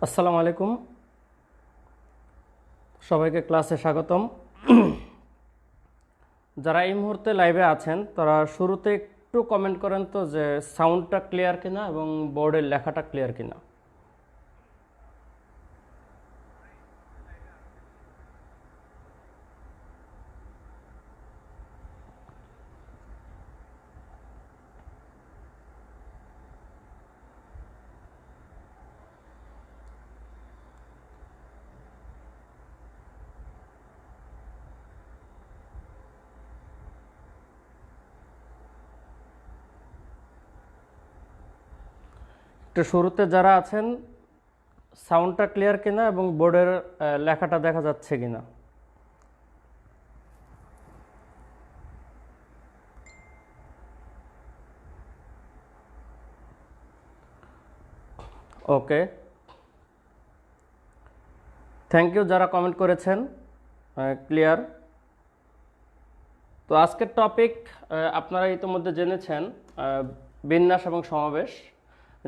আসসালামু আলাইকুম, সবাইকে ক্লাসে স্বাগতম। যারা এই মুহূর্তে লাইভে আছেন তারা শুরুতে একটু কমেন্ট করেন তো যে সাউন্ডটা ক্লিয়ার কিনা এবং বোর্ডের লেখাটা ক্লিয়ার কিনা। একটু শুরুতে যারা আছেন সাউন্ডটা ক্লিয়ার কিনা এবং বোর্ডের লেখাটা দেখা যাচ্ছে কিনা। ওকে, থ্যাংক ইউ যারা কমেন্ট করেছেন, ক্লিয়ার। তো আজকের টপিক আপনারা ইতিমধ্যে জেনেছেন, বিন্যাস এবং সমাবেশ।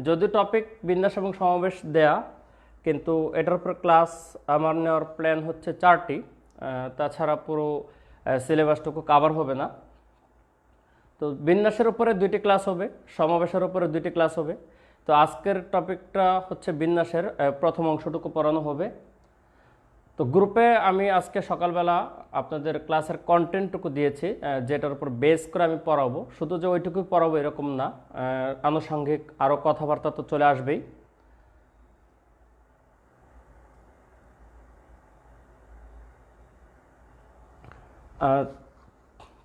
যদিও টপিক বিন্যাস এবং সমাবেশ দেয়া, কিন্তু এটার উপর ক্লাস আমার নেওয়ার প্ল্যান হচ্ছে 4টি, তাছাড়া পুরো সিলেবাসটুকু কাভার হবে না। তো বিন্যাসের উপরে 2টি ক্লাস হবে, সমাবেশের উপরে 2টি ক্লাস হবে। তো আজকের টপিকটা হচ্ছে বিন্যাসের প্রথম অংশটুকু পড়ানো হবে। তো গ্রুপে আমি আজকে সকালবেলা আপনাদের ক্লাসের কন্টেন্টটুকু দিয়েছি, যেটার উপর বেস করে আমি পড়াবো। শুধু যে ওইটুকুই পড়াবো এরকম না, আনুষঙ্গিক আরও কথাবার্তা তো চলে আসবেই।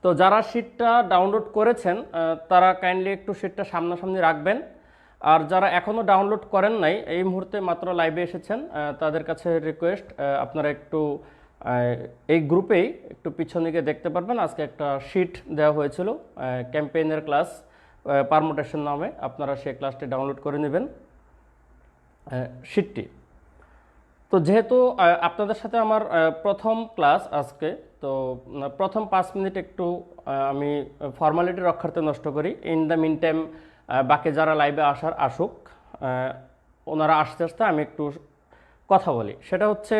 তো যারা শিটটা ডাউনলোড করেছেন তারা কাইন্ডলি একটু শিটটা সামনাসামনি রাখবেন। আর যারা এখনও ডাউনলোড করেন নাই, এই মুহূর্তে মাত্র লাইভে এসেছেন, তাদের কাছে রিকোয়েস্ট আপনারা একটু এই গ্রুপেই একটু পিছন দিকে দেখতে পারবেন। আজকে একটা শিট দেওয়া হয়েছিল ক্যাম্পেইনের ক্লাস পারমুটেশন নামে, আপনারা সেই ক্লাসটি ডাউনলোড করে নেবেন শিটটি। তো যেহেতু আপনাদের সাথে আমার প্রথম ক্লাস আজকে, তো প্রথম 5 মিনিট একটু আমি ফর্মালিটি রক্ষার্থে নষ্ট করি। ইন দ্য মিন টাইম বাকি যারা লাইভে আসুক, ওনারা আসতে আসতে আমি একটু কথা বলি। সেটা হচ্ছে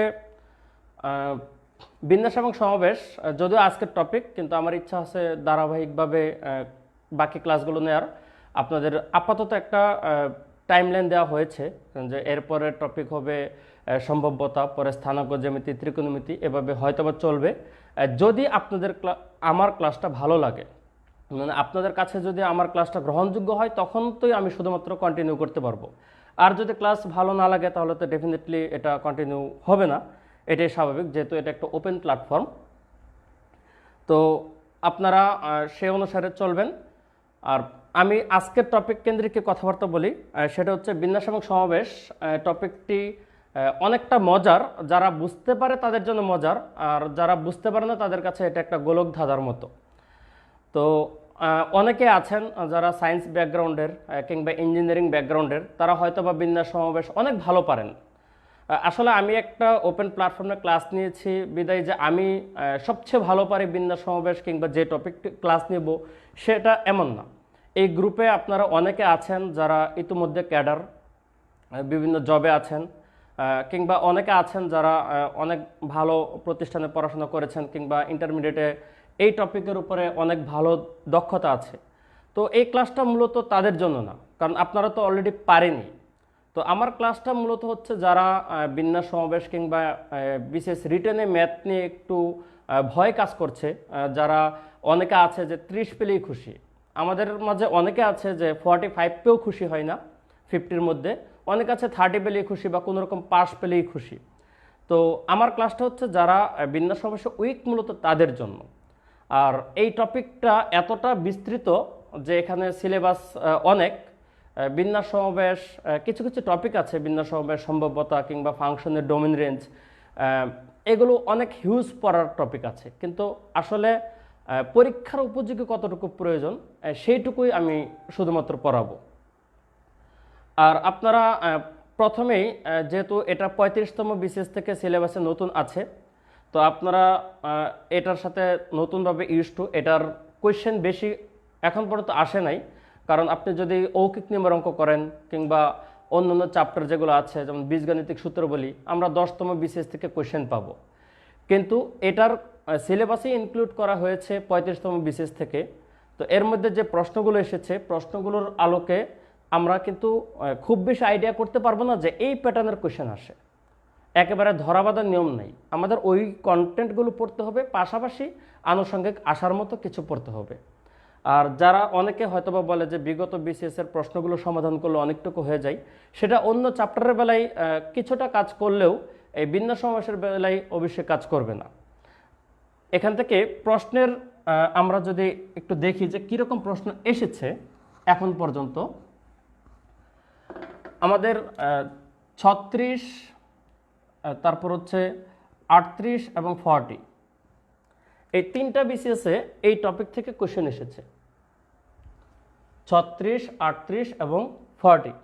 বিন্যাস এবং সমাবেশ, যদিও আজকের টপিক, কিন্তু আমার ইচ্ছা আছে ধারাবাহিকভাবে বাকি ক্লাসগুলো নেওয়ার। আপনাদের আপাতত একটা টাইমলাইন দেওয়া হয়েছে যে এরপরের টপিক হবে সম্ভাব্যতা, পরে স্থানাঙ্ক জ্যামিতি, ত্রিকোণমিতি, এভাবে হয়তোবা চলবে। যদি আপনাদের আমার ক্লাসটা ভালো লাগে, মানে আপনাদের কাছে যদি আমার ক্লাসটা গ্রহণযোগ্য হয়, তখন তো আমি শুধুমাত্র কন্টিনিউ করতে পারবো। আর যদি ক্লাস ভালো না লাগে তাহলে তো ডেফিনেটলি এটা কন্টিনিউ হবে না, এটাই স্বাভাবিক, যেহেতু এটা একটা ওপেন প্ল্যাটফর্ম। তো আপনারা সে অনুসারে চলবেন। আর আমি আজকের টপিক কেন্দ্রিক কথাবার্তা বলি, সেটা হচ্ছে বিন্যাস এবং সমাবেশ। টপিকটি অনেকটা মজার, যারা বুঝতে পারে তাদের জন্য মজার, আর যারা বুঝতে পারে না তাদের কাছে এটা একটা গোলক ধাঁধার মতো। তো অনেকে আছেন যারা সায়েন্স ব্যাকগ্রাউন্ডের কিংবা ইঞ্জিনিয়ারিং ব্যাকগ্রাউন্ডের, তারা হয়তো বা বিন্যাস সমাবেশ অনেক ভালো পারেন। আসলে আমি একটা ওপেন প্ল্যাটফর্মে ক্লাস নিয়েছি বিদায় যে আমি সবচেয়ে ভালো পারি বিন্যাস সমাবেশ কিংবা যে টপিক ক্লাস নেব সেটা এমন না। এই গ্রুপে আপনারা অনেকে আছেন যারা ইতিমধ্যে ক্যাডার, বিভিন্ন জবে আছেন, কিংবা অনেকে আছেন যারা অনেক ভালো প্রতিষ্ঠানে পড়াশোনা করেছেন কিংবা ইন্টারমিডিয়েটে এই টপিকের উপরে অনেক ভালো দক্ষতা আছে। তো এই ক্লাসটা মূলত তাদের জন্য না, কারণ আপনারা তো অলরেডি পারেনি। তো আমার ক্লাসটা মূলত হচ্ছে যারা বিন্যাস সমাবেশ কিংবা বিশেষ রিটেনে ম্যাথ নিয়ে একটু ভয় কাজ করছে, যারা অনেকে আছে যে 30 পেলেই খুশি। আমাদের মাঝে অনেকে আছে যে 45 পেয়েও খুশি হয় না, 50-র মধ্যে। অনেক আছে 30 পেলেই খুশি বা কোনো রকম পাস পেলেই খুশি। তো আমার ক্লাসটা হচ্ছে যারা বিন্যাস সমাবেশে উইক, মূলত তাদের জন্য। আর এই টপিকটা এতটা বিস্তৃত যে এখানে সিলেবাস অনেক। বিন্যাস সমাবেশ কিছু কিছু টপিক আছে, বিন্যাস সমাবেশ সম্ভাব্যতা কিংবা ফাংশনের ডোমেন রেঞ্জ, এগুলো অনেক হিউজ পড়ার টপিক আছে, কিন্তু আসলে পরীক্ষার উপযোগী কতটুকু প্রয়োজন সেইটুকুই আমি শুধুমাত্র পড়াবো। আর আপনারা প্রথমেই যেহেতু এটা 35তম বিসিএস থেকে সিলেবাসে নতুন আছে, তো আপনারা এটার সাথে নতুনভাবে ইউজ টু, এটার কোয়েশ্চেন বেশি এখন পর্যন্ত আসে নাই। কারণ আপনি যদি অৌকিক নিয়মের অঙ্ক করেন কিংবা অন্যান্য চ্যাপ্টার যেগুলো আছে, যেমন বীজগাণিতিক সূত্র বলি, আমরা 10তম বিসিএস থেকে কোয়েশ্চেন পাবো। কিন্তু এটার সিলেবাসে ইনক্লুড করা হয়েছে 35তম বিসিএস থেকে। তো এর মধ্যে যে প্রশ্নগুলো এসেছে, প্রশ্নগুলোর আলোকে আমরা কিন্তু খুব বেশি আইডিয়া করতে পারবো না যে এই প্যাটার্নের কোয়েশ্চেন আসে। একেবারে ধরাবাঁধা নিয়ম নেই, আমাদের ওই কন্টেন্টগুলো পড়তে হবে, পাশাপাশি আনুষঙ্গিক আসার মতো কিছু পড়তে হবে। আর যারা অনেকে হয়তোবা বলে যে বিগত বিসিএস এর প্রশ্নগুলো সমাধান করলে অনেকটুকু হয়ে যায়, সেটা অন্য চ্যাপ্টারের বেলায় কিছুটা কাজ করলেও এই বিন্যাস সমাবেশের বেলায় অবশ্যই কাজ করবে না। এখান থেকে প্রশ্নের আমরা যদি একটু দেখি যে কীরকম প্রশ্ন এসেছে এখন পর্যন্ত, আমাদের 36, তারপর হচ্ছে 38 এবং 40, এই তিনটা বিসিএসে এই টপিক থেকে কোশ্চেন এসেছে। 36, 38 এবং 40,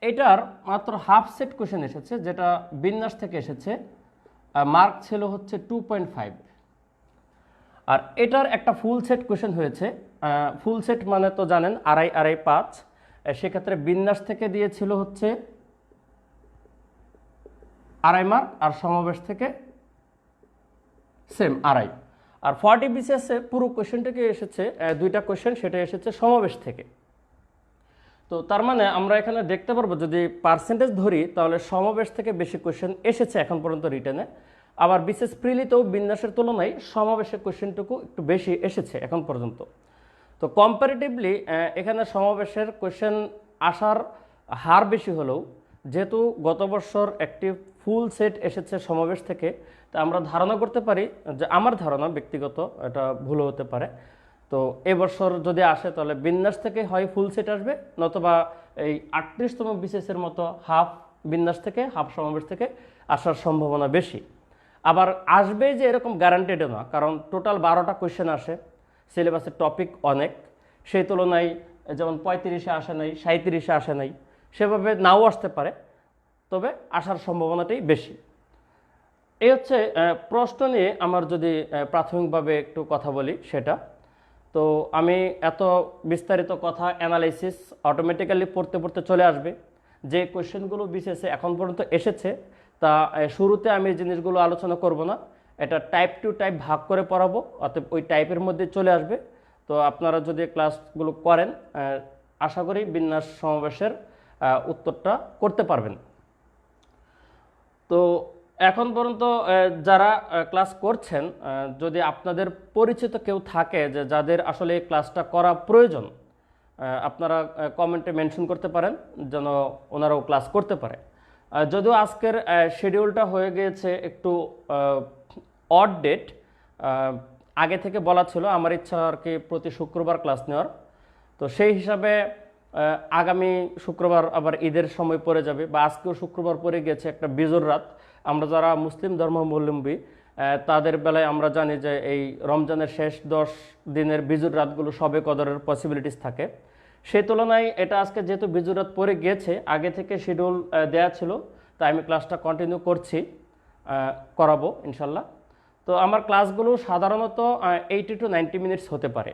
এটার মাত্র হাফ সেট কোশ্চেন এসেছে, যেটা বিন্যাস থেকে এসেছে। মার্ক ছিল হচ্ছে 2.5। আর এটার একটা ফুল সেট কোশ্চেন হয়েছে। ফুল সেট মানে তো জানেন, আড়াই আড়াই 5। সেক্ষেত্রে বিন্যাস থেকে দিয়েছিল হচ্ছে আড়াই মার্ক, আর সমাবেশ থেকে সেম আড়াই। আর 40 বিসিএসে পুরো কোশ্চেনটাকে এসেছে, দুইটা কোশ্চেন, সেটা এসেছে সমাবেশ থেকে। তো তার মানে আমরা এখানে দেখতে পারবো যদি পার্সেন্টেজ ধরি, তাহলে সমাবেশ থেকে বেশি কোশ্চেন এসেছে এখন পর্যন্ত রিটেনে। আবার বিশেষ প্রিলিতেও বিন্যাসের তুলনায় সমাবেশের কোশ্চেনটুকু একটু বেশি এসেছে এখন পর্যন্ত। তো কম্পারেটিভলি এখানে সমাবেশের কোশ্চেন আসার হার বেশি হলেও, যেহেতু গত বছর একটি ফুল সেট এসেছে সমাবেশ থেকে, তা আমরা ধারণা করতে পারি, যে আমার ধারণা ব্যক্তিগত, এটা ভুল হতে পারে, তো এবছর যদি আসে তাহলে বিন্যাস থেকে হয় ফুল সেট আসবে, নতুবা এই 38তম বিসিএসের মতো হাফ বিন্যাস থেকে হাফ সমাবেশ থেকে আসার সম্ভাবনা বেশি। আবার আসবে যে এরকম গ্যারান্টেডও না, কারণ টোটাল 12টা কোয়েশ্চেন আসে, সিলেবাসের টপিক অনেক, সেই তুলনায় যেমন 35-এ আসে নাই, 37-এ আসে নাই, সেভাবে নাও আসতে পারে, তবে আসার সম্ভাবনাটাই বেশি। এই হচ্ছে প্রশ্ন নিয়ে আমার যদি প্রাথমিকভাবে একটু কথা বলি সেটা। তো আমি এত বিস্তারিত কথা অ্যানালাইসিস অটোমেটিক্যালি পড়তে পড়তে চলে আসবে। যে কোয়েশ্চেনগুলো বিসিএসে এখন পর্যন্ত এসেছে, তা শুরুতে আমি এই জিনিসগুলো আলোচনা করব না, এটা টাইপ টু টাইপ ভাগ করে পড়াবো, অতএব ওই টাইপের মধ্যে চলে আসবে। তো আপনারা যদি ক্লাসগুলো করেন, আশা করি বিন্যাস সমাবেশের উত্তরটা করতে পারবেন। তো এখন পর্যন্ত যারা ক্লাস করছেন, যদি আপনাদের পরিচিত কেউ থাকে যে যাদের আসলে এই ক্লাসটা করা প্রয়োজন, আপনারা কমেন্টে মেনশন করতে পারেন যেন ওনারাও ক্লাস করতে পারে। যদিও আজকের শিডিউলটা হয়ে গিয়েছে একটু অড ডেট, আগে থেকে বলা ছিল আমার ইচ্ছা আর কি প্রতি শুক্রবার ক্লাস নেওয়ার। তো সেই হিসাবে আগামী শুক্রবার আবার ঈদের সময় পড়ে যাবে, বা আজকেও শুক্রবার পড়ে গেছে একটা বিজোর রাত। আমরা যারা মুসলিম ধর্মাবলম্বী তাদের বেলায় আমরা জানি যে এই রমজানের শেষ 10 দিনের বিজুর রাতগুলো সবে কদরের পসিবিলিটিস থাকে। সেই তুলনায় এটা আজকে যেহেতু বিজুর রাত পড়ে গিয়েছে, আগে থেকে শিডিউল দেয়া ছিল, তাই আমি ক্লাসটা কন্টিনিউ করছি, করাবো ইনশাল্লাহ। তো আমার ক্লাসগুলো সাধারণত 80 to 90 মিনিটস হতে পারে,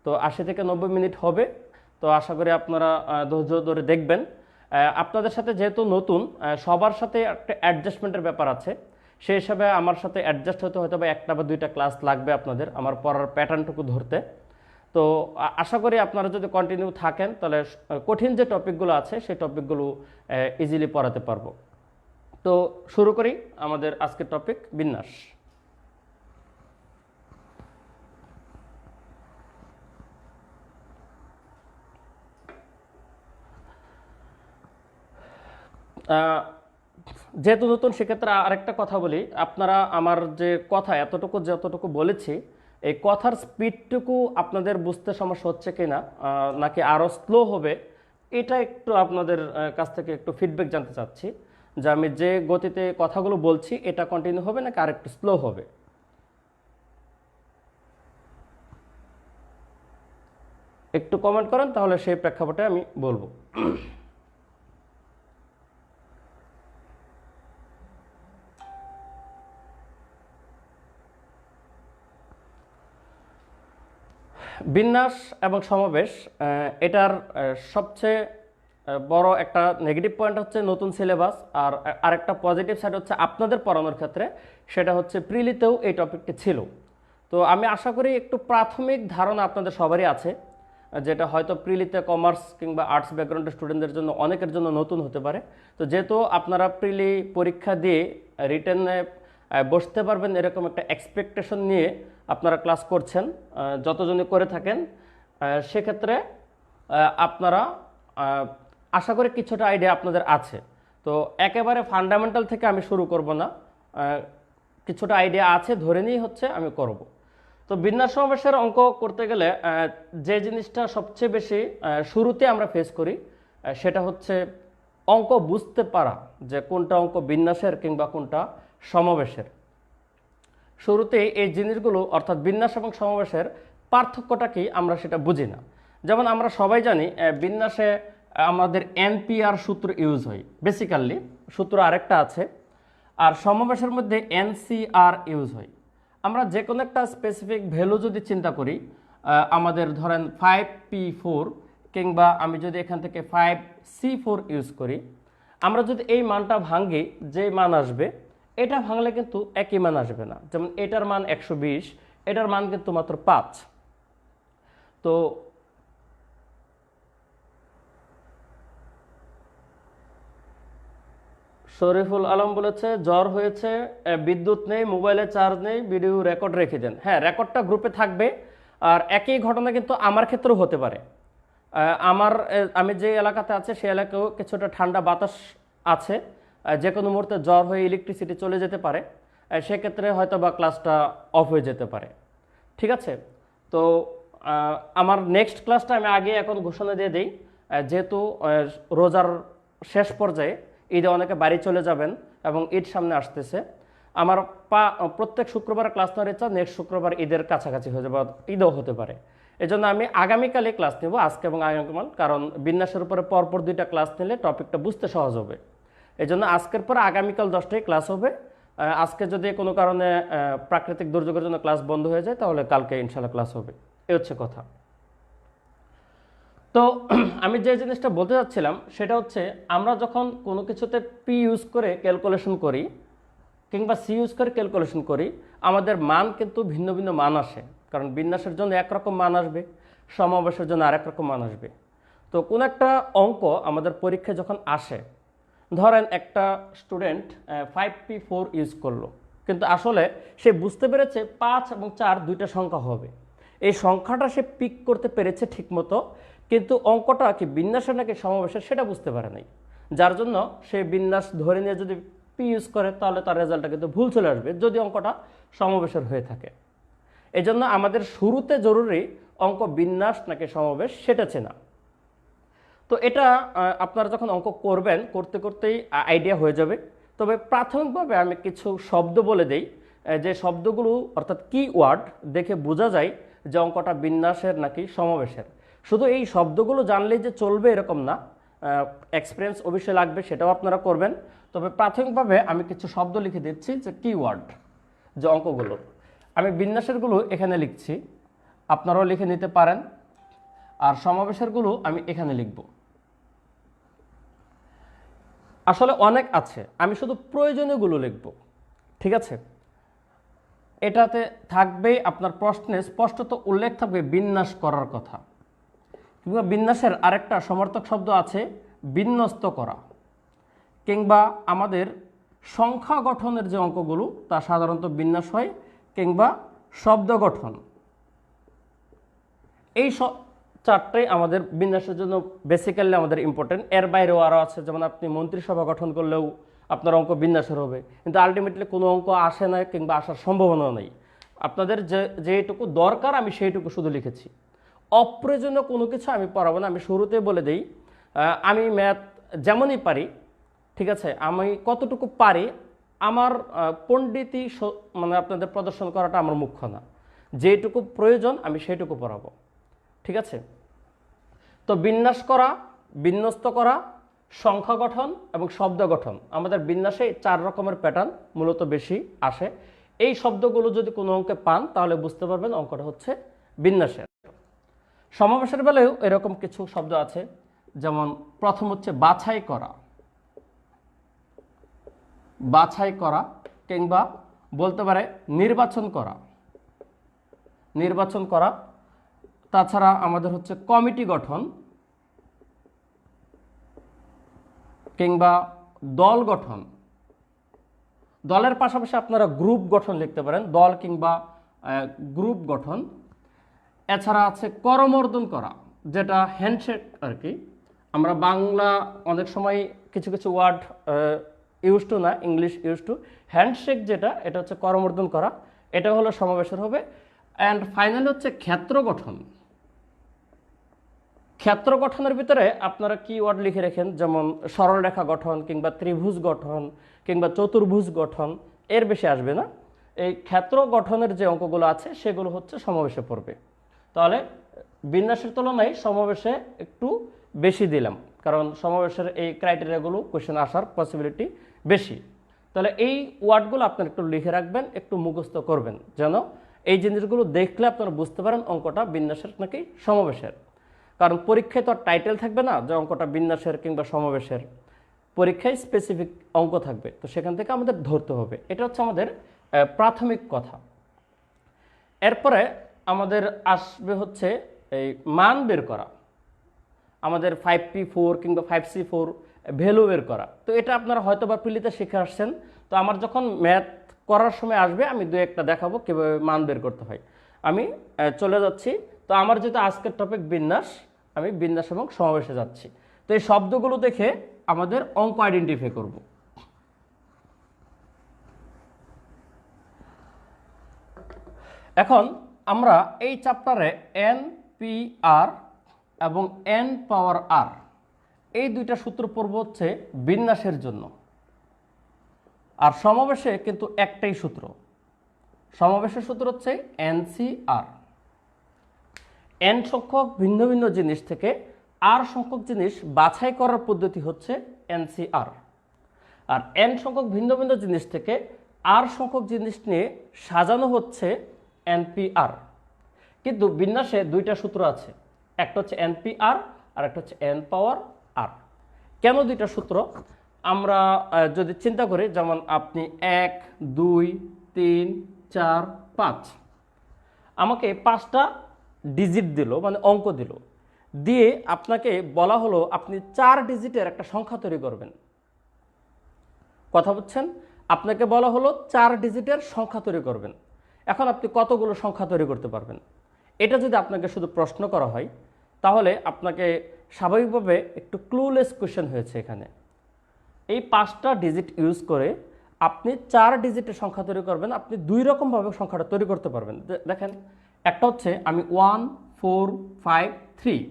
তো 80 থেকে 90 মিনিট হবে। তো আশা করি আপনারা ধৈর্য ধরে দেখবেন। আপনাদের সাথে যেহেতু নতুন, সবার সাথে একটা অ্যাডজাস্টমেন্টের ব্যাপার আছে, সেই হিসাবে আমার সাথে অ্যাডজাস্ট হতে হয়তো বা 1টা বা 2টা ক্লাস লাগবে আপনাদের আমার পড়ার প্যাটার্নটুকু ধরতে। তো আশা করি আপনারা যদি কন্টিনিউ থাকেন তাহলে কঠিন যে টপিকগুলো আছে সেই টপিকগুলো ইজিলি পড়াতে পারবো। তো শুরু করি আমাদের আজকের টপিক, বিন্যাস। যেহেতু নতুন সেক্ষেত্রে আরেকটা কথা বলি, আপনারা আমার যে কথা যতটুকু বলেছি, এই কথার স্পিডটুকু আপনাদের বুঝতে সমস্যা হচ্ছে কিনা, নাকি আরও স্লো হবে, এটা একটু আপনাদের কাছ থেকে একটু ফিডব্যাক জানতে চাচ্ছি, যে আমি যে গতিতে কথাগুলো বলছি এটা কন্টিনিউ হবে নাকি আরেকটু স্লো হবে। একটু কমেন্ট করেন, তাহলে সেই প্রেক্ষাপটে আমি বলবো। বিন্যাস এবং সমাবেশ, এটার সবচেয়ে বড় একটা নেগেটিভ পয়েন্ট হচ্ছে নতুন সিলেবাস, আর আরেকটা পজিটিভ সাইড হচ্ছে আপনাদের পড়ানোর ক্ষেত্রে, সেটা হচ্ছে প্রিলিতেও এই টপিকটি ছিল। তো আমি আশা করি একটু প্রাথমিক ধারণা আপনাদের সবারই আছে, যেটা হয়তো প্রিলিতে কমার্স কিংবা আর্টস ব্যাকগ্রাউন্ডের স্টুডেন্টদের জন্য অনেকের জন্য নতুন হতে পারে। তো যেহেতু আপনারা প্রিলি পরীক্ষা দিয়ে রিটেনে বসতে পারবেন এরকম একটা এক্সপেকটেশন নিয়ে আপনারা ক্লাস করছেন, যতজনই করে থাকেন, সেক্ষেত্রে আপনারা আশা করি কিছুটা আইডিয়া আপনাদের আছে। তো একেবারে ফান্ডামেন্টাল থেকে আমি শুরু করব না, কিছুটা আইডিয়া আছে ধরে নিয়েই হচ্ছে আমি করব। তো বিন্যাস সমাবেশের অঙ্ক করতে গেলে যে জিনিসটা সবচেয়ে বেশি শুরুতে আমরা ফেস করি, সেটা হচ্ছে অঙ্ক বুঝতে পারা, যে কোনটা অঙ্ক বিন্যাসের কিংবা কোনটা সমাবেশের। শুরুতেই এই জিনিসগুলো অর্থাৎ বিন্যাস এবং সমাবেশের পার্থক্যটা কি আমরা সেটা বুঝি না। যেমন আমরা সবাই জানি বিন্যাসে আমাদের এনপিআর সূত্র ইউজ হয়, বেসিক্যালি সূত্র আরেকটা আছে, আর সমাবেশের মধ্যে এনসিআর ইউজ হয়। আমরা যে কোনো একটা স্পেসিফিক ভ্যালু যদি চিন্তা করি, আমাদের ধরেন 5P4 কিংবা আমি যদি এখান থেকে 5C4 ইউজ করি, আমরা যদি এই মানটা ভাঙি, যে মান আসবে এটা ভাঙলে কিন্তু একই মান আসবে না। যেমন এটার মান 120, এটার মান কিন্তু মাত্র 5। তো শরীফুল আলম বলেছে জ্বর হয়েছে, বিদ্যুৎ নেই, মোবাইলে চার্জ নেই, ভিডিও রেকর্ড রেখে দেন। হ্যাঁ, রেকর্ডটা গ্রুপে থাকবে। আর একই ঘটনা কিন্তু আমার ক্ষেত্রেও হতে পারে। আমি যে এলাকাতে আছে সেই এলাকায়ও কিছুটা ঠান্ডা বাতাস আছে, যে কোনো মুহূর্তে জ্বর হয়ে ইলেকট্রিসিটি চলে যেতে পারে, সেক্ষেত্রে হয়তো বা ক্লাসটা অফ হয়ে যেতে পারে। ঠিক আছে, তো আমার নেক্সট ক্লাসটা আমি আগে এখন ঘোষণা দিয়ে দিই, যেহেতু রোজার শেষ পর্যায়ে ঈদে অনেকে বাড়ি চলে যাবেন এবং ঈদ সামনে আসতেছে, আমার প্রত্যেক শুক্রবার ক্লাস নেওয়ার ইচ্ছা নেক্সট শুক্রবার ঈদের কাছাকাছি হয়ে যাবে, ঈদও হতে পারে। এই জন্য আমি আগামীকালে ক্লাস নেব, আজকে এবং আগামীকাল, কারণ বিন্যাসের উপরে পরপর 2টা ক্লাস নিলে টপিকটা বুঝতে সহজ হবে। এই জন্য আজকের পরে আগামীকাল 10টায় ক্লাস হবে। আজকে যদি কোনো কারণে প্রাকৃতিক দুর্যোগের জন্য ক্লাস বন্ধ হয়ে যায়, তাহলে কালকে ইনশাল্লাহ ক্লাস হবে। এই হচ্ছে কথা। তো আমি যে জিনিসটা বলতে চাচ্ছিলাম সেটা হচ্ছে, আমরা যখন কোনো কিছুতে পি ইউজ করে ক্যালকুলেশন করি কিংবা সি ইউজ করে ক্যালকুলেশন করি, আমাদের মান কিন্তু ভিন্ন ভিন্ন মান আসে। কারণ বিন্যাসের জন্য একরকম মান আসবে, সমাবেশের জন্য আরেক রকম মান আসবে। তো কোন একটা অঙ্ক আমাদের পরীক্ষায় যখন আসে, ধরেন একটা স্টুডেন্ট 5P4 ইউজ করলো, কিন্তু আসলে সে বুঝতে পেরেছে 5 এবং 4 দুইটা সংখ্যা হবে। এই সংখ্যাটা সে পিক করতে পেরেছে ঠিকমতো, কিন্তু অঙ্কটা কি বিন্যাসের নাকি সমাবেশের সেটা বুঝতে পারে নাই। যার জন্য সে বিন্যাস ধরে নিয়ে যদি পি ইউজ করে, তাহলে তার রেজাল্টটা কিন্তু ভুল চলে আসবে, যদি অঙ্কটা সমাবেশের হয়ে থাকে। এই জন্য আমাদের শুরুতে জরুরি অঙ্ক বিন্যাস নাকি সমাবেশ সেটা চেনা। তো এটা আপনারা যখন অঙ্ক করবেন, করতে করতেই আইডিয়া হয়ে যাবে। তবে প্রাথমিকভাবে আমি কিছু শব্দ বলে দেই, যে শব্দগুলো অর্থাৎ কিওয়ার্ড দেখে বোঝা যায় যে অঙ্কটা বিন্যাসের নাকি সমাবেশের। শুধু এই শব্দগুলো জানলেই যে চলবে এরকম না, এক্সপিরিয়েন্স অবশ্যই লাগবে, সেটাও আপনারা করবেন। তবে প্রাথমিকভাবে আমি কিছু শব্দ লিখে দিচ্ছি যে কিওয়ার্ড, যে অঙ্কগুলো আমি বিন্যাসেরগুলো এখানে লিখছি, আপনারাও লিখে নিতে পারেন। আর সমাবেশেরগুলো আমি এখানে লিখব। আসলে অনেক আছে, আমি শুধু প্রয়োজনীয়গুলো লিখব, ঠিক আছে। এটাতে থাকবে আপনার প্রশ্নে স্পষ্টত উল্লেখ থাকবে বিন্যাস করার কথা, কিংবা বিন্যাসের আরেকটা সমর্থক শব্দ আছে বিন্যস্ত করা, কিংবা আমাদের সংখ্যা গঠনের যে অঙ্কগুলো তা সাধারণত বিন্যাস হয়, কিংবা শব্দ গঠন। এই চারটাই আমাদের বিন্যাসের জন্য বেসিক্যালি আমাদের ইম্পর্টেন্ট। এর বাইরেও আরও আছে, যেমন আপনি মন্ত্রিসভা গঠন করলেও আপনার অঙ্ক বিন্যাসের হবে, কিন্তু আলটিমেটলি কোনো অঙ্ক আসে না কিংবা আসার সম্ভাবনাও নেই। আপনাদের যেটুকু দরকার আমি সেইটুকু শুধু লিখেছি, অপ্রয়োজনীয় কোনো কিছু আমি পড়াবো না। আমি শুরুতে বলে দিই, আমি ম্যাথ যেমনই পারি, ঠিক আছে, আমি কতটুকু পারি আমার পণ্ডিতি মানে আপনাদের প্রদর্শন করাটা আমার মুখ্য না, যেটুকু প্রয়োজন আমি সেইটুকু পড়াবো, ঠিক আছে। তো বিন্যাস করা, বিন্যস্ত করা, সংখ্যা গঠন এবং শব্দ গঠন, আমাদের বিন্যাসে 4 রকমের প্যাটার্ন মূলত বেশি আসে। এই শব্দগুলো যদি কোনো অঙ্কে পান তাহলে বুঝতে পারবেন অঙ্কটা হচ্ছে বিন্যাসের। সমাবেশের বেলায়ও এরকম কিছু শব্দ আছে, যেমন প্রথম হচ্ছে বাছাই করা, বাছাই করা, কিংবা বলতে পারে নির্বাচন করা, নির্বাচন করা। তাছাড়া আমাদের হচ্ছে কমিটি গঠন, কিংবা দল গঠন। দলের পাশাপাশি আপনারা গ্রুপ গঠন লিখতে পারেন, দল কিংবা গ্রুপ গঠন। এছাড়া আছে করমর্দন করা, যেটা হ্যান্ডশেক আর কি। আমরা বাংলা অনেক সময় কিছু কিছু ওয়ার্ড ইউজ টু না, ইংলিশ ইউজ টু। হ্যান্ডশেক যেটা, এটা হচ্ছে করমর্দন করা, এটা হলো সমাবেশের হবে। অ্যান্ড ফাইনালি হচ্ছে ক্ষেত্র গঠন। ক্ষেত্র গঠনের ভিতরে আপনারা কি ওয়ার্ড লিখে রাখেন, যেমন সরলরেখা গঠন, কিংবা ত্রিভুজ গঠন, কিংবা চতুর্ভুজ গঠন, এর বেশি আসবে না। এই ক্ষেত্র গঠনের যে অঙ্কগুলো আছে সেগুলো হচ্ছে সমাবেশে পড়বে। তাহলে বিন্যাসের তুলনায় সমাবেশে একটু বেশি দিলাম, কারণ সমাবেশের এই ক্রাইটেরিয়াগুলো কোশ্চেন আসার পসিবিলিটি বেশি। তাহলে এই ওয়ার্ডগুলো আপনারা একটু লিখে রাখবেন, একটু মুখস্থ করবেন, যেন এই জিনিসগুলো দেখলে আপনারা বুঝতে পারেন অঙ্কটা বিন্যাসের নাকি সমাবেশের। কারণ পরীক্ষায় তো আর টাইটেল থাকবে না যে অঙ্কটা বিন্যাসের কিংবা সমাবেশের, পরীক্ষায় স্পেসিফিক অঙ্ক থাকবে, তো সেখান থেকে আমাদের ধরতে হবে। এটা হচ্ছে আমাদের প্রাথমিক কথা। এরপরে আমাদের আসবে হচ্ছে এই মান বের করা, আমাদের 5P4 কিংবা 5C4 ভ্যালু বের করা। তো এটা আপনারা হয়তো বা প্রিলিতে শিখে আসছেন, তো আমার যখন ম্যাথ করার সময় আসবে আমি 2-1টা দেখাবো কীভাবে মান বের করতে হয়। আমি চলে যাচ্ছি। তো আমার যেহেতু আজকের টপিক বিন্যাস, আমি বিন্যাস এবং সমাবেশে যাচ্ছি। তো এই শব্দগুলো দেখে আমাদের অঙ্ক আইডেন্টিফাই করব। এখন আমরা এই চ্যাপ্টারে NPR এবং N পাওয়ার R এই দুইটা সূত্র পড়ব হচ্ছে বিন্যাসের জন্য। আর সমাবেশে কিন্তু একটাই সূত্র, সমাবেশের সূত্র হচ্ছে NCR। N সংখ্যক ভিন্ন ভিন্ন জিনিস থেকে R সংখ্যক জিনিস বাছাই করার পদ্ধতি হচ্ছে NCR। আর N সংখ্যক ভিন্ন ভিন্ন জিনিস থেকে R সংখ্যক জিনিস নিয়ে সাজানো হচ্ছে NPR। কিন্তু বিন্যাসে দুইটা সূত্র আছে, একটা হচ্ছে NPR আর একটা হচ্ছে N পাওয়ার R। কেন দুইটা সূত্র? আমরা যদি চিন্তা করি, যেমন আপনি 1, 2, 3, 4, 5, আমাকে 5টা ডিজিট দিল, মানে অঙ্ক দিল, দিয়ে আপনাকে বলা হলো আপনি 4 ডিজিটের একটা সংখ্যা তৈরি করবেন। কথা বুঝছেন? আপনাকে বলা হলো 4 ডিজিটের সংখ্যা তৈরি করবেন। এখন আপনি কতগুলো সংখ্যা তৈরি করতে পারবেন? এটা যদি আপনাকে শুধু প্রশ্ন করা হয়, তাহলে আপনাকে স্বাভাবিকভাবে একটু ক্লুলেস কোয়েশ্চেন হয়েছে এখানে। এই 5টা ডিজিট ইউজ করে আপনি 4 ডিজিটের সংখ্যা তৈরি করবেন। আপনি 2 রকমভাবে সংখ্যাটা তৈরি করতে পারবেন। দেখেন, একটা হচ্ছে আমি 1, 4, 5, 3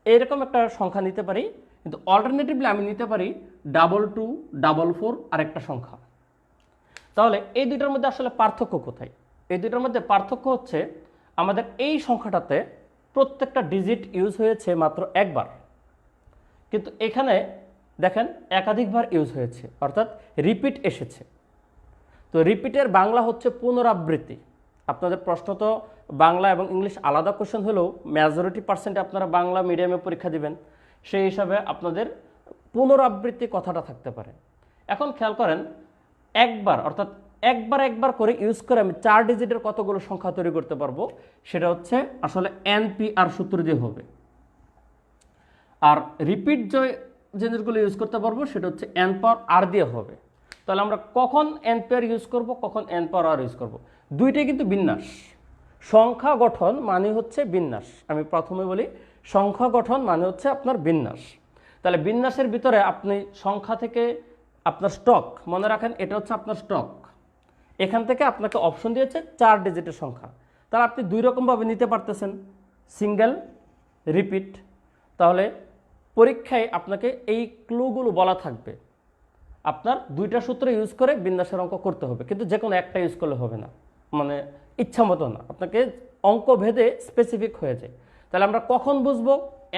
এরকম একটা সংখ্যা নিতে পারি, কিন্তু অল্টারনেটিভলি আমি নিতে পারি 2, 2, 4 4 আর একটা সংখ্যা। তাহলে এই দুইটার মধ্যে আসলে পার্থক্য কোথায়? এই দুইটার মধ্যে পার্থক্য হচ্ছে আমাদের এই সংখ্যাটাতে প্রত্যেকটা ডিজিট ইউজ হয়েছে মাত্র একবার, কিন্তু এখানে দেখেন একাধিকবার ইউজ হয়েছে, অর্থাৎ রিপিট এসেছে। তো রিপিটের বাংলা হচ্ছে পুনরাবৃত্তি। আপনাদের প্রশ্ন তো বাংলা এবং ইংলিশ আলাদা কোশ্চেন হলেও মেজরিটি পার্সেন্টে আপনারা বাংলা মিডিয়ামে পরীক্ষা দিবেন, সেই হিসাবে আপনাদের পুনরাবৃত্তি কথাটা থাকতে পারে। এখন খেয়াল করেন, একবার অর্থাৎ একবার একবার করে ইউজ করে আমি 4 ডিজিটের কতগুলো সংখ্যা তৈরি করতে পারবো, সেটা হচ্ছে আসলে NPR সূত্র দিয়ে হবে। আর রিপিট যে জিনিসগুলো ইউজ করতে পারবো সেটা হচ্ছে N⁻R দিয়ে হবে। তাহলে আমরা কখন NPR ইউজ করব, কখন N⁻R ইউজ করব? দুইটাই কিন্তু বিন্যাস। সংখ্যা গঠন মানে হচ্ছে বিন্যাস। আমি প্রথমে বলি, সংখ্যা গঠন মানে হচ্ছে আপনার বিন্যাস। তাহলে বিন্যাসের ভিতরে আপনি সংখ্যা থেকে আপনার স্টক, মনে রাখেন এটা হচ্ছে আপনার স্টক, এখান থেকে আপনাকে অপশন দিয়েছে 4 ডিজিটের সংখ্যা। তাহলে আপনি দুই রকমভাবে নিতে পারতেছেন, সিঙ্গেল, রিপিট। তাহলে পরীক্ষায় আপনাকে এই ক্লুগুলো বলা থাকবে, আপনার দুইটা সূত্র ইউজ করে বিন্যাসের অঙ্ক করতে হবে, কিন্তু যে কোনো একটা ইউজ করলে হবে না, মানে ইচ্ছা মতো না, আপনাকে অঙ্ক ভেদে স্পেসিফিক হয়ে যায়। তাহলে আমরা কখন বুঝবো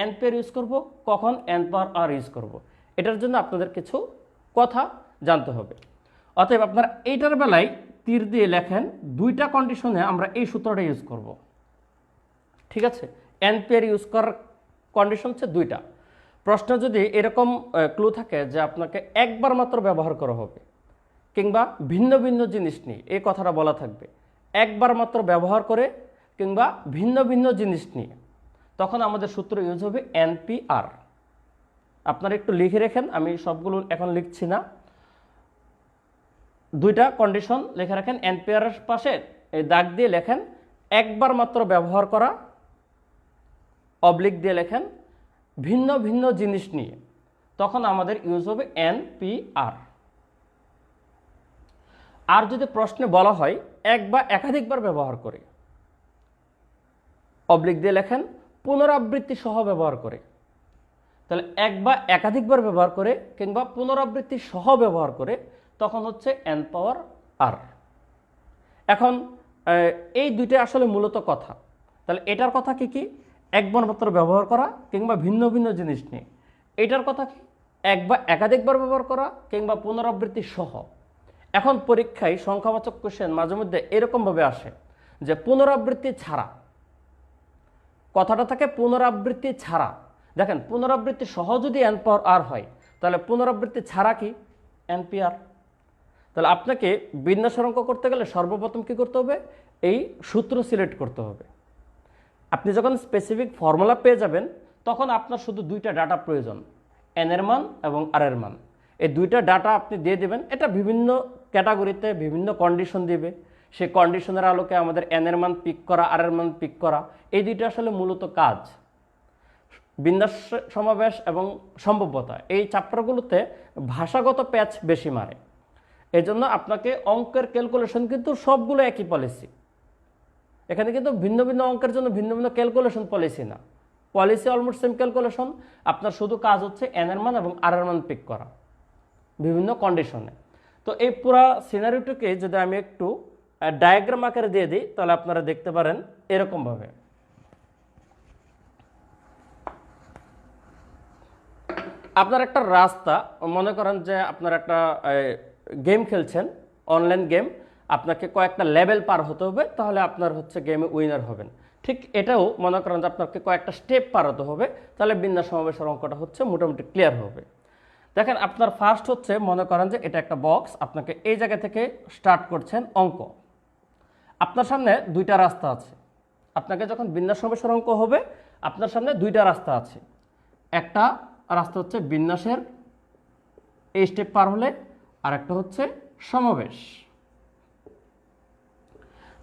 NPR ইউজ করব, কখন N⁻R ইউজ করব, এটার জন্য আপনাদের কিছু কথা জানতে হবে। অতএব আপনারা এইটার বেলায় তীর দিয়ে লেখেন, দুইটা কন্ডিশনে আমরা এই সূত্রটা ইউজ করব। ঠিক আছে, NPR ইউজ করার কন্ডিশন হচ্ছে দুইটা। প্রশ্ন যদি এরকম ক্লু থাকে যে আপনাকে একবার মাত্র ব্যবহার করা হবে, কিংবা ভিন্ন ভিন্ন জিনিস নিয়ে এই কথাটা বলা থাকবে, একবার মাত্র ব্যবহার করে কিংবা ভিন্ন ভিন্ন জিনিস নিয়ে, তখন আমাদের সূত্র ইউজ হবে NPR। আপনারা একটু লিখে রেখেন, আমি সবগুলো এখন লিখছি না। দুইটা কন্ডিশন লিখে রাখেন, NPR এর পাশে এই দাগ দিয়ে লেখেন একবার মাত্র ব্যবহার করা, অবলিক দিয়ে লেখেন ভিন্ন ভিন্ন জিনিস নিয়ে, তখন আমাদের ইউজ হবে NPR। আর যদি প্রশ্নে বলা হয় এক বা একাধিকবার ব্যবহার করে, অবলিক দিয়ে লেখেন পুনরাবৃত্তি সহ ব্যবহার করে। তাহলে এক বা একাধিকবার ব্যবহার করে কিংবা পুনরাবৃত্তি সহ ব্যবহার করে, তখন হচ্ছে N⁻R। এখন এই দুইটা আসলে মূলত কথা। তাহলে এটার কথা কি কি? একবার মাত্র ব্যবহার করা কিংবা ভিন্ন ভিন্ন জিনিস নিয়ে। এটার কথা কি? এক বা একাধিকবার ব্যবহার করা কিংবা পুনরাবৃত্তি সহ। এখন পরীক্ষায় সংখ্যাবাচক কোশ্চেন মাঝে মধ্যে এরকমভাবে আসে যে পুনরাবৃত্তি ছাড়া, কথাটা থাকে পুনরাবৃত্তি ছাড়া। দেখেন, পুনরাবৃত্তি সহ যদি N⁻R হয়, তাহলে পুনরাবৃত্তি ছাড়া কি? NPR। তাহলে আপনাকে বিন্যাসের অঙ্ক করতে গেলে সর্বপ্রথম কি করতে হবে? এই সূত্র সিলেক্ট করতে হবে। আপনি যখন স্পেসিফিক ফর্মুলা পেয়ে যাবেন, তখন আপনার শুধু দুইটা ডাটা প্রয়োজন, N এর মান এবং R এর মান। এই দুইটা ডাটা আপনি দিয়ে দেবেন, এটা বিভিন্ন ক্যাটাগরিতে বিভিন্ন কন্ডিশন দিবে। সেই কন্ডিশনের আলোকে আমাদের N এর মান পিক করা, R এর মান পিক করা, এই দুইটা আসলে মূলত কাজ। বিন্যাস, সমাবেশ এবং সম্ভাব্যতা, এই চ্যাপ্টারগুলোতে ভাষাগত প্যাচ বেশি মারে। এই জন্য আপনাকে অঙ্কের ক্যালকুলেশন কিন্তু সবগুলো একই পলিসি। এখানে কিন্তু ভিন্ন ভিন্ন অঙ্কের জন্য ভিন্ন ভিন্ন ক্যালকুলেশন পলিসি না, পলিসি অলমোস্ট সেম ক্যালকুলেশন। আপনার শুধু কাজ হচ্ছে N এর মান এবং R এর মান পিক করা বিভিন্ন কন্ডিশনে। তো এই পুরা সিনারিওটিকে যদি আমি একটু ডায়াগ্রাম আকারে দিয়ে দিই, তাহলে আপনারা দেখতে পারেন এরকমভাবে। আপনার একটা রাস্তা, মনে করেন যে আপনার একটা গেম খেলছেন, অনলাইন গেম, আপনাকে কয়েকটা লেভেল পার হতে হবে, তাহলে আপনার হচ্ছে গেমে উইনার হবেন। ঠিক এটাও মনে করেন যে আপনাকে কয়েকটা স্টেপ পার হতে হবে, তাহলে বিন্যাস সমাবেশের অঙ্কটা হচ্ছে মোটামুটি ক্লিয়ার হবে। দেখেন, আপনার ফার্স্ট হচ্ছে, মনে করেন যে এটা একটা বক্স, আপনাকে এই জায়গা থেকে স্টার্ট করছেন অঙ্ক। আপনার সামনে দুইটা রাস্তা আছে। আপনাকে যখন বিন্যাস সমাবেশের অঙ্ক হবে, আপনার সামনে দুইটা রাস্তা আছে। একটা রাস্তা হচ্ছে বিন্যাসের এই স্টেপ পার হলে, আর একটা হচ্ছে সমাবেশ।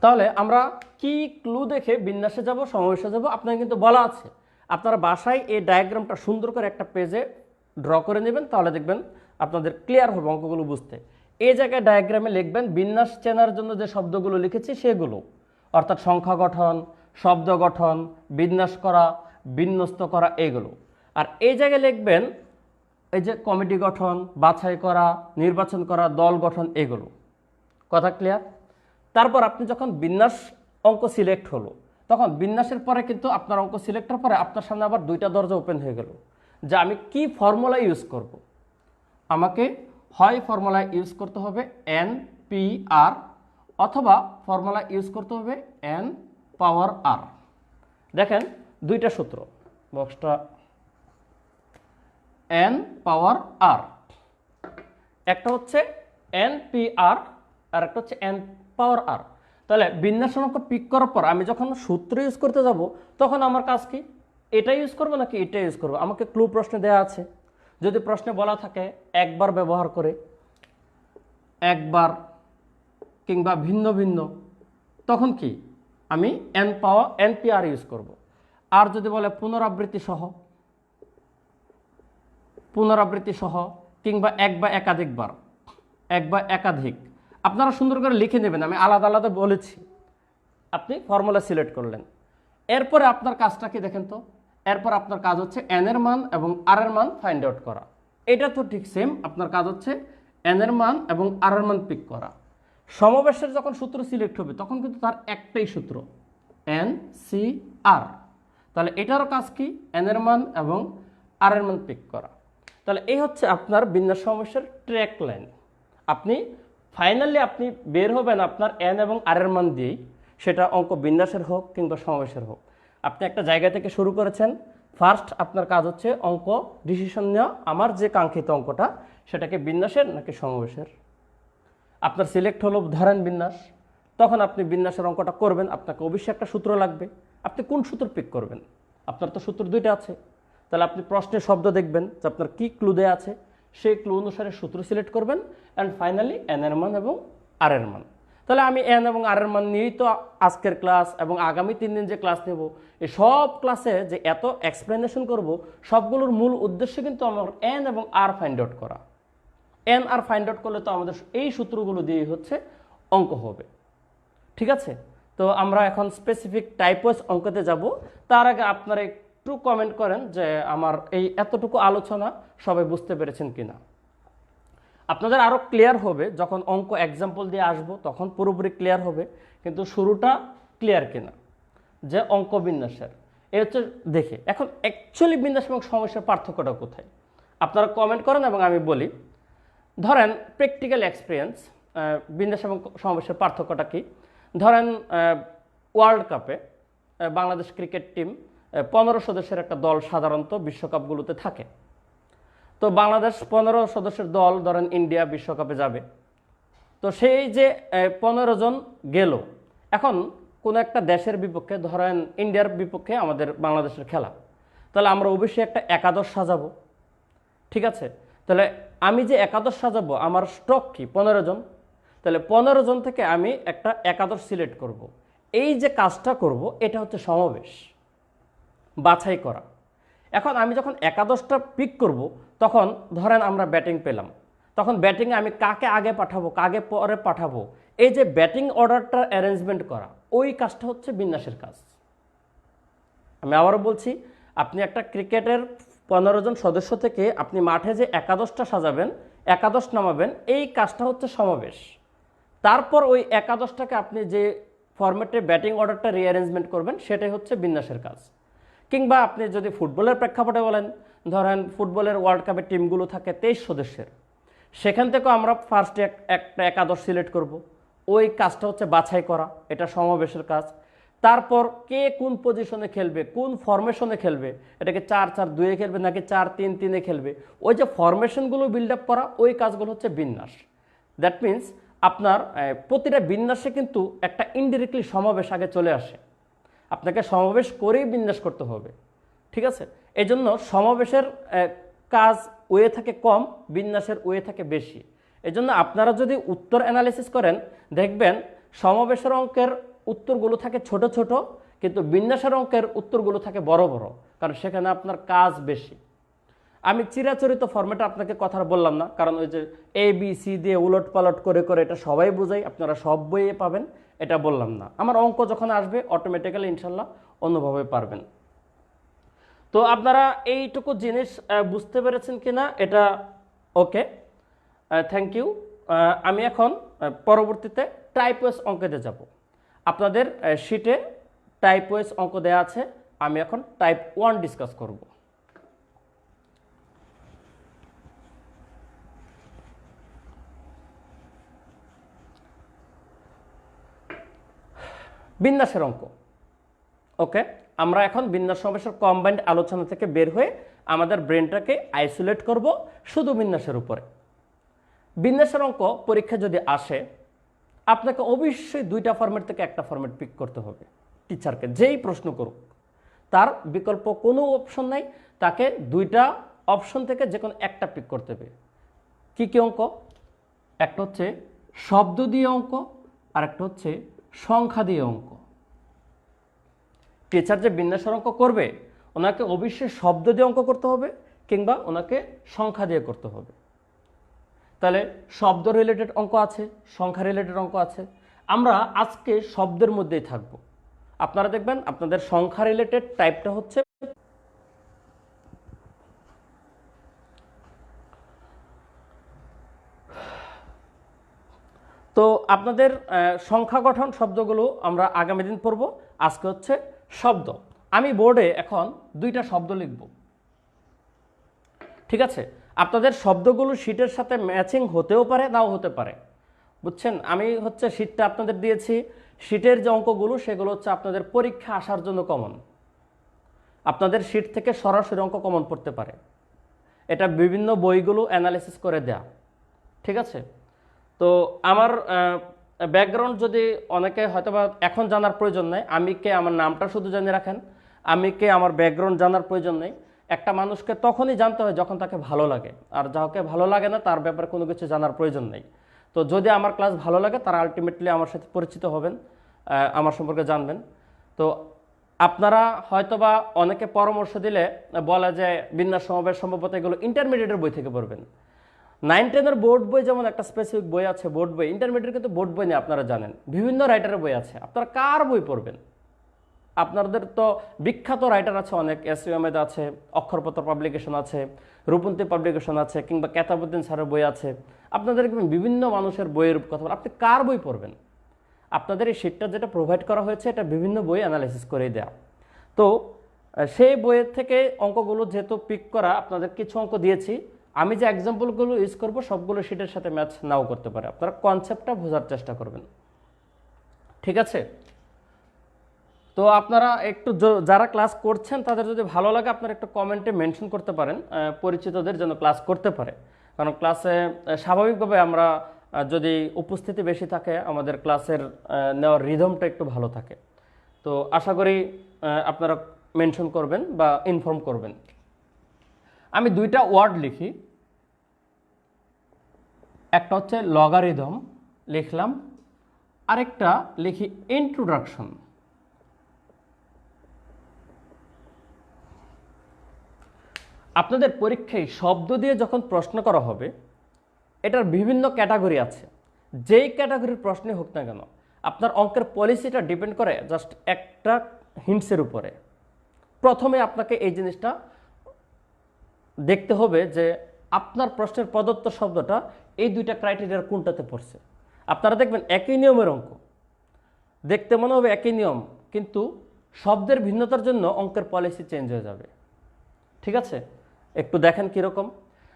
তাহলে আমরা কি ক্লু দেখে বিন্যাসে যাব, সমাবেশে যাব, আপনার কিন্তু বলা আছে। আপনারা বাসায় এই ডায়াগ্রামটা সুন্দর করে একটা পেজে ড্র করে নেবেন, তাহলে দেখবেন আপনাদের ক্লিয়ার হবে অঙ্কগুলো বুঝতে। এই জায়গায় ডায়াগ্রামে লিখবেন বিন্যাস চেনার জন্য যে শব্দগুলো লিখেছি সেগুলো, অর্থাৎ সংখ্যা গঠন, শব্দ গঠন, বিন্যাস করা, বিন্যস্ত করা, এগুলো। আর এই জায়গায় লিখবেন এই যে কমিটি গঠন, বাছাই করা, নির্বাচন করা, দল গঠন, এগুলো। কথা ক্লিয়ার? তারপর আপনি যখন বিন্যাস অঙ্ক সিলেক্ট হলো, তখন বিন্যাসের পরে কিন্তু আপনার অঙ্ক সিলেক্টের পরে আপনার সামনে আবার দুইটা দরজা ওপেন হয়ে গেল, যে আমি কি ফর্মুলা ইউজ করব। আমাকে হয় ফর্মুলা ইউজ করতে হবে NPR, অথবা ফর্মুলা ইউজ করতে হবে N পাওয়ার R। দেখেন দুইটা সূত্র, বক্সটা N পাওয়ার R, একটা হচ্ছে NPR আর একটা হচ্ছে N পাওয়ার R। তাহলে বিন্যাস অঙ্ক পিক করার পর আমি যখন সূত্র ইউজ করতে যাব, তখন আমার কাজ কি, এটা ইউজ করবো নাকি এটা ইউজ করবো? আমাকে ক্লু প্রশ্নে দেওয়া আছে, যদি প্রশ্নে বলা থাকে একবার ব্যবহার করে, একবার কিংবা ভিন্ন ভিন্ন, তখন কি আমি NPR ইউজ করব। আর যদি বলে পুনরাবৃত্তি সহ কিংবা এক বা একাধিকবার, এক বা একাধিক, আপনারা সুন্দর করে লিখে নেবেন, আমি আলাদা আলাদা বলেছি। আপনি ফর্মুলা সিলেক্ট করলেন, এরপরে আপনার কাজটা কি দেখেন তো, এরপর আপনার কাজ হচ্ছে N এর মান এবং R এর মান ফাইন্ড আউট করা। এটা তো ঠিক সেম, আপনার কাজ হচ্ছে N এর মান এবং R এর মান পিক করা। সমাবেশের যখন সূত্র সিলেক্ট হবে, তখন কিন্তু তার একটাই সূত্র, NCR। তাহলে এটারও কাজ কি, N এর মান এবং R এর মান পিক করা। তাহলে এই হচ্ছে আপনার বিন্যাস সমাবেশের ট্র্যাক লাইন। আপনি ফাইনালি আপনি বের হবেন আপনার N এবং R এর মান দিয়েই, সেটা অঙ্ক বিন্যাসের হোক কিংবা সমাবেশের হোক। আপনি একটা জায়গা থেকে শুরু করেছেন, ফার্স্ট আপনার কাজ হচ্ছে অঙ্ক ডিসিশন নেওয়া, আমার যে কাঙ্ক্ষিত অঙ্কটা সেটাকে বিন্যাসের নাকি সমাবেশের। আপনার সিলেক্ট হলো ধরেন বিন্যাস, তখন আপনি বিন্যাসের অঙ্কটা করবেন, আপনাকে অবশ্যই একটা সূত্র লাগবে। আপনি কোন সূত্র পিক করবেন? আপনার তো সূত্র দুইটা আছে, তাহলে আপনি প্রশ্নের শব্দ দেখবেন যে আপনার কি ক্লু দেওয়া আছে, সেই ক্লু অনুসারে সূত্র সিলেক্ট করবেন, অ্যান্ড ফাইনালি N এর মান এবং R এর মান। তাহলে আমি N এবং R এর মান নিয়েই তো আজকের ক্লাস এবং আগামী 3 দিন যে ক্লাস নেব, এই সব ক্লাসে যে এত এক্সপ্লেনেশন করব, সবগুলোর মূল উদ্দেশ্য কিন্তু আমার N এবং R ফাইন্ড আউট করা। N আর ফাইন্ড আউট করলে তো আমাদের এই সূত্রগুলো দিয়েই হচ্ছে অঙ্ক হবে। ঠিক আছে, তো আমরা এখন স্পেসিফিক টাইপস অঙ্কতে যাব। তার আগে আপনারা একটু কমেন্ট করেন যে আমার এই এতটুকু আলোচনা সবাই বুঝতে পেরেছেন কিনা। আপনাদের আরও ক্লিয়ার হবে যখন অঙ্ক এক্সাম্পল দিয়ে আসবো, তখন পুরোপুরি ক্লিয়ার হবে, কিন্তু শুরুটা ক্লিয়ার কিনা যে অঙ্ক বিন্যাসের এই হচ্ছে দেখে। এখন অ্যাকচুয়ালি বিন্যাস এবং সমস্যার পার্থক্যটা কোথায়, আপনারা কমেন্ট করেন এবং আমি বলি। ধরেন প্র্যাকটিক্যাল এক্সপিরিয়েন্স, বিন্যাস এবং সমস্যার পার্থক্যটা কি? ধরেন ওয়ার্ল্ড কাপে বাংলাদেশ ক্রিকেট টিম 15 সদস্যের একটা দল সাধারণত বিশ্বকাপগুলোতে থাকে। তো বাংলাদেশ 15 সদস্যের দল, ধরেন ইন্ডিয়া বিশ্বকাপে যাবে, তো সেই যে 15 জন গেল, এখন কোনো একটা দেশের বিপক্ষে, ধরেন ইন্ডিয়ার বিপক্ষে আমাদের বাংলাদেশের খেলা, তাহলে আমরা অবশ্যই একটা একাদশ সাজাবো। ঠিক আছে, তাহলে আমি যে একাদশ সাজাবো, আমার স্টক কি 15 জন, তাহলে 15 জন থেকে আমি একটা একাদশ সিলেক্ট করব। এই যে কাজটা করব, এটা হচ্ছে সমাবেশ, বাছাই করা। এখন আমি যখন একাদশটা পিক করব, তখন ধরেন আমরা ব্যাটিং পেলাম, তখন ব্যাটিংয়ে আমি কাকে আগে পাঠাবো, কাকে পরে পাঠাবো, এই যে ব্যাটিং অর্ডারটা অ্যারেঞ্জমেন্ট করা, ওই কাজটা হচ্ছে বিন্যাসের কাজ। আমি আবারও বলছি, আপনি একটা ক্রিকেটের 15 জন সদস্য থেকে আপনি মাঠে যে একাদশটা সাজাবেন, একাদশ নামাবেন, এই কাজটা হচ্ছে সমাবেশ। তারপর ওই একাদশটাকে আপনি যে ফরম্যাটে ব্যাটিং অর্ডারটা রিঅ্যারেঞ্জমেন্ট করবেন, সেটাই হচ্ছে বিন্যাসের কাজ। কিংবা আপনি যদি ফুটবলের প্রেক্ষাপটে বলেন, ধরেন ফুটবলের ওয়ার্ল্ড কাপের টিমগুলো থাকে 23 সদস্যের, সেখান থেকেও আমরা ফার্স্টে একটা একাদশ সিলেক্ট করব, ওই কাজটা হচ্ছে বাছাই করা, এটা সমাবেশের কাজ। তারপর কে কোন পজিশনে খেলবে, কোন ফরমেশনে খেলবে, এটাকে 4-4-2-এ খেলবে নাকি 4-3-3-এ খেলবে, ওই যে ফরমেশনগুলো বিল্ড আপ করা, ওই কাজগুলো হচ্ছে বিন্যাস। দ্যাট মিন্স আপনার প্রতিটা বিন্যাসে কিন্তু একটা ইনডিরেক্টলি সমাবেশ আগে চলে আসে, আপনাকে সমাবেশ করেই বিন্যাস করতে হবে। ঠিক আছে, এই জন্য সমাবেশের কাজ ওয়ে থাকে কম, বিন্যাসের ওয়ে থাকে বেশি। এই জন্য আপনারা যদি উত্তর অ্যানালিসিস করেন, দেখবেন সমাবেশের অঙ্কের উত্তরগুলো থাকে ছোট ছোট, কিন্তু বিন্যাসের অঙ্কের উত্তরগুলো থাকে বড় বড়, কারণ সেখানে আপনার কাজ বেশি। আমি চিরাচরিত ফর্মেটে আপনাকে কথা বললাম না, কারণ ওই যে ABC দিয়ে উলট পালট করে করে এটা সবাই বোঝাই, আপনারা সব বইয়ে পাবেন, এটা বললাম না। আমার অঙ্ক যখন আসবে অটোমেটিক্যালি ইনশাল্লাহ অন্যভাবে পারবেন। তো আপনারা এইটুকু জিনিস বুঝতে পেরেছেন কিনা, এটা ওকে, থ্যাংক ইউ। আমি এখন পরবর্তীতে টাইপ ওয়াইজ অঙ্কতে যাব। আপনাদের শিটে টাইপ ওয়াইজ অঙ্ক দেওয়া আছে, আমি এখন টাইপ 1 ডিসকাস করব। বিন্যাসের অঙ্ক। ওকে, আমরা এখন বিন্যাস সমাবেশের কম্বাইন্ড আলোচনা থেকে বের হয়ে আমাদের ব্রেনটাকে আইসোলেট করব শুধু বিন্যাসের উপরে। বিন্যাসের অঙ্ক পরীক্ষা যদি আসে, আপনাকে অবশ্যই 2টা ফরম্যাট থেকে একটা ফরম্যাট পিক করতে হবে। টিচারকে যেই প্রশ্ন করুক, তার বিকল্প কোনো অপশন নাই, তাকে 2টা অপশন থেকে যে কোনো একটা পিক করতে হবে। কী কী অঙ্ক? একটা হচ্ছে শব্দ দিয়ে অঙ্ক, আর একটা হচ্ছে সংখ্যা দিয়ে অঙ্ক। টিচার যে বিন্যাসের অঙ্ক করবে, ওনাকে অবশ্যই শব্দ দিয়ে অঙ্ক করতে হবে কিংবা ওনাকে সংখ্যা দিয়ে করতে হবে। তাহলে শব্দ রিলেটেড অঙ্ক আছে, সংখ্যা রিলেটেড অঙ্ক আছে। আমরা আজকে শব্দের মধ্যেই থাকব। আপনারা দেখবেন আপনাদের সংখ্যা রিলেটেড টাইপটা হচ্ছে তো আপনাদের সংখ্যা গঠন শব্দগুলো আমরা আগামী দিন পড়ব। আজকে হচ্ছে শব্দ। আমি বোর্ডে এখন 2টা শব্দ লিখব, ঠিক আছে? আপনাদের শব্দগুলো শীটের সাথে ম্যাচিং হতেও পারে, নাও হতে পারে, বুঝছেন? আমি হচ্ছে শীটটা আপনাদের দিয়েছি, শীটের যে অঙ্কগুলো সেগুলো হচ্ছে আপনাদের পরীক্ষা আসার জন্য কমন। আপনাদের শীট থেকে সরাসরি অঙ্ক কমন পড়তে পারে, এটা বিভিন্ন বইগুলো অ্যানালিসিস করে দেয়া, ঠিক আছে? তো আমার ব্যাকগ্রাউন্ড যদি অনেকে হয়তোবা এখন জানার প্রয়োজন নেই, আমি কে আমার নামটা শুধু জেনে রাখেন, আমি কে আমার ব্যাকগ্রাউন্ড জানার প্রয়োজন নেই। একটা মানুষকে তখনই জানতে হয় যখন তাকে ভালো লাগে, আর যাকে ভালো লাগে না তার ব্যাপারে কোনো কিছু জানার প্রয়োজন নেই। তো যদি আমার ক্লাস ভালো লাগে, তারা আলটিমেটলি আমার সাথে পরিচিত হবেন, আমার সম্পর্কে জানবেন। তো আপনারা হয়তোবা অনেকে পরামর্শ দিলে বলে যে বিন্যাস সমাবেশ সম্ভবত এগুলো ইন্টারমিডিয়েটের বই থেকে পড়বেন। 9-10 বোর্ড বই যেমন একটা স্পেসিফিক বই আছে, বোর্ড বই। ইন্টারমিডিয়েট কিন্তু বোর্ড বই নেই, আপনারা জানেন। বিভিন্ন রাইটারের বই আছে, আপনারা কার বই পড়বেন? আপনাদের তো বিখ্যাত রাইটার আছে অনেক, এস.ইউ. আহমেদ আছে, অক্ষরপত্র পাবলিকেশন আছে, রূপন্তী পাবলিকেশন আছে, কিংবা কেতাবুদ্দিন স্যারের বই আছে। আপনাদের বিভিন্ন মানুষের বইয়ের কথা বলেন, আপনি কার বই পড়বেন? আপনাদের এই শিটটা যেটা প্রোভাইড করা হয়েছে, এটা বিভিন্ন বই অ্যানালাইসিস করে দেয়া। তো সেই বইয়ের থেকে অঙ্কগুলো যেহেতু পিক করা, আপনাদের কিছু অঙ্ক দিয়েছি। আমি যে এক্সাম্পলগুলো ইউজ করব সবগুলো শিটের সাথে ম্যাচ নাও করতে পারে, আপনারা কনসেপ্টটা বোঝার চেষ্টা করবেন, ঠিক আছে? তো আপনারা একটু যারা ক্লাস করছেন তাদের যদি ভালো লাগে, আপনারা একটু কমেন্টে মেনশন করতে পারেন, পরিচিতদের জন্য ক্লাস করতে পারে। কারণ ক্লাসে স্বাভাবিকভাবে আমরা যদি উপস্থিতি বেশি থাকে, আমাদের ক্লাসের নেওয়ার রিদমটা একটু ভালো থাকে। তো আশা করি আপনারা মেনশন করবেন বা ইনফর্ম করবেন। আমি 2টা ওয়ার্ড লিখি, একটা হচ্ছে লগারিদম লিখলাম, আরেকটা লিখি ইন্ট্রোডাকশন। আপনাদের পরীক্ষায় শব্দ দিয়ে যখন প্রশ্ন করা হবে, এটার বিভিন্ন ক্যাটাগরি আছে। যেই ক্যাটাগরির প্রশ্নই হোক না কেন, আপনার অঙ্কের পলিসিটা ডিপেন্ড করে জাস্ট একটা হিন্টসের উপরে। প্রথমে আপনাকে এই জিনিসটা দেখতে হবে যে আপনার প্রশ্নের প্রদত্ত শব্দটা এই 2টা ক্রাইটেরিয়ার কোনটাতে পড়ছে। আপনারা দেখবেন একই নিয়মের অঙ্ক, দেখতে মনে হবে একই নিয়ম, কিন্তু শব্দের ভিন্নতার জন্য অঙ্কের পলিসি চেঞ্জ হয়ে যাবে, ঠিক আছে? একটু দেখেন কীরকম।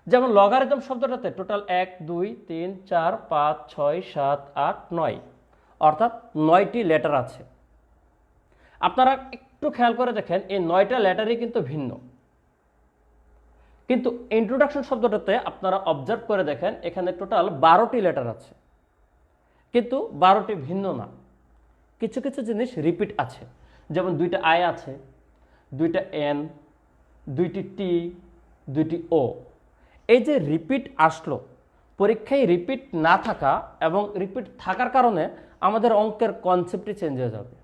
যেমন লগারিদম শব্দটাতে টোটাল 1, 2, 3, 4, 5, 6, 7, 8, 9, অর্থাৎ 9টি লেটার আছে। আপনারা একটু খেয়াল করে দেখেন, এই 9টা লেটারই কিন্তু ভিন্ন। কিন্তু ইন্ট্রোডাকশন শব্দটাতে আপনারা অবজার্ভ করে দেখেন, এখানে টোটাল 12টি লেটার আছে, কিন্তু 12টি ভিন্ন না। কিছু কিছু জিনিস রিপিট আছে, যেমন 2টা আই আছে, 2টা এন, 2টি টি, 2টি ও। এই যে রিপিট আসলো, পরীক্ষায় রিপিট না থাকা এবং রিপিট থাকার কারণে আমাদের অঙ্কের কনসেপ্টই চেঞ্জ হয়ে যাবে।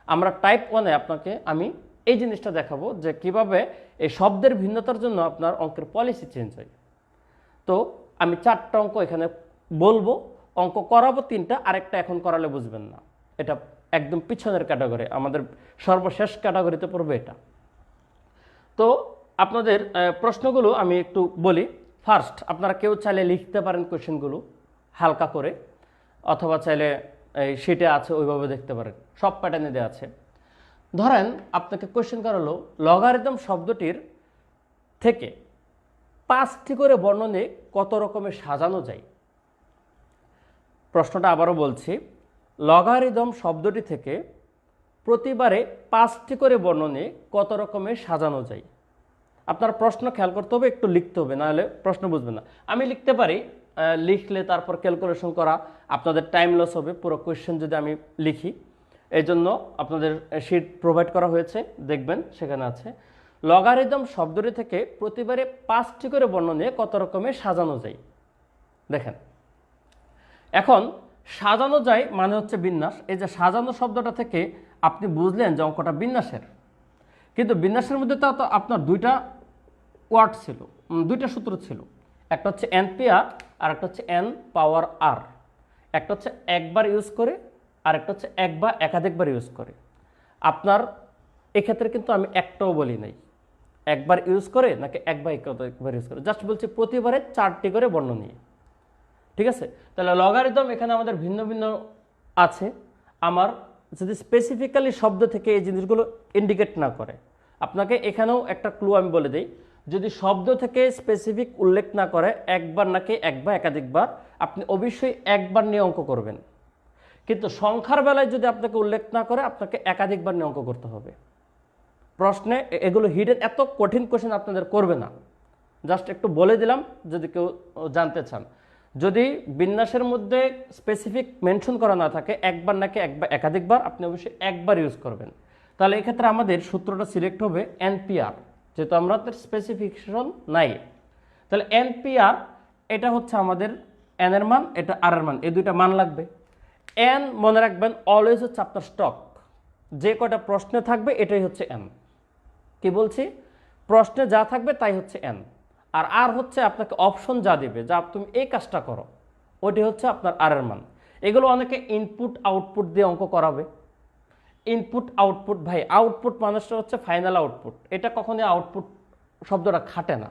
আমরা টাইপ 1-এ আপনাকে আমি এই জিনিসটা দেখাবো যে কিভাবে এই শব্দের ভিন্নতার জন্য আপনার অঙ্কের পলিসি চেঞ্জ হয়। তো আমি 4টা অঙ্ক এখানে বলবো, অঙ্ক করাবো 3টা, আরেকটা এখন করালে বুঝবেন না। এটা একদম পিছনের ক্যাটাগরি, আমাদের সর্বশেষ ক্যাটাগরিতে পড়বে এটা। তো আপনাদের প্রশ্নগুলো আমি একটু বলি। ফার্স্ট, আপনারা কেউ চাইলে লিখতে পারেন কোয়েশ্চেনগুলো, হালকা করে, অথবা চাইলে এই শিটে আছে ওইভাবে দেখতে পারেন, সব প্যাটার্নে দেওয়া আছে। ধরেন আপনাকে কোয়েশ্চেন করা হলো লগারিদম শব্দটির থেকে 5টি করে বর্ণনে কত রকমের সাজানো যায়। প্রশ্নটা আবারও বলছি, লগারিদম শব্দটি থেকে প্রতিবারে 5টি করে বর্ণনে কত রকমের সাজানো যায়। আপনার প্রশ্ন খেয়াল করতে হবে, একটু লিখতে হবে, নাহলে প্রশ্ন বুঝবে না। আমি লিখতে পারি, লিখলে তারপর ক্যালকুলেশন করা আপনাদের টাইম লস হবে পুরো কোয়েশ্চেন যদি আমি লিখি। এই জন্য আপনাদের শিট প্রোভাইড করা হয়েছে, দেখবেন সেখানে আছে লগারিদম শব্দটি থেকে প্রতিবারে 5টি করে বর্ণনে কত রকমের সাজানো যায়। দেখেন, এখন সাজানো যায় মানে হচ্ছে বিন্যাস। এই যে সাজানো শব্দটা থেকে আপনি বুঝলেন যে অঙ্কটা বিন্যাসের, কিন্তু বিন্যাসের মধ্যে তো আপনার দুইটা ওয়ার্ড ছিল, দুইটা সূত্র ছিল। একটা হচ্ছে NPR আর একটা হচ্ছে N পাওয়ার R। একটা হচ্ছে একবার ইউজ করে আর একটা হচ্ছে এক বা একাধিকবার ইউজ করে। আপনার এক্ষেত্রে কিন্তু আমি একটাও বলি নাই একবার ইউজ করে নাকি এক বা একাধিকবার ইউজ করে, জাস্ট বলছি প্রতিবারে 4টি করে বর্ণ নিয়ে। ঠিক আছে, তাহলে লগারিদম এখানে আমাদের ভিন্ন ভিন্ন আছে। আমার যদি স্পেসিফিক্যালি শব্দ থেকে এই জিনিসগুলো ইন্ডিকেট না করে, আপনাকে এখানেও একটা ক্লু আমি বলে দিই, যদি শব্দ থেকে স্পেসিফিক উল্লেখ না করে একবার নাকি এক বা একাধিকবার, আপনি অবশ্যই একবার নিয়ে অঙ্ক করবেন। কিন্তু সংখ্যার বেলায় যদি আপনাকে উল্লেখ না করে, আপনাকে একাধিকবার নিয়ে অঙ্ক করতে হবে। প্রশ্নে এগুলো হিডেন, এত কঠিন কোশ্চেন আপনাদের করবে না, জাস্ট একটু বলে দিলাম যদি কেউ জানতে চান। যদি বিন্যাসের মধ্যে স্পেসিফিক মেনশন করা না থাকে একবার নাকি একবার একাধিকবার, আপনি অবশ্যই একবার ইউজ করবেন। তাহলে এক্ষেত্রে আমাদের সূত্রটা সিলেক্ট হবে NPR, যেহেতু আমাদের স্পেসিফিকেশন নাই। তাহলে NPR এটা হচ্ছে আমাদের N এর মান, এটা R এর মান, এই দুইটা মান লাগবে। N মনে রাখবেন অলওয়েজ হচ্ছে আপনার স্টক, যে কয়টা প্রশ্নে থাকবে এটাই হচ্ছে N। কি বলছি, প্রশ্নে যা থাকবে তাই হচ্ছে N। আর R হচ্ছে আপনাকে অপশন যা দিবে, যা তুমি এই কাজটা করো, ওইটি হচ্ছে আপনার R এর মান। এগুলো অনেকে ইনপুট আউটপুট দিয়ে অঙ্ক করাবে। ইনপুট আউটপুট, ভাই আউটপুট মানুষটা হচ্ছে ফাইনাল আউটপুট, এটা কখনোই আউটপুট শব্দটা খাটে না।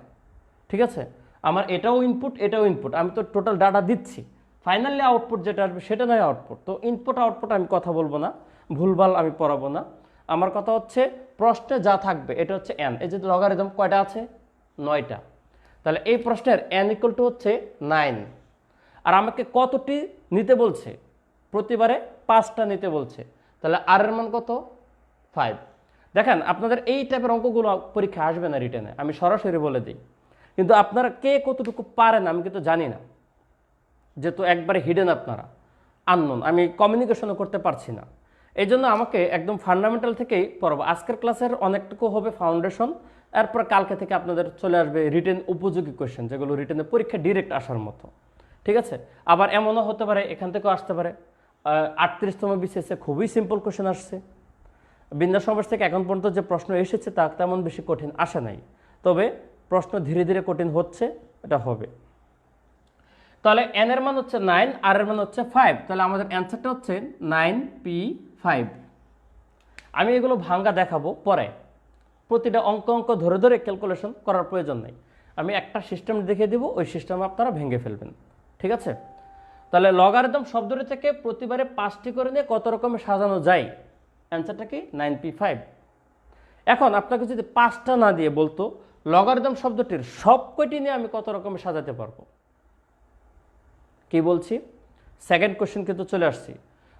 ঠিক আছে, আমার এটাও ইনপুট এটাও ইনপুট, আমি তো টোটাল ডাটা দিচ্ছি, ফাইনালি আউটপুট যেটা আসবে সেটা নয় আউটপুট। তো ইনপুট আউটপুট আমি কথা বলবো না, ভুলভাল আমি পড়াবো না। আমার কথা হচ্ছে প্রশ্নে যা থাকবে এটা হচ্ছে N। এই যে লগারিদম কয়টা আছে, 9টা। তাহলে এই প্রশ্নের N ইকুয়াল টু হচ্ছে 9। আর আমাকে কতটি নিতে বলছে, প্রতিবারে 5টা নিতে বলছে। তাহলে R এর মান কত, 5। দেখেন আপনাদের এই টাইপের অঙ্কগুলো পরীক্ষা আসবে না রিটেনে, আমি সরাসরি বলে দিই। কিন্তু আপনারা কে কতটুকু পারেন আমি কিন্তু জানি না, যেহেতু একবারে হিডেন, আপনারা আননোন, আমি কমিউনিকেশনও করতে পারছি না। এই জন্য আমাকে একদম ফান্ডামেন্টাল থেকেই পড়াবো। আজকের ক্লাসের অনেকটুকু হবে ফাউন্ডেশন, এরপর কালকে থেকে আপনাদের চলে আসবে রিটেন উপযোগী কোয়েশ্চেন, যেগুলো রিটেনের পরীক্ষা ডিরেক্ট আসার মতো। ঠিক আছে, আবার এমনও হতে পারে এখান থেকেও আসতে পারে। 38তম বিসিএসে খুবই সিম্পল কোয়েশ্চেন আসছে। বিন্যাস সমাস থেকে এখন পর্যন্ত যে প্রশ্ন এসেছে তা তেমন বেশি কঠিন আসে নাই, তবে প্রশ্ন ধীরে ধীরে কঠিন হচ্ছে, এটা হবে। তাহলে N এর মান হচ্ছে 9, R এর মান হচ্ছে 5। তাহলে আমাদের অ্যান্সারটা হচ্ছে 9P5। আমি এগুলো ভাঙ্গা দেখাবো পরে, প্রতিটা অঙ্ক ধরে ধরে ক্যালকুলেশন করার প্রয়োজন নেই। আমি একটা সিস্টেম দেখিয়ে দিব, ওই সিস্টেমে আপনারা ভেঙে ফেলবেন। ঠিক আছে, তাহলে লগারিদম শব্দটি থেকে প্রতিবারে 5টি করে নিয়ে কত রকমের সাজানো যায়, অ্যান্সারটা কি 9P5। এখন আপনাকে যদি 5টা না দিয়ে বলতো লগারিদম শব্দটির সব কয়টি নিয়ে আমি কত রকমের সাজাতে পারবো, কি বলছি, সেকেন্ড কোশ্চেন কিন্তু চলে আসছি।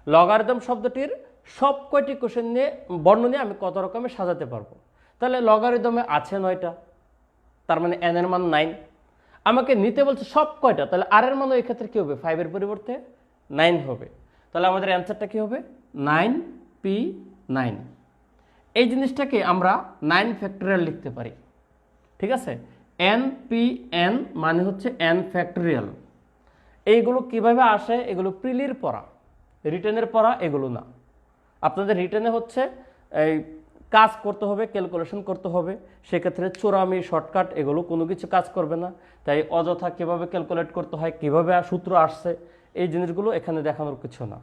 লগারিদম শব্দটির সব কয়টি কোশ্চেন নিয়ে বর্ণ নিয়ে আমি কত রকমের সাজাতে পারবো। তাহলে লগারিদমে আছে 9টা, তার মানে N এর মান 9। আমাকে নিতে বলছে সব কয়টা, তাহলে R এর মানও এই ক্ষেত্রে কী হবে, 5 এর পরিবর্তে 9 হবে। তাহলে আমাদের অ্যান্সারটা কী হবে, 9P9। এই জিনিসটাকে আমরা 9 ফ্যাক্টোরিয়াল লিখতে পারি। ঠিক আছে, NPN মানে হচ্ছে N ফ্যাক্টোরিয়াল। এইগুলো কিভাবে আসে, এগুলো প্রিলির পড়া, রিটেনের পড়া এগুলো না। আপনাদের রিটেনে হচ্ছে এই কাজ করতে হবে, ক্যালকুলেশন করতে হবে, সেক্ষেত্রে চোরামি শর্টকাট এগুলো কোনো কিছু কাজ করবে না। তাই অযথা কীভাবে ক্যালকুলেট করতে হয়, কীভাবে সূত্র আসছে, এই জিনিসগুলো এখানে দেখানোর কিছু না।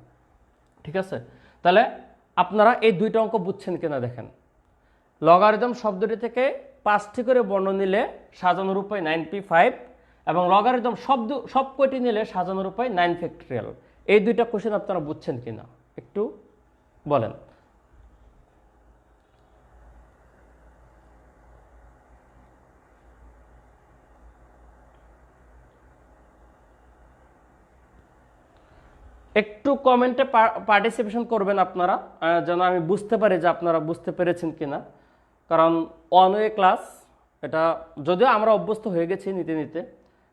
ঠিক আছে, তাহলে আপনারা এই দুইটা অঙ্ক বুঝছেন কিনা দেখেন। লগারিদম শব্দটি থেকে 5টি করে বর্ণ নিলে সাজানোর উপায় 9P5, এবং লগারিদম সব কয়টি নিলে সাজানোর উপায় 9 ফ্যাক্টরিয়াল। এই দুইটা কোশ্চেন আপনারা বুঝছেন কিনা একটু বলেন। একটু কমেন্টে পার্টিসিপেশন করবেন আপনারা, যেন আমি বুঝতে পারি যে আপনারা বুঝতে পেরেছেন কিনা। কারণ অন ওয়ে ক্লাস, এটা যদিও আমরা অভ্যস্ত হয়ে গেছি নিতে নিতে,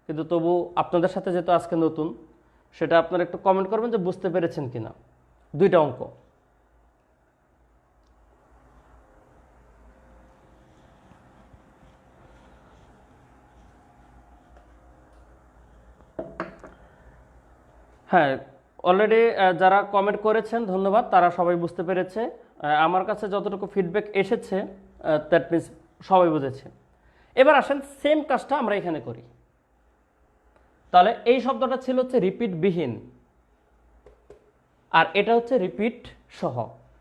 কিন্তু তবু আপনাদের সাথে যেহেতু আজকে নতুন, সেটা আপনারা একটু কমেন্ট করবেন যে বুঝতে পেরেছেন কিনা দুইটা অঙ্ক। হ্যাঁ, অলরেডি যারা কমেন্ট করেছেন ধন্যবাদ, তারা সবাই বুঝতে পেরেছে। আমার কাছে যতটুকু ফিডব্যাক এসেছে দ্যাট মিনস সবাই বুঝেছে। এবার আসেন সেম কাজটা আমরা এখানে করি। তাহলে এই শব্দটা ছিল হচ্ছে রিপিট বিহীন, আর এটা হচ্ছে রিপিট সহ,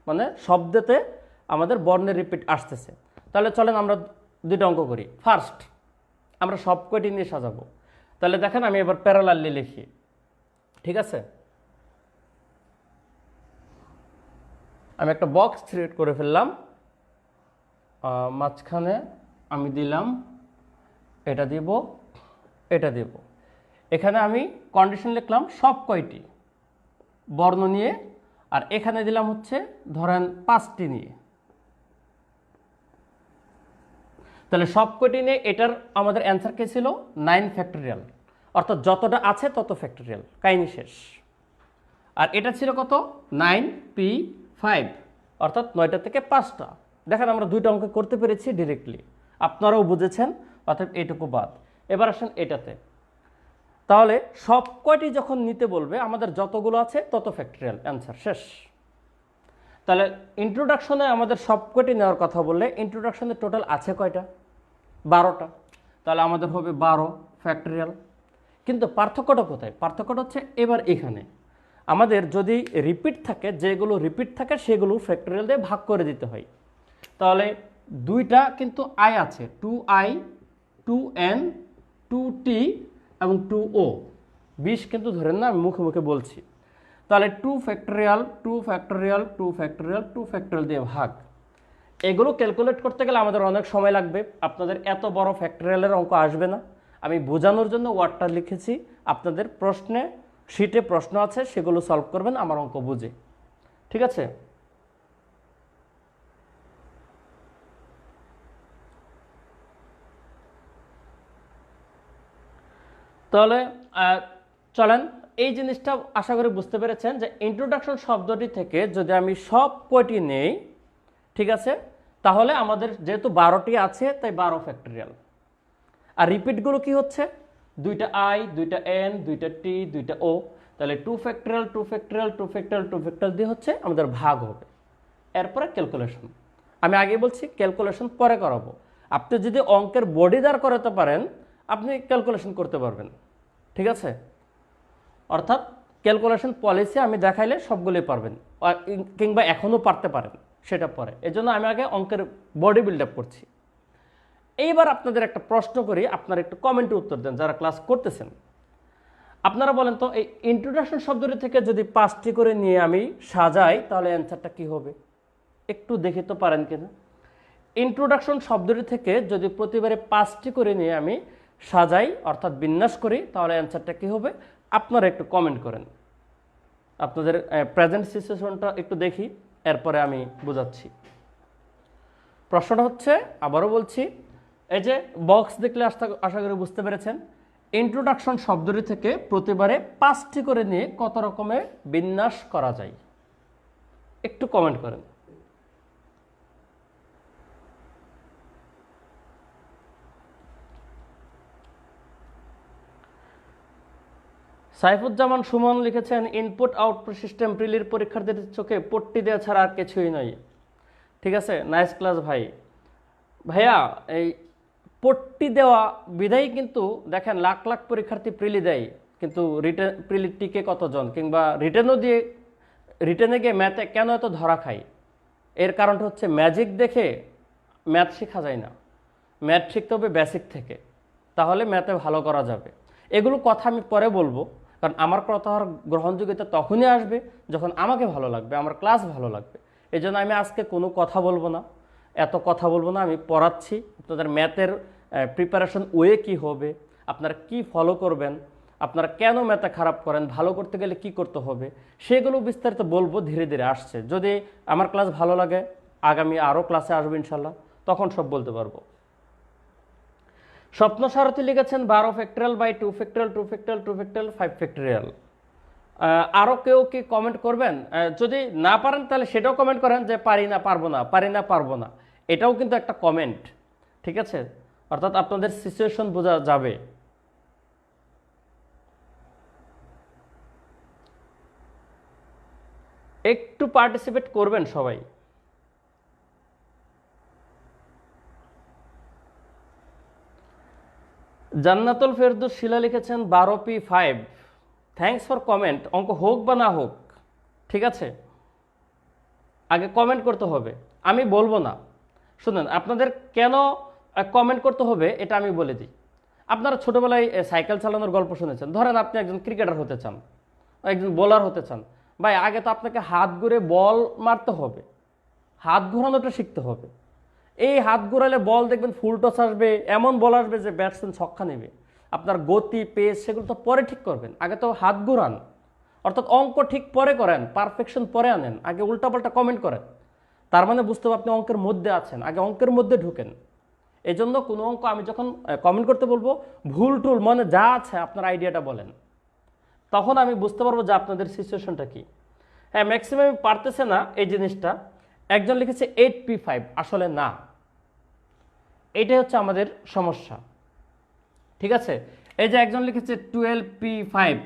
মানে শব্দতে আমাদের বর্ণের রিপিট আসতেছে। তাহলে চলেন আমরা দুইটা অঙ্ক করি। ফার্স্ট আমরা সব কয়টি নিয়ে সাজাবো। তাহলে দেখেন আমি এবার প্যারালালি লিখি, ঠিক আছে? আমি একটা বক্স ক্রিয়েট করে ফেললাম, মাঝখানে আমি দিলাম এটা দিব, এটা দিব। এখানে আমি কন্ডিশন লিখলাম সব কয়টি বর্ণ নিয়ে, আর এখানে দিলাম হচ্ছে ধরেন 5টি নিয়ে। তাহলে সব কয়টি নিয়ে এটার আমাদের অ্যান্সার কে ছিল 9 ফ্যাক্টরিয়াল, অর্থাৎ যতটা আছে তত ফ্যাক্টরিয়াল, কাহিনী শেষ। আর এটা ছিল কত 9p5, অর্থাৎ 9টা থেকে 5টা। দেখেন আমরা দুইটা অঙ্ক করতে পেরেছি ডিরেক্টলি, আপনারাও বুঝেছেন, অর্থাৎ এইটুকু বাদ। এবার আসেন এটাতে। তাহলে সব কয়টি যখন নিতে বলবে আমাদের যতগুলো আছে তত ফ্যাক্টরিয়াল, অ্যান্সার শেষ। তাহলে ইন্ট্রোডাকশনে আমাদের সব কয়টি নেওয়ার কথা বললে ইন্ট্রোডাকশনে টোটাল আছে কয়টা? 12টা। তাহলে আমাদের হবে 12 ফ্যাক্টরিয়াল। কিন্তু পার্থক্যটা কোথায়? পার্থক্যটা হচ্ছে এবার এখানে আমাদের যদি রিপিট থাকে, যেগুলো রিপিট থাকে সেগুলো ফ্যাক্টরিয়াল দিয়ে ভাগ করে দিতে হয়। তাহলে দুইটা কিন্তু আই আছে, 2i 2n 2t এবং 2o, 20 কিন্তু ধরেন না, আমি মুখে মুখে বলছি। তাহলে 2 ফ্যাক্টরিয়াল 2 ফ্যাক্টরিয়াল 2 ফ্যাক্টরিয়াল 2 ফ্যাক্টরিয়াল দিয়ে ভাগ। এগুলো ক্যালকুলেট করতে গেলে আমাদের অনেক সময় লাগবে, আপনাদের এত বড় ফ্যাক্টরিয়ালের অঙ্ক আসবে না। আমি বোঝানোর জন্য ওয়ার্ডটা লিখেছি, আপনাদের প্রশ্নে শিটে প্রশ্ন আছে সেগুলো সলভ করবেন আমার অঙ্ক বুঝে, ঠিক আছে? তাহলে চলেন এই জিনিসটা আশা করি বুঝতে পেরেছেন যে ইন্ট্রোডাকশন শব্দটি থেকে যদি আমি সব কয়টি নেই, ঠিক আছে, তাহলে আমাদের যেহেতু 12টি আছে তাই 12 ফ্যাক্টরিয়াল। আর রিপিটগুলো কি হচ্ছে? দুইটা আই, দুইটা এন, দুইটা টি, দুইটা ও। তাহলে 2 ফ্যাক্টরিয়াল 2 ফ্যাক্টরিয়াল 2 ফ্যাক্টরিয়াল 2 ফ্যাক্টরিয়াল দিয়ে হচ্ছে আমাদের ভাগ হবে। এরপরে ক্যালকুলেশন, আমি আগে বলছি ক্যালকুলেশন পরে করাবো। আপনি যদি অঙ্কের বডি দাঁড় করাতে পারেন আপনি ক্যালকুলেশন করতে পারবেন, ঠিক আছে? অর্থাৎ ক্যালকুলেশন পলিসি আমি দেখাইলে সবগুলোই পারবেন, কিংবা এখনও পারতে পারেন, সেটা পরে। এজন্য আমি আগে অঙ্কের বডি বিল্ড আপ করছি। এইবার আপনাদের একটা প্রশ্ন করি, আপনারা একটু কমেন্টে উত্তর দেন যারা ক্লাস করতেছেন। আপনারা বলেন তো এই ইন্ট্রোডাকশন শব্দটি থেকে যদি 5টি করে নিয়ে আমি সাজাই তাহলে অ্যান্সারটা কি হবে? একটু দেখে তো পারেন কিনা। ইন্ট্রোডাকশন শব্দটি থেকে যদি প্রতিবারে 5টি করে নিয়ে আমি সাজাই অর্থাৎ বিন্যাস করি তাহলে অ্যান্সারটা কি হবে? আপনারা একটু কমেন্ট করেন। আপনাদের প্রেজেন্ট সিচুয়েশনটা একটু দেখি, এরপরে আমি বোঝাচ্ছি। প্রশ্নটা হচ্ছে, আবারও বলছি, এই যে বক্স দেখলে আশা করি বুঝতে পেরেছেন। ইন্ট্রোডাকশন শব্দটি থেকে প্রতিবারে 5টি করে নিয়ে কত রকমের বিন্যাস করা যায়? একটু কমেন্ট করেন। সাইফুজ্জামান সুমন লিখেছেন ইনপুট আউটপুট সিস্টেম প্রিলির পরীক্ষার্থীদের চোখে পট্টি দেওয়া ছাড়া আর কিছুই নয়। ঠিক আছে, নাইস ক্লাস ভাই। ভাইয়া এই পট্টি দেওয়া বিধায় কিন্তু দেখেন লাখ লাখ পরীক্ষার্থী প্রিলি দেয়, কিন্তু রিটেন প্রিলির টিকে কতজন, কিংবা রিটেনে গিয়ে ম্যাথে কেন এত ধরা খায়? এর কারণটা হচ্ছে ম্যাজিক দেখে ম্যাথ শেখা যায় না, ম্যাথ শিখতে হবে বেসিক থেকে। তাহলে ম্যাথে ভালো করা যাবে। এগুলো কথা আমি পরে বলবো, কারণ আমার কথার গ্রহণযোগ্যতা তখনই আসবে যখন আমাকে ভালো লাগবে, আমার ক্লাস ভালো লাগবে। এই জন্য আমি আজকে কোনো কথা বলবো না, এত কথা বলবো না। আমি পড়াচ্ছি, আপনাদের ম্যাথের প্রিপারেশন ওয়ে কী হবে, আপনারা কি ফলো করবেন, আপনারা কেন ম্যাথে খারাপ করেন, ভালো করতে গেলে কি করতে হবে, সেগুলো বিস্তারিত বলবো, ধীরে ধীরে আসছে। যদি আমার ক্লাস ভালো লাগে, আগামী আরও ক্লাসে আসবো ইনশাল্লাহ, তখন সব বলতে পারবো। স্বপ্ন সারথী লিখেছেন 12 factorial by 2 factorial 2 factorial 2 factorial 5 factorial. আরও কেউ কি কমেন্ট করবেন? যদি না পারেন তাহলে সেটাও কমেন্ট করেন যে পারি না, পারবো না, পারি না, পারবো না। এটাও কিন্তু একটা কমেন্ট, ঠিক আছে? অর্থাৎ আপনাদের সিচুয়েশন বোঝা যাবে। একটু পার্টিসিপেট করবেন সবাই। জান্নাতুল ফেরদৌস শিলা লিখেছেন 12P5। Thanks for comment. অঙ্ক হোক বা না হোক, ঠিক আছে, আগে কমেন্ট করতে হবে, আমি বলবো না। শুনুন, আপনাদের কেন কমেন্ট করতে হবে এটা আমি বলে দিই। আপনারা ছোটোবেলায় সাইকেল চালানোর গল্প শুনেছেন। ধরেন আপনি একজন ক্রিকেটার হতে চান, একজন বোলার হতে চান। ভাই, আগে তো আপনাকে হাত ঘুরে বল মারতে হবে, হাত ঘোরানোটা শিখতে হবে। এই হাত ঘোরালে বল দেখবেন ফুল টস আসবে, এমন বল আসবে যে ব্যাটসম্যান ছক্কা নেবে। আপনার গতি, পেস সেগুলো তো পরে ঠিক করবেন, আগে তো হাত ঘোরান। অর্থাৎ অঙ্ক ঠিক পরে করেন, পারফেকশন পরে আনেন, আগে উল্টাপাল্টা কমেন্ট করেন। তার মানে বুঝতে হবে আপনি অঙ্কের মধ্যে আছেন, আগে অঙ্কের মধ্যে ঢুকেন। এই জন্য কোনো অঙ্ক আমি যখন কমেন্ট করতে বলবো, ভুল টুল মানে যা আছে আপনার আইডিয়াটা বলেন, তখন আমি বুঝতে পারবো যে আপনাদের সিচুয়েশনটা কি। হ্যাঁ, ম্যাক্সিমাম পারতেছে না এই জিনিসটা। একজন লিখেছে 8P5, আসলে না, এটাই হচ্ছে আমাদের সমস্যা, ঠিক আছে? এই যে একজন লিখেছে 12P5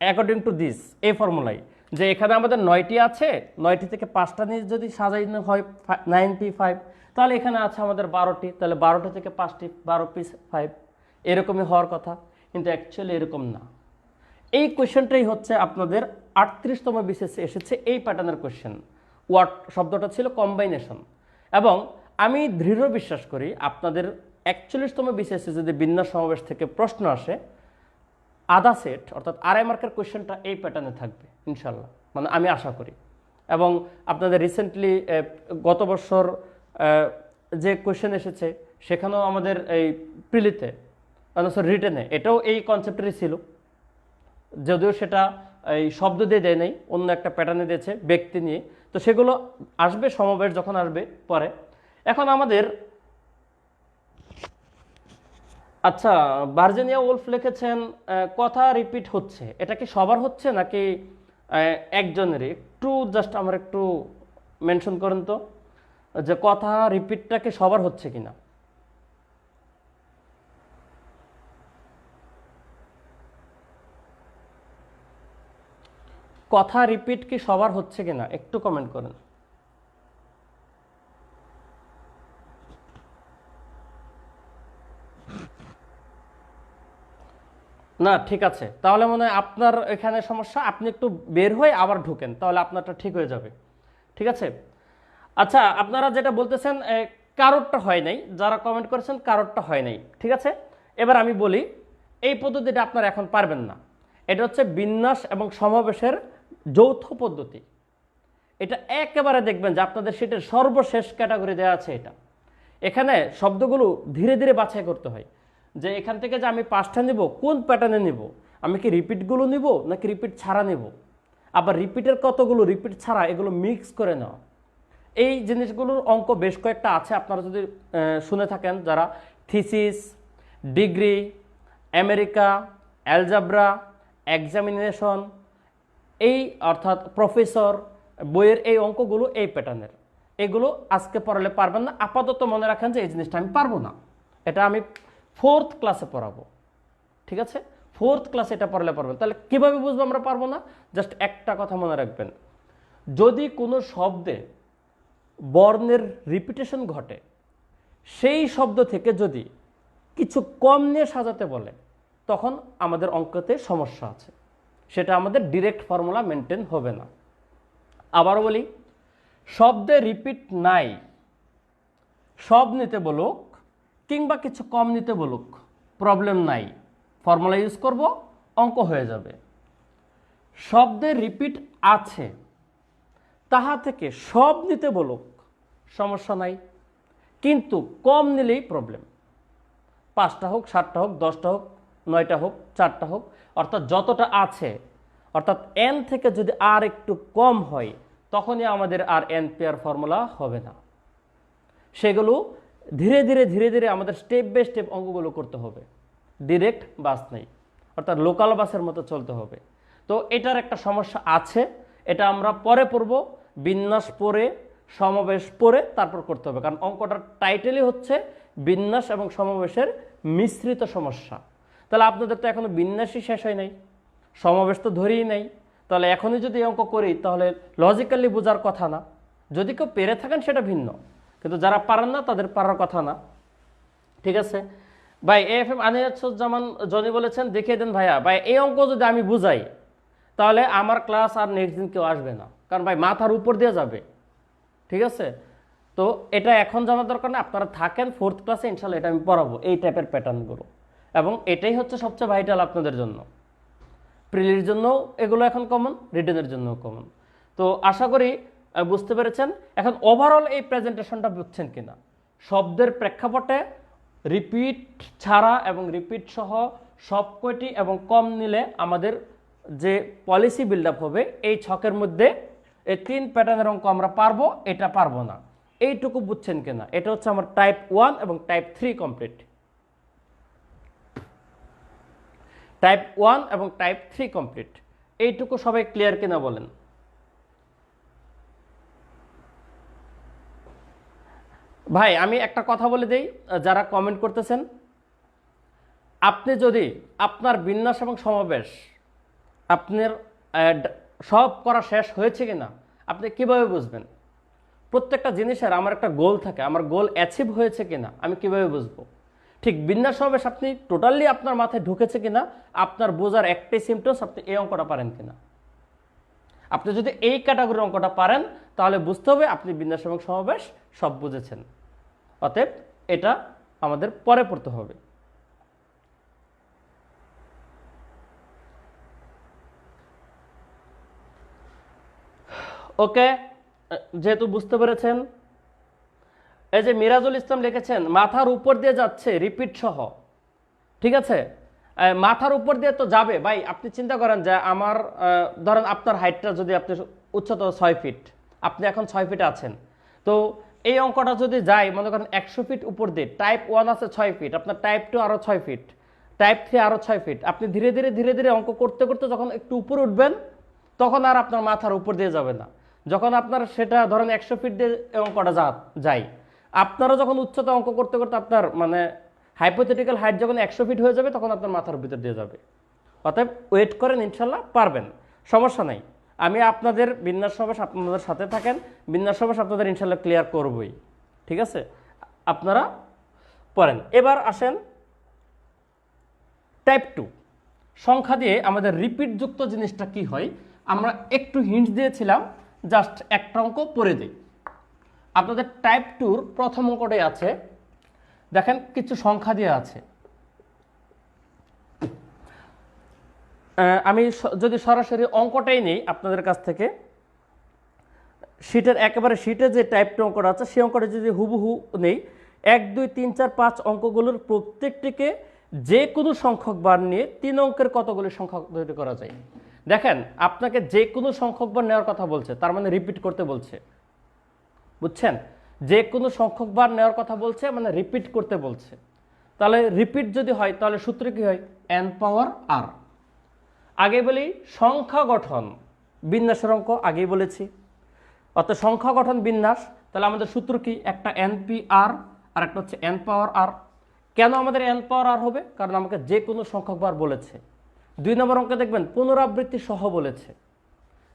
অ্যাকর্ডিং টু দিস, এই ফর্মুলায়, যে এখানে আমাদের 9টি আছে, 9টি থেকে 5টা নিয়ে যদি সাজানো হয় 9P5, তাহলে এখানে আছে আমাদের 12টি, তাহলে 12টি থেকে 5টি 12P5, এরকমই হওয়ার কথা, কিন্তু অ্যাকচুয়ালি এরকম না। এই কোয়েশ্চেনটাই হচ্ছে আপনাদের 38তম বিসিএসে এসেছে, এই প্যাটার্নের কোয়েশ্চেন। ওয়ার্ড শব্দটা ছিল কম্বাইনেশন। এবং আমি দৃঢ় বিশ্বাস করি আপনাদের 41তম বিসিএসে যদি বিন্যাস সমাবেশ থেকে প্রশ্ন আসে, আধা সেট অর্থাৎ আড়াই মার্কের কোয়েশ্চেনটা এই প্যাটার্নে থাকবে ইনশাল্লাহ, মানে আমি আশা করি। এবং আপনাদের রিসেন্টলি গত বছর যে কোয়েশ্চেন এসেছে, সেখানেও আমাদের এই প্রিলিতে রিটেনে এটাও এই কনসেপ্টেরই ছিল, যদিও সেটা এই শব্দ দিয়ে দেয় নাই, অন্য একটা প্যাটার্নে দিয়েছে ব্যক্তি নিয়ে। তো সেগুলো আসবে সমাবেশ যখন আসবে পরে। এখন আমাদের আচ্ছা, ভার্জিনিয়া উলফ লিখেছেন কথা রিপিট হচ্ছে, এটা কি সবার হচ্ছে নাকি একজনেরই? একটু জাস্ট আমার একটু মেনশন করেন তো, যে কথা রিপিটটা কি সবার হচ্ছে কিনা। কথা রিপিট কি সবার হচ্ছে কিনা একটু কমেন্ট করেন। না, ঠিক আছে, তাহলে মনে হয় আপনার এখানে সমস্যা, আপনি একটু বের হয়ে আবার ঢুকেন, তাহলে আপনারটা ঠিক হয়ে যাবে, ঠিক আছে? আচ্ছা, আপনারা যেটা বলতেছেন কারোরটা হয় নাই, যারা কমেন্ট করেছেন কারোরটা হয় নাই, ঠিক আছে? এবার আমি বলি, এই পদ্ধতিটা আপনারা এখন পারবেন না। এটা হচ্ছে বিন্যাস এবং সমাবেশের যৌথ পদ্ধতি। এটা একেবারে দেখবেন যে আপনাদের সেটার সর্বশেষ ক্যাটাগরি দেওয়া আছে। এটা এখানে শব্দগুলো ধীরে ধীরে বাছাই করতে হয়, যে এখান থেকে যে আমি 5টা নিব, কোন প্যাটার্নে নিব, আমি কি রিপিটগুলো নিব নাকি রিপিট ছাড়া নিব, আবার রিপিটের কতগুলো, রিপিট ছাড়া, এগুলো মিক্স করে নেওয়া। এই জিনিসগুলোর অঙ্ক বেশ কয়েকটা আছে, আপনারা যদি শুনে থাকেন, যারা thesis, degree, America, algebra, examination, এই অর্থাৎ প্রফেসর বইয়ের এই অঙ্কগুলো এই প্যাটার্নের, এগুলো আজকে পড়ালে পারবেন না। আপাতত মনে রাখেন যে এই জিনিসটা আমি পারবো না, এটা আমি 4th ক্লাসে পড়াবো, ঠিক আছে? 4th ক্লাসে এটা পড়ালে পারবেন। তাহলে কীভাবে বুঝবো আমরা পারবো না? জাস্ট একটা কথা মনে রাখবেন, যদি কোনো শব্দে বর্ণের রিপিটেশন ঘটে, সেই শব্দ থেকে যদি কিছু কম নিয়ে সাজাতে বলে, তখন আমাদের অঙ্কতে সমস্যা আছে, সেটা আমাদের ডিরেক্ট ফর্মুলা মেনটেন হবে না। আবার বলি, শব্দে রিপিট নাই, সব নিতে বলুক কিংবা কিছু কম নিতে বলুক, প্রবলেম নাই, ফর্মুলা ইউজ করব, অঙ্ক হয়ে যাবে। শব্দের রিপিট আছে, তাহা থেকে সব নিতে বলুক, সমস্যা নাই, কিন্তু কম নিলেই প্রবলেম। 5টা হোক, 7টা হোক, 10টা হোক, 9টা হোক, 4টা হোক, অর্থাৎ যতটা আছে, অর্থাৎ n থেকে যদি আর একটু কম হয় তখনই আমাদের আর n পেয়ার ফর্মুলা হবে না। সেগুলো ধীরে ধীরে ধীরে ধীরে আমাদের স্টেপ বাই স্টেপ অঙ্কগুলো করতে হবে, ডিরেক্ট বাস নেই, অর্থাৎ লোকাল বাসের মতো চলতে হবে। তো এটার একটা সমস্যা আছে, এটা আমরা পরে পড়ব, বিন্যাস পড়ে সমাবেশ পড়ে তারপর করতে হবে, কারণ অঙ্কটার টাইটেলই হচ্ছে বিন্যাস এবং সমাবেশের মিশ্রিত সমস্যা। তাহলে আপনাদের তো এখনো বিন্যাসই শেষ হয় নাই, সমাবেশ তো ধরেই নাই, তাহলে এখনই যদি অঙ্ক করি তাহলে লজিক্যালি বোঝার কথা না। যদি কেউ পেরে থাকেন সেটা ভিন্ন, কিন্তু যারা পারেন না তাদের পারার কথা না। ঠিক আছে ভাই, AFM আনিয়াজ্জামান জনি বলেছেন দেখিয়ে দেন ভাইয়া। ভাই এই অঙ্ক যদি আমি বুঝাই তাহলে আমার ক্লাস আর নেক্সট দিন কেউ আসবে না, কারণ ভাই মাথার উপর দিয়ে যাবে। ঠিক আছে, তো এটা এখন জানার দরকার না, আপনারা থাকেন 4th ক্লাসে, ইনশাল্লাহ এটা আমি পড়াবো এই টাইপের প্যাটার্নগুলো, এবং এটাই হচ্ছে সবচেয়ে ভাইটাল আপনাদের জন্য। প্রিলির জন্য এগুলো এখন কমন, রিটেনের জন্য কমন। তো আশা করি বুঝতে পেরেছেন। এখন ওভারঅল এই প্রেজেন্টেশনটা বুঝছেন কিনা, শব্দের প্রেক্ষাপটে রিপিট ছাড়া এবং রিপিট সহ সব কয়টি এবং কম নিলে আমাদের যে পলিসি বিল্ড আপ হবে, এই ছকের মধ্যে এই 3 প্যাটার্নের অঙ্ক আমরা পারবো, এটা পারবো না, এইটুকু বুঝছেন কিনা। এটা হচ্ছে আমার টাইপ 1 এবং টাইপ 3 কমপ্লিট। টাইপ 1 এবং টাইপ 3 কমপ্লিট, এইটুকু সবাই ক্লিয়ার কিনা বলেন। ভাই আমি একটা কথা বলে দেই, যারা কমেন্ট করতেছেন, আপনি যদি আপনার বিন্যাস এবং সমাবেশ আপনার সব করা শেষ হয়েছে কিনা আপনি কিভাবে বুঝবেন? প্রত্যেকটা জিনিসের আমার একটা গোল থাকে, আমার গোল অ্যাচিভ হয়েছে কিনা আমি কিভাবে বুঝবো? ঠিক বিন্যাস সমাবেশ আপনি টোটালি আপনার মাথায় ঢুকেছে কিনা আপনার বোঝার একটাই সিমটমস, আপনি এই অঙ্কটা পারেন কিনা। আপনি যদি এই ক্যাটাগরির অঙ্কটা পারেন তাহলে বুঝতে হবে আপনি বিন্যাস এবং সমাবেশ সব বুঝেছেন। অতএব এটা আমাদের পরে পড়তে হবে। ওকে, যেহেতু বুঝতে পেরেছেন, এই যে মিরাজুল ইসলাম লিখেছেন মাথার উপর দিয়ে যাচ্ছে রিপিট সহ। ঠিক আছে, মাথার উপর দিয়ে তো যাবে ভাই। আপনি চিন্তা করেন যে আমার ধরেন আপনার হাইটটা যদি আপনি উচ্চতা 6 ফিট, আপনি এখন 6 ফিটে আছেন, তো এই অঙ্কটা যদি যায় মনে করেন 100 ফিট উপর দিয়ে, টাইপ 1 আছে 6 ফিট, আপনার টাইপ 2 আরও 6 ফিট, টাইপ 3 আরও 6 ফিট, আপনি ধীরে ধীরে ধীরে ধীরে অঙ্ক করতে করতে যখন একটু উপরে উঠবেন তখন আর আপনার মাথার উপর দিয়ে যাবে না। যখন আপনার সেটা ধরেন 100 ফিট দিয়ে অঙ্কটা যায়, আপনারা যখন উচ্চতা অঙ্ক করতে করতে আপনার মানে হাইপোথেটিক্যাল হাইট যখন 100 ফিট হয়ে যাবে তখন আপনার মাথার ভিতর দিয়ে যাবে। অতএব ওয়েট করেন, ইনশাল্লাহ পারবেন, সমস্যা নাই। আমি আপনাদের বিন্যাস সমাবেশ আপনাদের সাথে থাকেন, বিন্যাস সমাবেশ আপনাদের ইনশাল্লাহ ক্লিয়ার করবই। ঠিক আছে, আপনারা পড়েন। এবার আসেন টাইপ 2 সংখ্যা দিয়ে আমাদের রিপিট যুক্ত জিনিসটা কি হয় আমরা একটু হিন্ট দিয়েছিলাম, জাস্ট একটা অঙ্ক পড়ে দিই। আপনাদের টাইপ 2-র প্রথম অঙ্কটাই আছে, দেখেন কিছু সংখ্যা দিয়ে আছে। আমি যদি সরাসরি অঙ্কটাই নেই আপনাদের কাছ থেকে, শীটের একেবারে শীটে যে টাইপ 2 অঙ্কটা আছে সেই অঙ্কটা যদি হুবহু নেই, 1 2 3 4 5 অঙ্কগুলোর প্রত্যেকটিকে যে কোনো সংখ্যক বার নিয়ে 3 অঙ্কের কতগুলি সংখ্যা তৈরি করা যায়। দেখেন আপনাকে যে কোনো সংখ্যক বার নেওয়ার কথা বলছে, তার মানে রিপিট করতে বলছে, বুঝছেন? যে কোনো সংখ্যক বার নেওয়ার কথা বলছে মানে রিপিট করতে বলছে। তাহলে রিপিট যদি হয় তাহলে সূত্র কি হয়? n পাওয়ার r। আগে বলি সংখ্যা গঠন বিন্যাসের অঙ্ক, আগেই বলেছি। অর্থাৎ সংখ্যা গঠন বিন্যাস, তাহলে আমাদের সূত্র কি? একটা npr আর একটা হচ্ছে n পাওয়ার r। কেন আমাদের n পাওয়ার r হবে? কারণ আমাকে যে কোনো সংখ্যক বার বলেছে। 2 নম্বর অঙ্কে দেখবেন পুনরাবৃত্তি সহ বলেছে,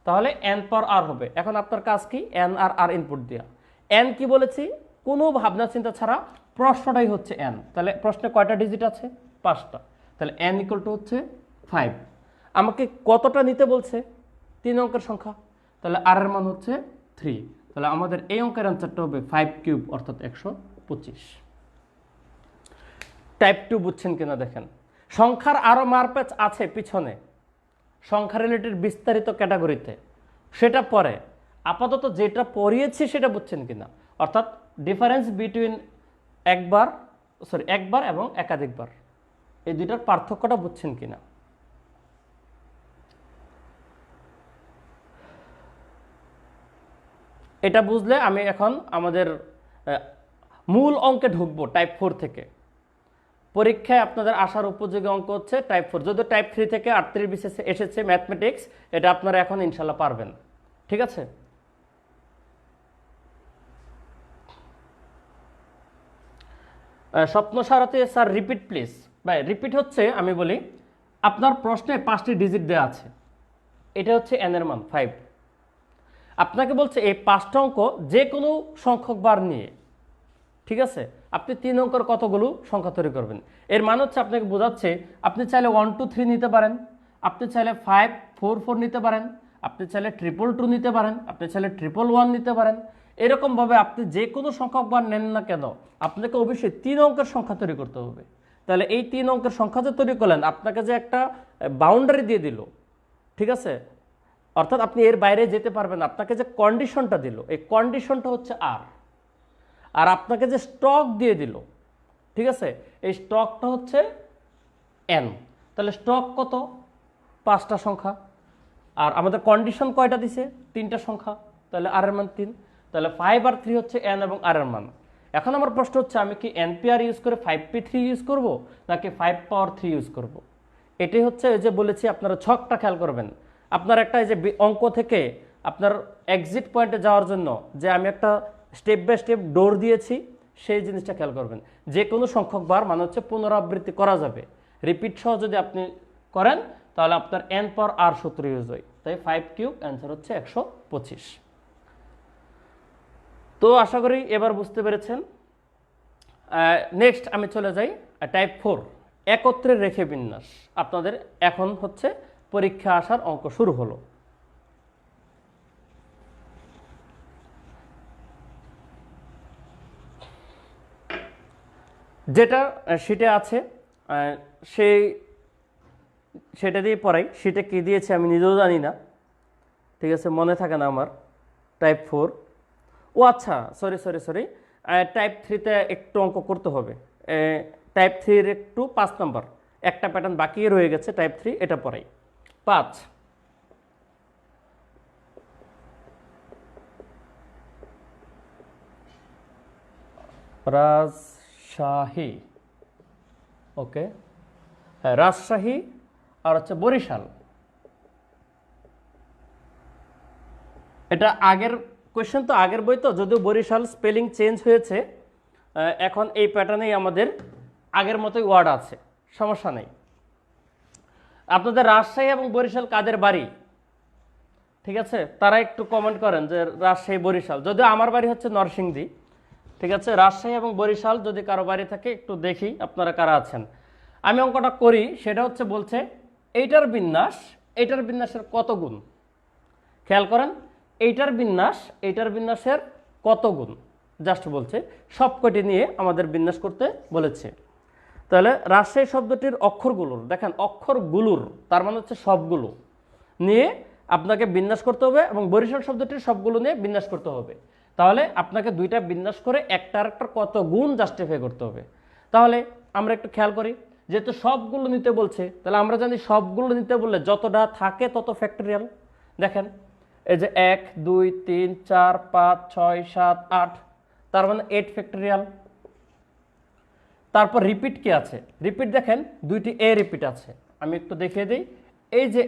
তাহলে n পাওয়ার r হবে। এখন আপনার কাজ কি? n আর r ইনপুট দেওয়া। n কি বলেছি? কোনো ভাবনা চিন্তা ছাড়া প্রশ্নটাই হচ্ছে n। তাহলে প্রশ্নে কয়টা ডিজিট আছে? 5টা। তাহলে n ইকুয়াল টু হচ্ছে 5। আমাকে কতটা নিতে বলছে? 3 অঙ্কের সংখ্যা, তাহলে r এর মান হচ্ছে 3। তাহলে আমাদের এই অঙ্কের অ্যান্সারটা হবে 5 কিউব অর্থাৎ 125। টাইপ 2 বুঝছেন কিনা দেখেন। সংখ্যার আরও মারপ্যাচ আছে পিছনে, সংখ্যা রিলেটেড বিস্তারিত ক্যাটাগরিতে, সেটা পরে। আপাতত যেটা পড়িয়েছি সেটা বুঝছেন কিনা, অর্থাৎ ডিফারেন্স বিটুইন একবার এবং একাধিকবার, এই দুইটার পার্থক্যটা বুঝছেন কিনা। এটা বুঝলে আমি এখন আমাদের মূল অঙ্কে ঢুকবো টাইপ 4 থেকে। পরীক্ষায় আপনাদের আসার উপযোগী অঙ্ক হচ্ছে টাইপ 4, যদিও টাইপ 3 থেকে 38 বিসিএসে এসেছে ম্যাথমেটিক্স, এটা আপনারা এখন ইনশাল্লাহ পারবেন। ঠিক আছে, স্বপ্ন সারথী স্যার রিপিট প্লিজ। ভাই রিপিট হচ্ছে, আমি বলি আপনার প্রশ্নে 5টি ডিজিট দেওয়া আছে, এটা হচ্ছে এন এর মান 5। আপনাকে বলছে এই 5টা অঙ্ক যে কোনো সংখ্যক বার নিয়ে, ঠিক আছে, আপনি 3 অঙ্কের কতগুলো সংখ্যা তৈরি করবেন। এর মানে হচ্ছে আপনাকে বোঝাচ্ছে আপনি চাইলে 1 2 3 নিতে পারেন, আপনি চাইলে 5 4 4 নিতে পারেন, আপনি চাইলে 2 2 নিতে পারেন, আপনি চাইলে 1 1 নিতে পারেন। এরকমভাবে আপনি যে কোনো সংখ্যক বার নেন না কেন, আপনাকে অবশ্যই 3 অঙ্কের সংখ্যা তৈরি করতে হবে। তাহলে এই 3 অঙ্কের সংখ্যা যে তৈরি করলেন, আপনাকে যে একটা বাউন্ডারি দিয়ে দিল, ঠিক আছে, অর্থাৎ আপনি এর বাইরে যেতে পারবেন, আপনাকে যে কন্ডিশনটা দিল, এই কন্ডিশনটা হচ্ছে আর আপনাকে যে স্টক দিয়ে দিল, ঠিক আছে, এই স্টকটা হচ্ছে এন। তাহলে স্টক কত? 5টা সংখ্যা। আর আমাদের কন্ডিশন কয়টা দিছে? 3টা সংখ্যা। তাহলে আর এর মান 3। তাহলে 5 আর 3 হচ্ছে এন এবং আর এর মান। এখন আমার প্রশ্ন হচ্ছে, আমি কি এনপিআর ইউজ করে 5p3 ইউজ করব নাকি 5 পাওয়ার 3 ইউজ করব? এটাই হচ্ছে এই যে বলেছি, আপনারা ছকটা খেয়াল করবেন। আপনার একটা এই যে অঙ্ক থেকে আপনার এক্সিট পয়েন্টে যাওয়ার জন্য যে আমি একটা স্টেপ বাই স্টেপ ডোর দিয়েছি, সেই জিনিসটা খেয়াল করবেন। যে কোনো সংখ্যক বার মানে হচ্ছে পুনরাবৃত্তি করা যাবে। রিপিট সহ যদি আপনি করেন তাহলে আপনার এন পাওয়ার আর সূত্র ইউজ হয়। তাই 5 কিউব অ্যান্সার হচ্ছে 125। তো আশা করি এবার বুঝতে পেরেছেন। নেক্সট আমি চলে যাই টাইপ 4, একত্রে রেখে বিন্যাস। আপনাদের এখন হচ্ছে পরীক্ষা আসার অঙ্ক শুরু হলো। যেটা শিটে আছে সেটা দিয়ে পড়াই। শিটে কী দিয়েছে আমি নিজেও জানি না, ঠিক আছে, মনে থাকে না আমার। টাইপ 4, ও আচ্ছা, সরি, টাইপ 3তে একটু অঙ্ক করতে হবে। টাইপ 3-এর একটু 5 নম্বর একটা প্যাটার্ন বাকি রয়ে গেছে টাইপ 3, এটা পড়াই। 5, রাজশাহী। ওকে, হ্যাঁ, রাজশাহী আর হচ্ছে বরিশাল। এটা আগের কোয়েশ্চেন, তো আগের বই, তো যদিও বরিশাল স্পেলিং চেঞ্জ হয়েছে, এখন এই প্যাটার্নেই আমাদের আগের মতোই ওয়ার্ড আছে, সমস্যা নেই। আপনাদের রাজশাহী এবং বরিশাল কাদের বাড়ি? ঠিক আছে, তারা একটু কমেন্ট করেন যে রাজশাহী বরিশাল। যদিও আমার বাড়ি হচ্ছে নরসিংদী, ঠিক আছে। রাজশাহী এবং বরিশাল যদি কারো বাড়ি থাকে একটু দেখি আপনারা কারা আছেন। আমি অঙ্কটা করি, সেটা হচ্ছে বলছে এইটার বিন্যাসের কত গুণ। খেয়াল করেন, এইটার বিন্যাসের কত গুণ জাস্ট বলছে, সবকটি নিয়ে আমাদের বিন্যাস করতে বলেছে। তাহলে রাজশাহী শব্দটির অক্ষরগুলোর, দেখেন অক্ষরগুলোর তার মানে হচ্ছে সবগুলো নিয়ে আপনাকে বিন্যাস করতে হবে, এবং বরিশাল শব্দটির সবগুলো নিয়ে বিন্যাস করতে হবে। তাহলে আপনাকে দুইটা বিন্যাস করে একটার কত গুণ জাস্টিফাই করতে হবে। তাহলে আমরা একটু খেয়াল করি, যেহেতু সবগুলো নিতে বলছে, তাহলে আমরা জানি সবগুলো নিতে বললে যতটা থাকে তত ফ্যাক্টরিয়াল। দেখেন এই যে 1 2 3 4 5 6 7 8, তার মানে 8 ফ্যাক্টরিয়াল। তারপর রিপিট কি আছে? রিপিট দেখেন দুইটি এ রিপিট আছে, আমি একটু দেখিয়ে দিই। এই যে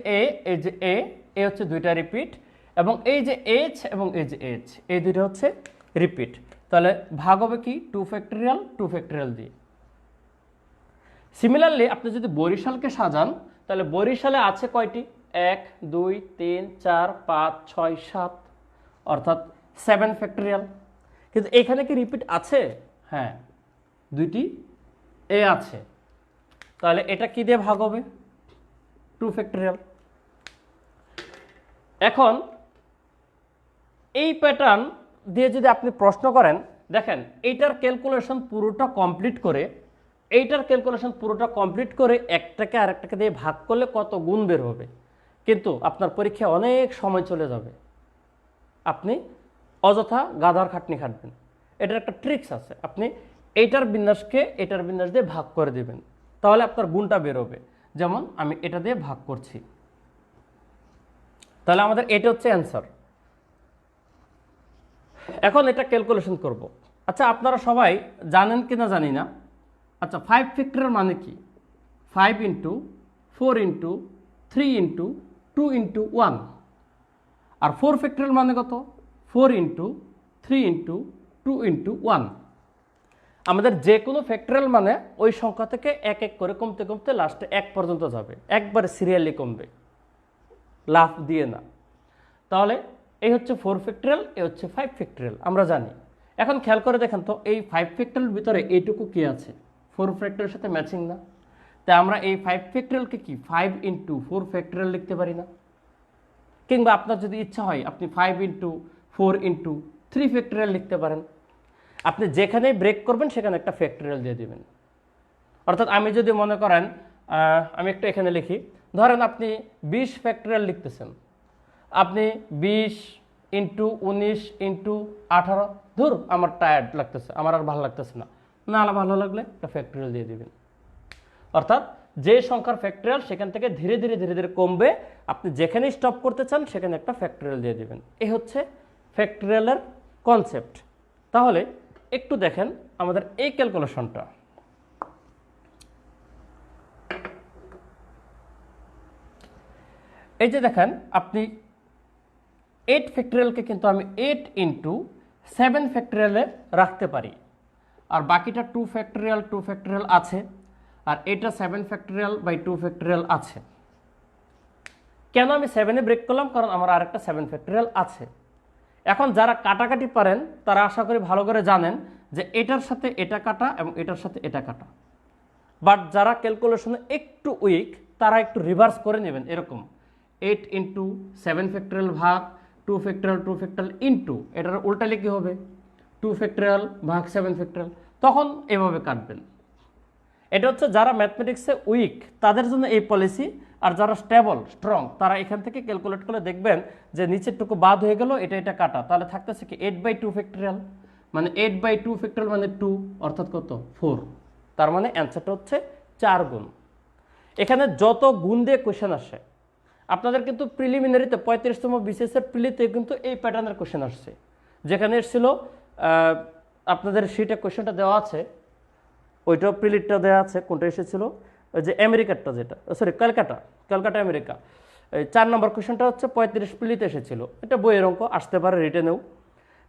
এ হচ্ছে দুইটা রিপিট, এবং এই যে এইচ এবং এই যে এইচ, এই দুইটা হচ্ছে রিপিট। তাহলে ভাগ হবে কি 2 ফ্যাক্টরিয়াল দিয়ে। সিমিলারলি আপনি যদি বরিশালকে সাজান, তাহলে বরিশালে আছে কয়টি? 1 2 3 4 5 6 7, অর্থাৎ 7 ফ্যাক্টরিয়াল। কিন্তু এখানে কি রিপিট আছে? হ্যাঁ, দুইটি এ আছে। তাহলে এটা কি দিয়ে ভাগ হবে? 2 ফ্যাক্টরিয়াল। এখন এই প্যাটার্ন দিয়ে যদি আপনি প্রশ্ন করেন, দেখেন এইটার ক্যালকুলেশন পুরোটা কমপ্লিট করে এইটার ক্যালকুলেশন পুরোটা কমপ্লিট করে একটাকে আরেকটাকে দিয়ে ভাগ করলে কত গুণ বের হবে, কিন্তু আপনার পরীক্ষায় অনেক সময় চলে যাবে, আপনি অযথা গাধার খাটনি খাটবেন। এটার একটা ট্রিক্স আছে, আপনি এইটার বিন্যাসকে এটার বিন্যাস দিয়ে ভাগ করে দিবেন, তাহলে আপনার গুণটা বেরোবে। যেমন আমি এটা দিয়ে ভাগ করছি, তাহলে আমাদের এটা হচ্ছে অ্যান্সার। এখন এটা ক্যালকুলেশন করব। আচ্ছা, আপনারা সবাই জানেন কিনা জানি না, আচ্ছা 5 ফ্যাক্টরের মানে কি? 5 ইন্টু 4 ইন্টু 3 ইন্টু 2 ইন্টু 1। আর 4 ফ্যাক্টরিয়াল মানে কত? 4 ইন্টু 3 ইন্টু 2 ইন্টু 1। আমাদের যে কোনো ফ্যাক্টরিয়াল মানে ওই সংখ্যা থেকে এক এক করে কমতে কমতে লাস্টে 1 পর্যন্ত যাবে, একবারে সিরিয়ালি কমবে, লাফ দিয়ে না। তাহলে এই হচ্ছে 4 ফ্যাক্টরিয়াল, এই হচ্ছে 5 ফ্যাক্টরিয়াল, আমরা জানি। এখন খেয়াল করে দেখেন তো, এই 5 ফ্যাক্টরিয়াল ভিতরে এইটুকু কি আছে? 4 ফ্যাক্টরিয়ালের সাথে ম্যাচিং না? তাই আমরা এই 5 ফ্যাক্টরিয়ালকে কি 5 ইন্টু 4 ফ্যাক্টরিয়াল লিখতে পারি না? কিংবা আপনার যদি ইচ্ছা হয় আপনি 5 ইন্টু 4 ইন্টু 3 ফ্যাক্টরিয়াল লিখতে পারেন। আপনি যেখানে ব্রেক করবেন সেখানে একটা ফ্যাক্টরিয়াল দিয়ে দিবেন। অর্থাৎ আমি যদি মনে করেন, আমি একটু এখানে লিখি, ধরেন আপনি 20 ফ্যাক্টরিয়াল লিখতেছেন, আপনি 20 ইন্টু 19 ইন্টু 18, ধুর আমার টায়ার্ড লাগতেছে, আমার আর ভালো লাগতেছে না, না ভালো লাগলে একটা ফ্যাক্টরিয়াল দিয়ে দিবেন। অর্থাৎ যে সংখ্যার ফ্যাক্টরিয়াল সেখান থেকে ধীরে ধীরে ধীরে ধীরে কমবে, আপনি যেখানে স্টপ করতে চান সেখানে একটা ফ্যাক্টরিয়াল দিয়ে দিবেন। এই হচ্ছে ফ্যাক্টরিয়ালের কনসেপ্ট। তাহলে একটু দেখেন আমাদের এই ক্যালকুলেশনটা। এই যে দেখেন, আপনি 8 ফ্যাক্টরিয়ালকে কিন্তু আমি 8 ইন্টু 7 ফ্যাক্টরিয়ালে রাখতে পারি, আর বাকিটা 2 ফ্যাক্টরিয়াল আছে, আর এটা 7 ফ্যাক্টরিয়াল বাই 2 ফ্যাক্টরিয়াল আছে। কেন আমি 7-এ ব্রেক করলাম? কারণ আমার আরেকটা 7 ফ্যাক্টরিয়াল আছে। এখন যারা কাটাকাটি পারেন তারা আশা করি ভালো করে জানেন যে এটার সাথে এটা কাটা এবং এটার সাথে এটা কাটা। বাট যারা ক্যালকুলেশনে একটু উইক তারা একটু রিভার্স করে নেবেন, এরকম 8 ইন্টু 7 ফ্যাক্টরিয়াল ভাগ 2 ফ্যাক্টরিয়াল ইন্টু, এটার উল্টালে কি হবে? 2 ফ্যাক্টরিয়াল ভাগ 7 ফ্যাক্টরিয়াল, তখন এভাবে কাটবেন। এটা হচ্ছে যারা ম্যাথমেটিক্সে উইক তাদের জন্য এই পলিসি, আর যারা স্টেবল স্ট্রং তারা এখান থেকে ক্যালকুলেট করে দেখবেন যে নিচেরটুকু বাদ হয়ে গেল, এটা কাটা, তাহলে থাকতেছে কি 8/2 ফ্যাক্টরিয়াল, মানে 8/2 ফ্যাক্টরিয়াল মানে 2, অর্থাৎ কত? 4। তার মানে অ্যান্সারটা হচ্ছে 4 গুণ। এখানে যত গুণ দিয়ে কোয়েশ্চেন আসে, আপনাদের কিন্তু প্রিলিমিনারিতে 35তম বিসিএসের প্রিলিতে কিন্তু এই প্যাটার্নের কোয়েশ্চেন আসছে, যেখানে এসেছিল আপনাদের শিটে কোয়েশ্চেনটা দেওয়া আছে, ওইটাও প্রিলিটটা দেওয়া আছে। কোনটা এসেছিল? ওই যে আমেরিকারটা, যেটা সরি ক্যালকাটা আমেরিকা, এই 4 নম্বর কোয়েশ্চেনটা হচ্ছে 35 প্রিলিতে এসেছিল। এটা বইয়ের অঙ্ক, আসতে পারে রিটেনেও,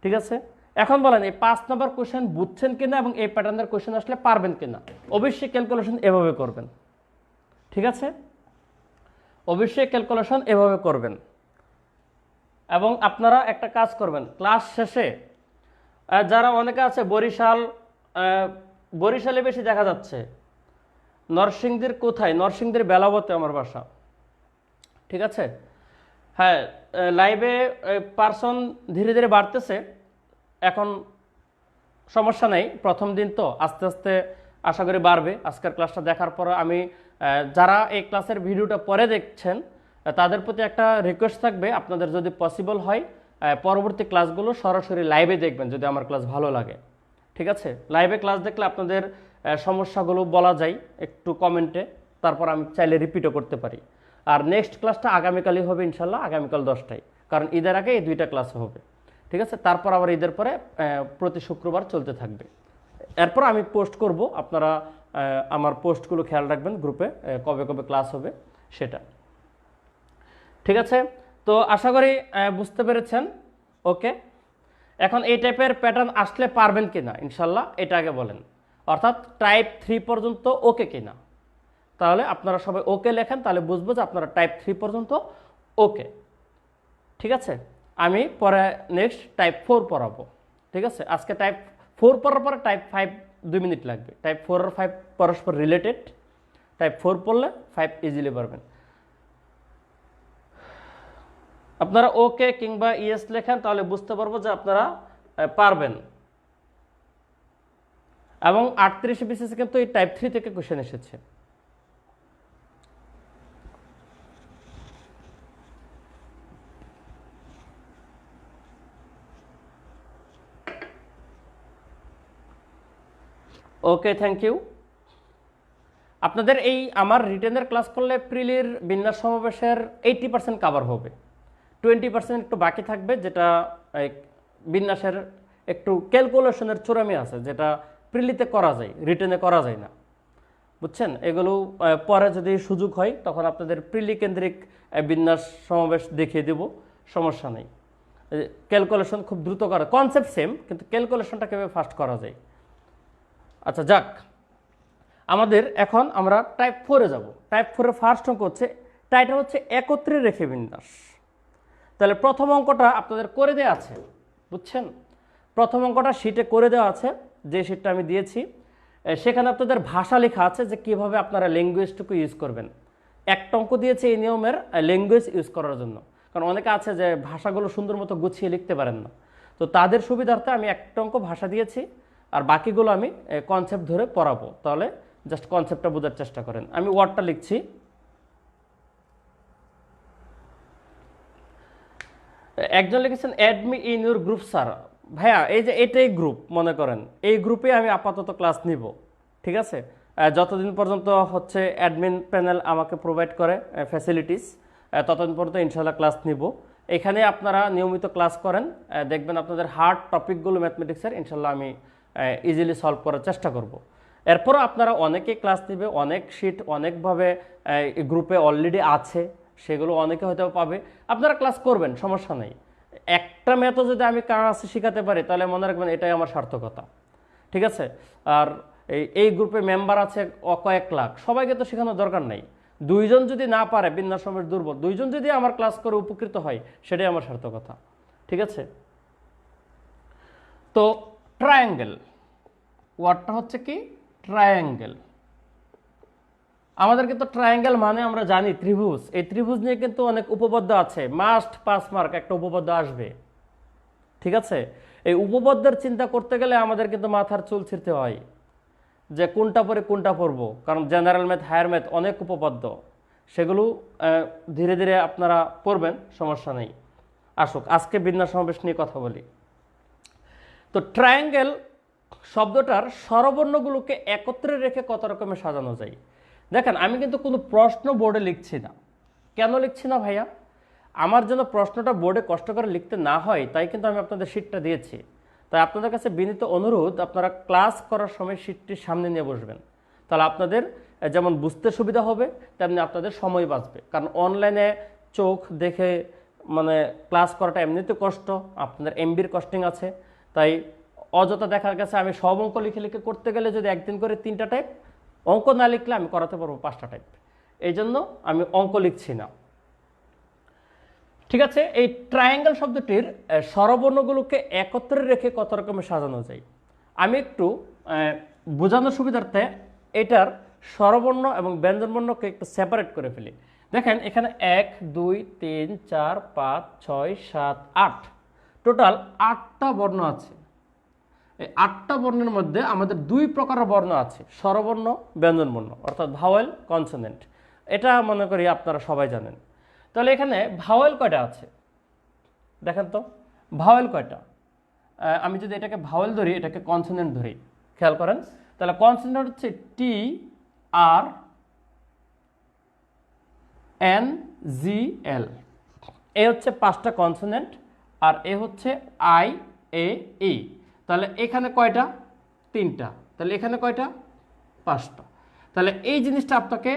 ঠিক আছে। এখন বলেন এই 5 নম্বর কোয়েশ্চেন বুঝছেন কিনা এবং এই প্যাটার্নের কোয়েশ্চেন আসলে পারবেন কিনা? অবশ্যই ক্যালকুলেশন এভাবে করবেন, ঠিক আছে, অবশ্যই ক্যালকুলেশন এভাবে করবেন। এবং আপনারা একটা কাজ করবেন, ক্লাস শেষে যারা অনেকে আছে বরিশালে বেশি দেখা যাচ্ছে, নরসিংদীর কোথায়? নরসিংদীর বেলাবতে আমার বাসা, ঠিক আছে। হ্যাঁ, লাইভে পার্সন ধীরে ধীরে বাড়তেছে, এখন সমস্যা নেই, প্রথম দিন তো, আস্তে আস্তে আশা করি বাড়বে। আজকের ক্লাসটা দেখার পর আমি যারা এই ক্লাসের ভিডিওটা পরে দেখছেন তাদের প্রতি একটা রিকোয়েস্ট থাকবে, আপনাদের যদি পসিবল হয় পরবর্তী ক্লাসগুলো সরাসরি লাইভে দেখবেন যদি আমার ক্লাস ভালো লাগে, ঠিক আছে। লাইভে ক্লাস দেখলে আপনাদের সমস্যাগুলো বলা যায় একটু কমেন্টে, তারপর আমি চাইলে রিপিটও করতে পারি। আর নেক্সট ক্লাসটা আগামীকালই হবে ইনশাল্লাহ, আগামীকাল 10টায়, কারণ ঈদের আগে এই 2টা ক্লাস হবে, ঠিক আছে। তারপর আবার ঈদের পরে প্রতি শুক্রবার চলতে থাকবে। এরপর আমি পোস্ট করব, আপনারা আমার পোস্টগুলো খেয়াল রাখবেন গ্রুপে, কবে কবে ক্লাস হবে সেটা, ঠিক আছে। তো আশা করি বুঝতে পেরেছেন। ওকে, এখন এই টাইপের প্যাটার্ন আসলে পারবেন কিনা ইনশাল্লাহ এটা আগে বলেন, অর্থাৎ টাইপ 3 পর্যন্ত ওকে কিনা। তাহলে আপনারা সবাই ওকে লেখেন, তাহলে বুঝবো যে আপনারা টাইপ 3 পর্যন্ত ওকে, ঠিক আছে। আমি পরে নেক্সট টাইপ 4 পড়াবো, ঠিক আছে। আজকে টাইপ 4 পড়ার পরে টাইপ 5 2 মিনিট লাগবে। টাইপ 4 আর 5 পরস্পর রিলেটেড, টাইপ 4 পড়লে 5 ইজিলি পারবেন। আপনারা ওকে কিংবা ইয়েস লেখেন, তাহলে বুঝতে পারবো যে আপনারা পারবেন। এবং 38 বিসিএস কিন্তু এই টাইপ 3 থেকে কোশ্চেন এসেছে। ওকে, থ্যাংক ইউ। আপনাদের এই আমার রিটেনের ক্লাস করলে প্রিলির বিন্যাস সমাবেশের 80% কাভার হবে, 20% একটু বাকি থাকবে, যেটা বিন্যাসের একটু ক্যালকুলেশনের চূড়ামি আছে, যেটা প্রিলিতে করা যায়, রিটেনে করা যায় না, বুঝছেন। এগুলো পরে যদি সুযোগ হয় তখন আপনাদের প্রিলি কেন্দ্রিক বিন্যাস সমাবেশ দেখিয়ে দেব, সমস্যা নেই। ক্যালকুলেশন খুব দ্রুত করা, কনসেপ্ট সেম, কিন্তু ক্যালকুলেশনটা কীভাবে ফাস্ট করা যায়। আচ্ছা যাক, আমাদের এখন আমরা টাইপ 4-এ যাব। টাইপ 4-এর ফার্স্ট অঙ্ক হচ্ছে, টাইটেল হচ্ছে একত্রে রেখে বিন্যাস। তাহলে প্রথম অঙ্কটা আপনাদের করে দেওয়া আছে, বুঝছেন। প্রথম অঙ্কটা শিটে করে দেওয়া আছে, যে শিটটা আমি দিয়েছি। সেখানে আপনাদের ভাষা লেখা আছে যে কিভাবে আপনারা ল্যাঙ্গুয়েজটুকু ইউজ করবেন। একটা অঙ্ক দিয়েছে এই নিয়মের ল্যাঙ্গুয়েজ ইউজ করার জন্য, কারণ অনেকে আছে যে ভাষাগুলো সুন্দর মতো গুছিয়ে লিখতে পারেন না, তো তাদের সুবিধার্থে আমি একটা অঙ্ক ভাষা দিয়েছি, আর বাকিগুলো আমি কনসেপ্ট ধরে পড়াবো। তাহলে জাস্ট কনসেপ্টটা বোঝার চেষ্টা করেন। আমি ওয়ার্ডটা লিখছি। একজন লিখেছেন add me in your group sir. ভাইয়া এই যে এটাই গ্রুপ মনে করেন, এই গ্রুপে আমি আপাতত ক্লাস নিব, ঠিক আছে। যতদিন পর্যন্ত হচ্ছে অ্যাডমিন প্যানেল আমাকে প্রোভাইড করে ফ্যাসিলিটিস, ততদিন পর্যন্ত ইনশাল্লাহ ক্লাস নিব। এখানে আপনারা নিয়মিত ক্লাস করেন, দেখবেন আপনাদের হার্ড টপিকগুলো ম্যাথমেটিক্সের ইনশাল্লাহ আমি ইজিলি সলভ করার চেষ্টা করব। এরপরও আপনারা অনেকেই ক্লাস নেবে, অনেক শিট অনেকভাবে গ্রুপে অলরেডি আছে, সেগুলো অনেকে হয়তো পাবে, আপনারা ক্লাস করবেন, সমস্যা নেই। একটা মেথড যদি আমি কাছে শেখাতে পারি তাহলে মনে রাখবেন এটাই আমার সার্থকতা, ঠিক আছে। আর এই গ্রুপে মেম্বার আছে কয়েক লাখ, সবাইকে তো শেখানোর দরকার নেই। দুইজন যদি না পারে, বিন্যাস সমাবেশ দুর্বল, দুইজন যদি আমার ক্লাস করে উপকৃত হয়, সেটাই আমার সার্থকতা, ঠিক আছে। তো ট্রায়াঙ্গেল ওয়ার্ডটা হচ্ছে কি, ট্রায়াঙ্গেল। আমাদের কিন্তু ট্রায়াঙ্গেল মানে আমরা জানি ত্রিভুজ। এই ত্রিভুজ নিয়ে কিন্তু অনেক উপপাদ্য আছে, মাস্ট 5 মার্ক একটা উপপাদ্য আসবে, ঠিক আছে। এই উপপাদ্যের চিন্তা করতে গেলে আমাদের কিন্তু মাথার চুল ছিঁড়তে হয়, যে কোনটা পরে কোনটা পড়বো, কারণ জেনারেল ম্যাথ, হায়ার ম্যাথ অনেক উপপাদ্য, সেগুলো ধীরে ধীরে আপনারা পড়বেন, সমস্যা নেই। আসুক আজকে বিন্যাস সমাবেশ নিয়ে কথা বলি। তো ট্রায়াঙ্গেল শব্দটার স্বরবর্ণগুলোকে একত্রে রেখে কত রকমের সাজানো যায়। দেখেন আমি কিন্তু কোনো প্রশ্ন বোর্ডে লিখছি না। কেন লিখছি না ভাইয়া? আমার জন্য প্রশ্নটা বোর্ডে কষ্ট করে লিখতে না হয়, তাই কিন্তু আমি আপনাদের শিটটা দিয়েছি। তাই আপনাদের কাছে বিনীত অনুরোধ, আপনারা ক্লাস করার সময় শিটটির সামনে নিয়ে বসবেন, তাহলে আপনাদের যেমন বুঝতে সুবিধা হবে, তেমনি আপনাদের সময় বাঁচবে। কারণ অনলাইনে চোখ দেখে মানে ক্লাস করাটা এমনিতে কষ্ট, আপনাদের এমবির কস্টিং আছে, তাই অযথা দেখার কাছে আমি সব অঙ্ক লিখে লিখে করতে গেলে যদি একদিন করে 3টা টাইপ, অঙ্ক না লিখলে আমি করাতে পারবো 5টা টাইপ, এই জন্য আমি অঙ্ক লিখছি না, ঠিক আছে। এই ট্রায়াঙ্গেল শব্দটির স্বরবর্ণগুলোকে একত্রে রেখে কত রকমের সাজানো যায়, আমি একটু বোঝানোর সুবিধার্থে এটার স্বরবর্ণ এবং ব্যঞ্জনবর্ণকে একটু সেপারেট করে ফেলি। দেখেন এখানে 1 2 3 4 5 6 7 8 টোটাল 8টা বর্ণ আছে। এই 8টা বর্ণের মধ্যে আমাদের 2 প্রকারের বর্ণ আছে, স্বরবর্ণ, ব্যঞ্জনবর্ণ, অর্থাৎ ভাওয়েল, কনসোনেন্ট। এটা মনে করি আপনারা সবাই জানেন। তাহলে এখানে ভাওয়েল কয়টা আছে দেখেন তো, ভাওয়েল কয়টা? আমি যদি এটাকে ভাওয়েল ধরি, এটাকে কনসোনেন্ট ধরি, খেয়াল করেন, তাহলে কনসোনেন্ট হচ্ছে টি আর এন জি এল, এ হচ্ছে 5টা কনসোনেন্ট, আর এ হচ্ছে আই এ ই। তাহলে এখানে কয়টা? 3টা। তাহলে এখানে কয়টা? 5টা। তাহলে এই জিনিসটা আপনাকে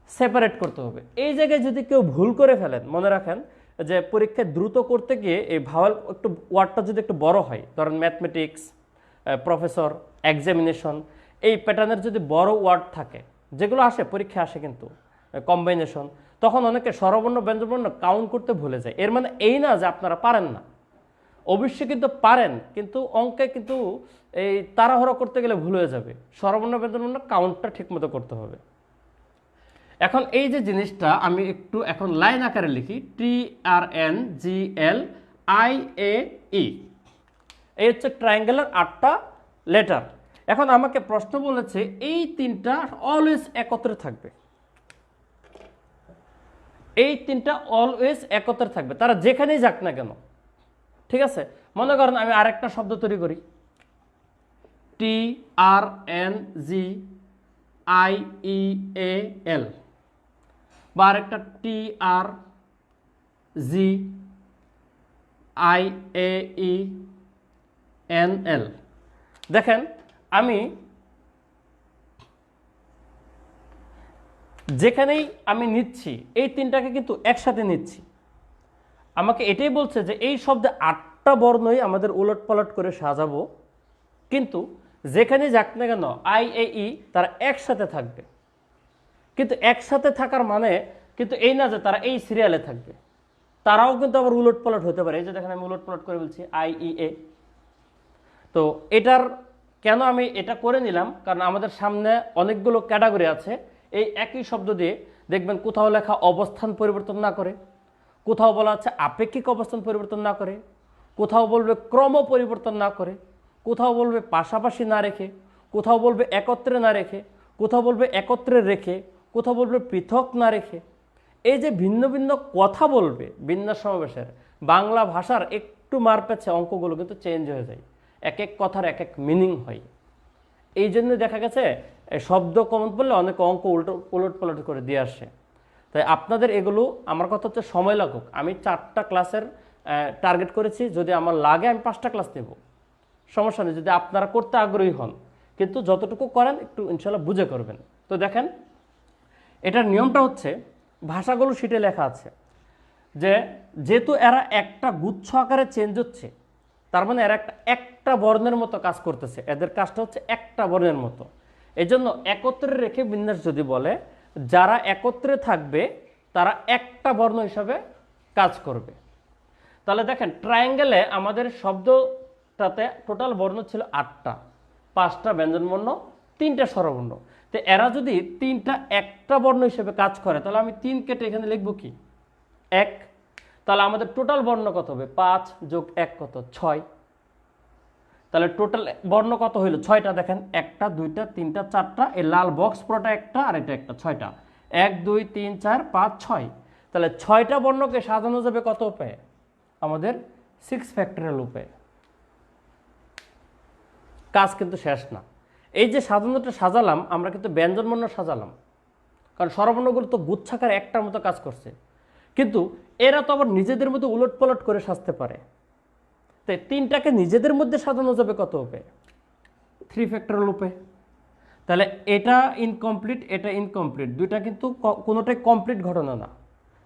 সেপারেট করতে হবে। এই জায়গায় যদি কেউ ভুল করে ফেলেন, মনে রাখেন যে পরীক্ষায় দ্রুত করতে গিয়ে এই ভাওয়েল একটু ওয়ার্ডটা যদি একটু বড় হয়, ধরেন ম্যাথমেটিক্স, প্রফেসর, এক্সামিনেশন, এই প্যাটার্নের যদি বড় ওয়ার্ড থাকে, যেগুলো আসে পরীক্ষায় আসে কিন্তু কম্বাইনেশন, তখন অনেকে স্বরবর্ণ ব্যঞ্জনবর্ণ কাউন্ট করতে ভুলে যায়। এর মানে এই না যে আপনারা পারেন না, অবশ্যই কিন্তু পারেন, কিন্তু অঙ্কে কিন্তু এই তাড়াহুড়ো করতে গেলে ভুল হয়ে যাবে। স্বরবর্ণ ব্যঞ্জনবর্ণ কাউন্টটা ঠিকমতো করতে হবে। এখন এই যে জিনিসটা আমি একটু এখন লাইন আকারে লিখি, টি আর N G L I A ই, এই হচ্ছে ট্রায়াঙ্গেলের 8টা লেটার। এখন আমাকে প্রশ্ন বলেছে এই তিনটা অলওয়েজ একত্রে থাকবে, এই তিনটা অলওয়েজ একত্রে থাকবে, তারা যেখানেই যাক না কেন। ঠিক আছে, মনে করেন আমি আরেকটা শব্দ তৈরি করি, TRNGIEAL, বা আরেকটা TRGIAENL। দেখেন আমি যেখানেই আমি নিচ্ছি এই তিনটাকে কিন্তু একসাথে নিচ্ছি। আমাকে এটাই বলছে যে এই শব্দে 8টা বর্ণই আমাদের উলট পালট করে সাজাবো, কিন্তু যেখানে যাক না কেন IAE তারা একসাথে থাকবে। কিন্তু একসাথে থাকার মানে কিন্তু এই না যে তারা এই সিরিয়ালে থাকবে, তারাও কিন্তু আবার উলট পালট হতে পারে। এই যে দেখেন আমি উলট পালট করে বলছি IEA। তো এটার কেন আমি এটা করে নিলাম, কারণ আমাদের সামনে অনেকগুলো ক্যাটাগরি আছে, এই একই শব্দ দিয়ে দেখবেন কোথাও লেখা অবস্থান পরিবর্তন না করে, কোথাও বলা হচ্ছে আপেক্ষিক অবস্থান পরিবর্তন না করে, কোথাও বলবে ক্রম পরিবর্তন না করে, কোথাও বলবে পাশাপাশি না রেখে, কোথাও বলবে একত্রে না রেখে, কোথাও বলবে একত্রে রেখে, কোথাও বলবে পৃথক না রেখে। এই যে ভিন্ন ভিন্ন কথা বলবে বিন্যাস সমাবেশের, বাংলা ভাষার একটু মার পেছে অঙ্কগুলো কিন্তু চেঞ্জ হয়ে যায়, এক এক কথার এক এক মিনিং হয়। এই জন্য দেখা গেছে শব্দ কমন পড়লে অনেক অঙ্ক উলট পালট করে দিয়ে আসে। তাই আপনাদের এগুলো, আমার কথা হচ্ছে সময় লাগুক। আমি 4টা ক্লাসের টার্গেট করেছি, যদি আমার লাগে আমি 5টা ক্লাস নেব, সমস্যা নেই, যদি আপনারা করতে আগ্রহী হন। কিন্তু যতটুকু করেন একটু ইনশাল্লাহ বুঝে করবেন। তো দেখেন এটার নিয়মটা হচ্ছে, ভাষাগুলো শিটে লেখা আছে যে যেহেতু এরা একটা গুচ্ছ আকারে চেঞ্জ হচ্ছে, তার মানে এরা একটা বর্ণের মতো কাজ করতেছে, এদের কাজটা হচ্ছে একটা বর্ণের মতো। এই জন্য একত্রে রেখে বিন্যাস যদি বলে, যারা একত্রে থাকবে তারা একটা বর্ণ হিসাবে কাজ করবে। তাহলে দেখেন ট্রায়াঙ্গেলে আমাদের শব্দটাতে টোটাল বর্ণ ছিল 8টা, 5টা ব্যঞ্জনবর্ণ, 3টা স্বরবর্ণ। তো এরা যদি 3টা একটা বর্ণ হিসেবে কাজ করে, তাহলে আমি 3 কেটে এখানে লিখবো কি 1। তাহলে আমাদের টোটাল বর্ণ কত হবে? 5 + 1 কত? 6। তাহলে টোটাল বর্ণ কত হইল? 6টা। দেখেন 1টা 2টা 3টা 4টা, এই লাল বক্স পুরোটা একটা, আর এটা একটা, 6টা। 1 2 3 4 5 6। তাহলে 6টা বর্ণকে সাজানো যাবে কত উপায়ে? আমাদের 6 ফ্যাক্টরিয়াল উপায়ে। কাজ কিন্তু শেষ না। এই যে সাজানোটা সাজালাম, আমরা কিন্তু ব্যঞ্জনবর্ণ সাজালাম, কারণ স্বরবর্ণগুলো তো গুচ্ছাকারে একটার মতো কাজ করছে। কিন্তু এরা তো আবার নিজেদের মধ্যে উলট পালট করে সাজতে পারে। তাই 3টাকে নিজেদের মধ্যে সাজানো যাবে কত উপায়ে? 3 ফ্যাক্টরিয়াল উপায়ে। তাহলে এটা ইনকমপ্লিট, এটা ইনকমপ্লিট, দুইটা কিন্তু কোনোটাই কমপ্লিট ঘটনা না,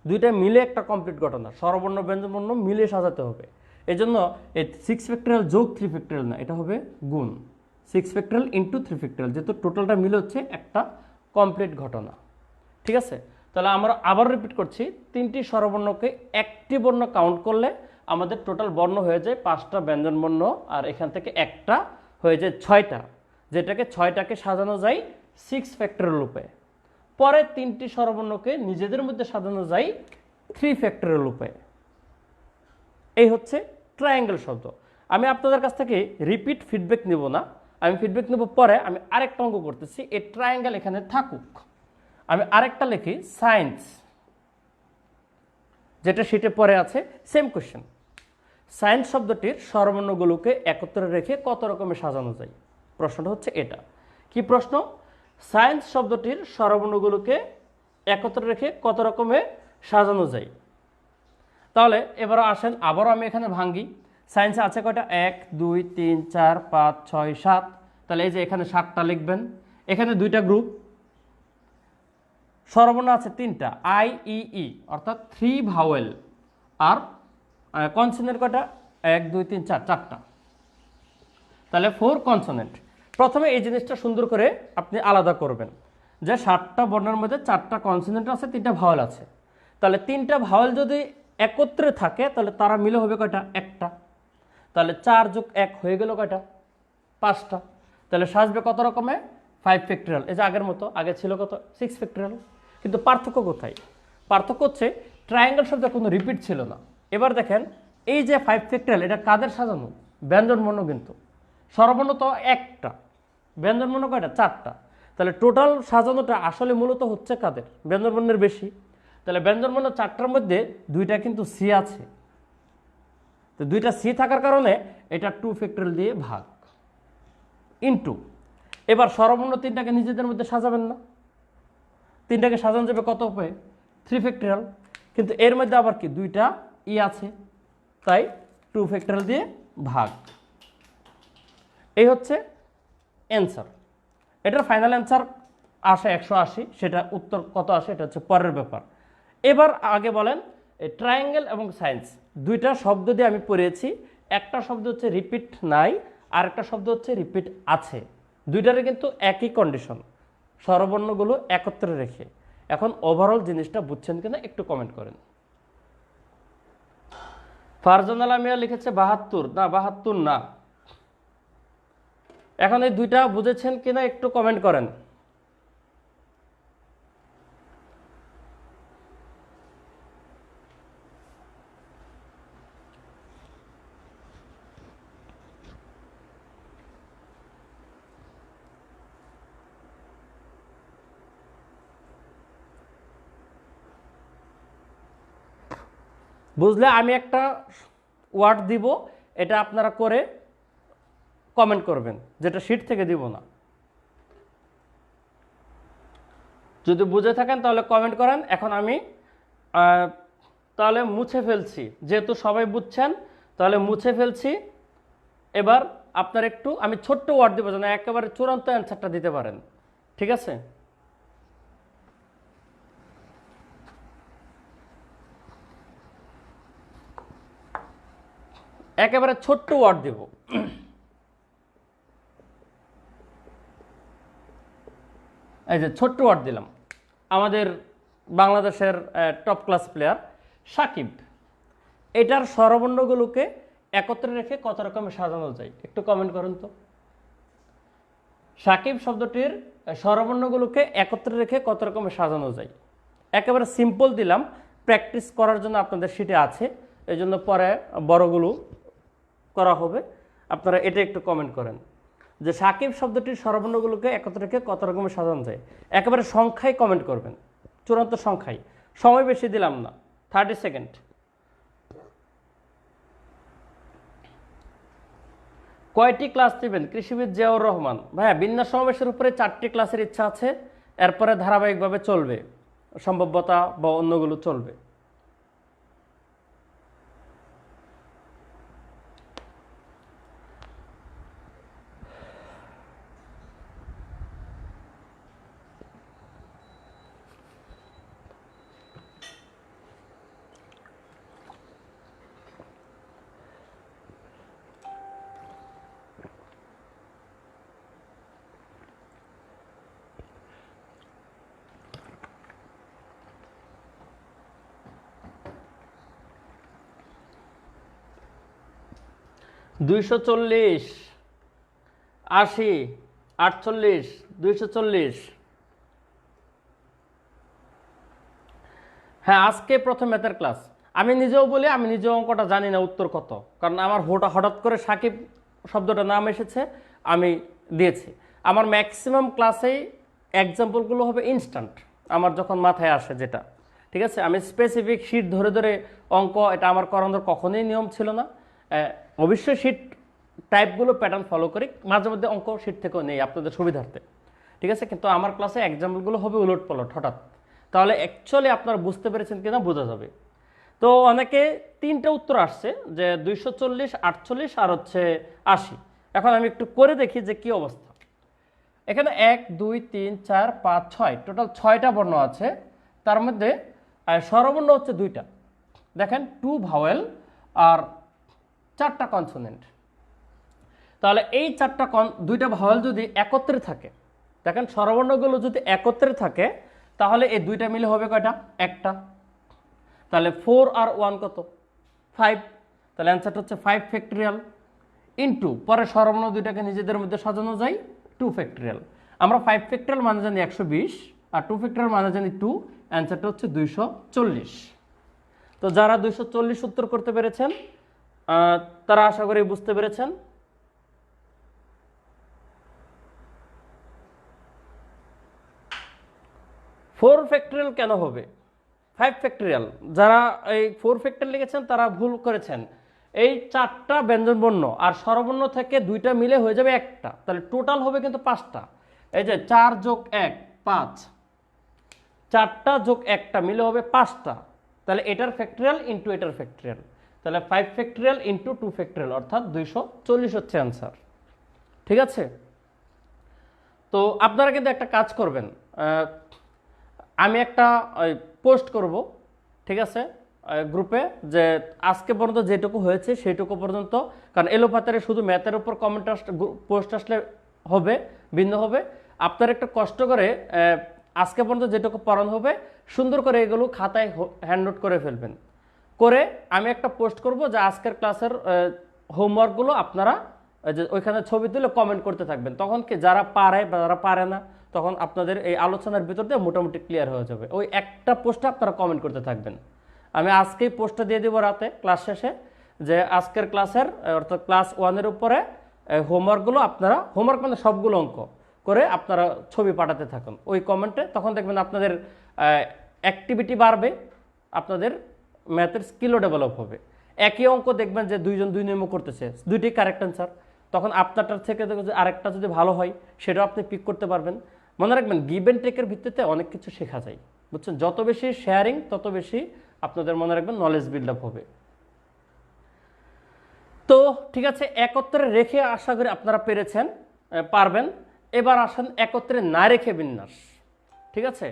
দুইটা মিলে একটা কমপ্লিট ঘটনা। স্বরবর্ণ ব্যঞ্জনবর্ণ মিলে সাজাতে হবে। এই জন্য এই 6 ফ্যাক্টরিয়াল যোগ 3 ফ্যাক্টরিয়াল না, এটা হবে গুণ 6 ফ্যাক্টরিয়াল ইন্টু 3 ফ্যাক্টরিয়াল, যেহেতু টোটালটা মিলে হচ্ছে একটা কমপ্লিট ঘটনা। ঠিক আছে, তাহলে আমরা আবার রিপিট করছি, 3টি স্বরবর্ণকে একটি বর্ণ কাউন্ট করলে আমাদের টোটাল বর্ণ হয়ে যায় 5টা ব্যঞ্জনবর্ণ, আর এখান থেকে একটা হয়ে যায় 6টা, যেটাকে 6টাকে সাজানো যায় 6 ফ্যাক্টরিয়াল উপায়ে। পরে 3টি স্বরবর্ণকে নিজেদের মধ্যে সাজানো যায় 3 ফ্যাক্টরিয়াল উপায়ে। এই হচ্ছে ট্রায়াঙ্গেল শব্দ। আমি আপনাদের কাছ থেকে রিপিট ফিডব্যাক নেব না, আমি ফিডব্যাক নেব পরে। আমি আরেকটা অঙ্ক করতেছি, এই ট্রায়াঙ্গেল এখানে থাকুক, আমি আরেকটা লিখি সায়েন্স, যেটা সেটা পরে আছে। সেম কোশ্চেন, সায়েন্স শব্দটির স্বরবর্ণগুলোকে একত্রে রেখে কত রকমের সাজানো যায়? প্রশ্নটা হচ্ছে এটা। কি প্রশ্ন? সায়েন্স শব্দটির স্বরবর্ণগুলোকে একত্রে রেখে কত রকমের সাজানো যায়। তাহলে এবার আসেন, আবারও আমি এখানে ভাঙ্গি। সায়েন্সে আছে কয়টা? 1 2 3 4 5 6 7। তাহলে এই যে এখানে 7টা লিখবেন। এখানে 2টা গ্রুপ, স্বরবর্ণ আছে 3টা, IEE অর্থাৎ 3 ভাওয়েল, আর কনসোনেন্ট কয়টা? 1 2 3 4, 4টা। তাহলে 4 কনসোনেন্ট। প্রথমে এই জিনিসটা সুন্দর করে আপনি আলাদা করবেন যে 7টা বর্ণের মধ্যে 4টা কনসোনেন্ট আছে, 3টা ভাওয়েল আছে। তাহলে 3টা ভাওয়েল যদি একত্রে থাকে তাহলে তারা মিলে হবে কয়টা? একটা। তাহলে 4 + 1 হয়ে গেল কয়টা? 5টা। তাহলে সাজবে কত রকমে? 5 ফ্যাক্টরিয়াল। এই যে আগের মতো, আগে ছিল কত? 6 ফ্যাক্টরিয়াল। কিন্তু পার্থক্য কোথায়? পার্থক্য হচ্ছে ট্রায়াঙ্গেল শব্দে কোনো রিপিট ছিল না। এবার দেখেন এই যে 5 ফ্যাক্টরিয়াল, এটা কাদের সাজানো? ব্যঞ্জনবর্ণ, কিন্তু স্বরবর্ণ তো একটা, ব্যঞ্জনবর্ণ কয়টা? 4টা। তাহলে টোটাল সাজানোটা আসলে মূলত হচ্ছে কাদের? ব্যঞ্জনবর্ণের বেশি। তাহলে ব্যঞ্জনবর্ণ 4টার মধ্যে 2টা কিন্তু সি আছে, তো 2টা সি থাকার কারণে এটা 2 ফ্যাক্টরিয়াল দিয়ে ভাগ ইনটু। এবার স্বরবর্ণ 3টাকে নিজেদের মধ্যে সাজাবেন না, 3টাকে সাজানো যাবে কত উপায়ে? 3 ফ্যাক্টরিয়াল। কিন্তু এর মধ্যে আবার কি 2টা ই আছে, তাই 2 ফ্যাক্টরিয়াল দিয়ে ভাগ। এই হচ্ছে অ্যান্সার। এটার ফাইনাল অ্যান্সার আসে 180, সেটা উত্তর কত আসে এটা হচ্ছে পরের ব্যাপার। এবার আগে বলেন ট্রায়াঙ্গেল এবং সাইন্স 2টা শব্দ দিয়ে আমি পড়িয়েছি। একটা শব্দ হচ্ছে রিপিট নাই, আর একটা শব্দ হচ্ছে রিপিট আছে। 2টারে কিন্তু একই কন্ডিশন, স্বরবর্ণগুলো একত্রে রেখে। এখন ওভারঅল জিনিসটা বুঝছেন কিনা একটু কমেন্ট করেন। ফারজানা লামিয়া লিখেছে 72, না 72 না। এখন এই 2টা বুঝেছেন কিনা একটু কমেন্ট করেন। বুঝলে আমি একটা ওয়ার্ড দিব, এটা আপনারা করে কমেন্ট করবেন, যেটা শিট থেকে দিব না। যদি বুঝে থাকেন তাহলে কমেন্ট করেন। এখন আমি তাহলে মুছে ফেলছি, যেহেতু সবাই বুঝছেন তাহলে মুছে ফেলছি। এবার আপনার একটু আমি ছোট্ট ওয়ার্ড দিব যেন একেবারে চূড়ান্ত অ্যান্সারটা দিতে পারেন, ঠিক আছে? একেবারে ছোট্ট ওয়ার্ড দিব। এই যে ছোট্ট ওয়ার্ড দিলাম, আমাদের বাংলাদেশের টপ ক্লাস প্লেয়ার সাকিব, এটার স্বরবর্ণগুলোকে একত্রে রেখে কত রকমের সাজানো যায় একটু কমেন্ট করুন তো। সাকিব শব্দটির স্বরবর্ণগুলোকে একত্রে রেখে কত রকমের সাজানো যায়। একেবারে সিম্পল দিলাম, প্র্যাকটিস করার জন্য আপনাদের শিটে আছে, এই জন্য পরে বড়গুলো করা হবে। আপনারা এটা একটু কমেন্ট করেন যে সাকিব শব্দটির স্বরবর্ণগুলোকে একত্রে রেখে কত রকমের সাজানো যায়। একেবারে সংখ্যায় কমেন্ট করবেন, চূড়ান্ত সংখ্যায়। সময় বেশি দিলাম না, 30 সেকেন্ড। কয়টি ক্লাস নেবেন? কৃষিবিদ জিয়াউর রহমান ভাইয়া, বিন্যাস সমাবেশের উপরে 4টি ক্লাসের ইচ্ছা আছে, এরপরে ধারাবাহিকভাবে চলবে, সম্ভাব্যতা বা অন্যগুলো চলবে। দুইশো 40, 80, 48, 240। হ্যাঁ, আজকে প্রথম ম্যাথের ক্লাস। আমি নিজেও বলি, আমি নিজেও অঙ্কটা জানি না উত্তর কত, কারণ আমার হঠাৎ করে সাকিব শব্দটা নাম এসেছে, আমি দিয়েছি। আমার ম্যাক্সিমাম ক্লাসেই এক্সাম্পলগুলো হবে ইনস্ট্যান্ট, আমার যখন মাথায় আসে যেটা, ঠিক আছে? আমি স্পেসিফিক শিট ধরে ধরে অঙ্ক, এটা আমার করানোর কখনোই নিয়ম ছিল না। অবশ্যই শিট টাইপগুলো প্যাটার্ন ফলো করি, মাঝে মধ্যে অঙ্ক শিট থেকেও নেই আপনাদের সুবিধার্থে, ঠিক আছে? কিন্তু আমার ক্লাসে এক্সাম্পলগুলো হবে উলট পালট হঠাৎ, তাহলে অ্যাকচুয়ালি আপনারা বুঝতে পেরেছেন কিনা বোঝা যাবে। তো অনেকে 3টা উত্তর আসছে, যে 240, 48 আর হচ্ছে 80। এখন আমি একটু করে দেখি যে কি অবস্থা। এখানে 1, 2, 3, 4, 5, 6, টোটাল 6টা বর্ণ আছে। তার মধ্যে স্বরবর্ণ হচ্ছে 2টা, দেখেন 2 ভাওয়েল আর 4টা কনসোনেন্ট। তাহলে এই 2টা ভাওয়েল যদি একত্রে থাকে, দেখেন স্বরবর্ণগুলো যদি একত্রে থাকে, তাহলে এই 2টা মিলে হবে কয়টা? একটা। তাহলে 4 আর 1 কত? 5। তাহলে অ্যান্সারটা হচ্ছে 5 ফ্যাক্টরিয়াল ইনটু, পরে স্বরবর্ণ 2টাকে নিজেদের মধ্যে সাজানো যায় 2 ফ্যাক্টরিয়াল। আমরা 5 ফ্যাক্টরিয়াল মানে জানি 120, আর 2 ফ্যাক্টরিয়াল মানে জানি 2। অ্যান্সারটা হচ্ছে 240। তো যারা 240 উত্তর করতে পেরেছেন তারা আশা করি বুঝতে পেরেছেন। 4 ফ্যাক্টরিয়াল কেন হবে? 5 ফ্যাক্টরিয়াল। যারা এই 4 ফ্যাক্টরিয়াল লিখেছেন তারা ভুল করেছেন। এই 4টা ব্যঞ্জনবর্ণ আর স্বরবর্ণ থেকে 2টা মিলে হয়ে যাবে একটা, তাহলে টোটাল হবে কিন্তু 5টা। এই যে 4 যোগ 1 5, 4টা যোগ 1টা মিলে হবে 5টা। তাহলে এটার ফ্যাক্টরিয়াল ইন্টু এটার ফ্যাক্টরিয়াল, তাহলে 5 ফ্যাক্টরিয়াল ইন্টু 2 ফ্যাক্টরিয়াল অর্থাৎ 240 হচ্ছে অ্যান্সার। ঠিক আছে? তো আপনারা কিন্তু একটা কাজ করবেন, আমি একটা পোস্ট করব, ঠিক আছে, গ্রুপে, যে আজকে পর্যন্ত যেটুকু হয়েছে সেইটুকু পর্যন্ত, কারণ এলোপাতারে শুধু ম্যাথের উপর কমেন্ট পোস্ট আসলে হবে, ভিন্ন হবে। আপনারা একটু কষ্ট করে আজকে পর্যন্ত যেটুকু পড়ানো হবে সুন্দর করে এগুলো খাতায় হ্যান্ড নোট করে ফেলবেন, করে আমি একটা পোস্ট করব যে আজকের ক্লাসের হোমওয়ার্কগুলো আপনারা যে ওইখানে ছবি তুলে কমেন্ট করতে থাকবেন। তখন কি যারা পারে বা যারা পারে না, তখন আপনাদের এই আলোচনার ভিতর দিয়ে মোটামুটি ক্লিয়ার হয়ে যাবে। ওই একটা পোস্টে আপনারা কমেন্ট করতে থাকবেন। আমি আজকেই পোস্টটা দিয়ে দেবো রাতে ক্লাস শেষে, যে আজকের ক্লাসের অর্থাৎ ক্লাস 1-এর উপরে হোমওয়ার্কগুলো আপনারা, হোমওয়ার্ক মানে সবগুলো অঙ্ক করে আপনারা ছবি পাঠাতে থাকুন ওই কমেন্টে। তখন দেখবেন আপনাদের অ্যাক্টিভিটি বাড়বে, আপনাদের ম্যাথের স্কিলও ডেভেলপ হবে। একই অঙ্ক দেখবেন যে 2 জন 2 নিয়মও করতেছে, দুইটি কারেক্ট অ্যান্সার, তখন আপনারটার থেকে আরেকটা যদি ভালো হয় সেটাও আপনি পিক করতে পারবেন। মনে রাখবেন গিভ অ্যান্ড টেকের ভিত্তিতে অনেক কিছু শেখা যায়, বুঝছেন? যত বেশি শেয়ারিং তত বেশি আপনাদের মনে রাখবেন নলেজ বিল্ড আপ হবে। তো ঠিক আছে, একত্রে রেখে আশা করি আপনারা পেরেছেন, পারবেন। এবার আসেন একত্রে না রেখে বিন্যাস। ঠিক আছে,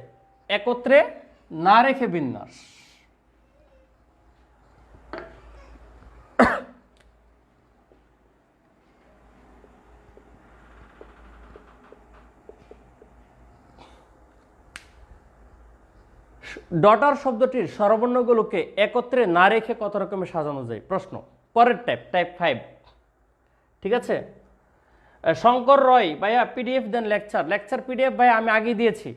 একত্রে না রেখে বিন্যাস। ডটার শব্দটির স্বরবর্ণগুলোকে একত্রে না রেখে কত রকমের সাজানো যায়? প্রশ্ন। পরের টাইপ 5। ঠিক আছে, শঙ্কর রয় ভাইয়া পিডিএফ দেন লেকচার পিডিএফ ভাই আমি আগে দিয়েছি।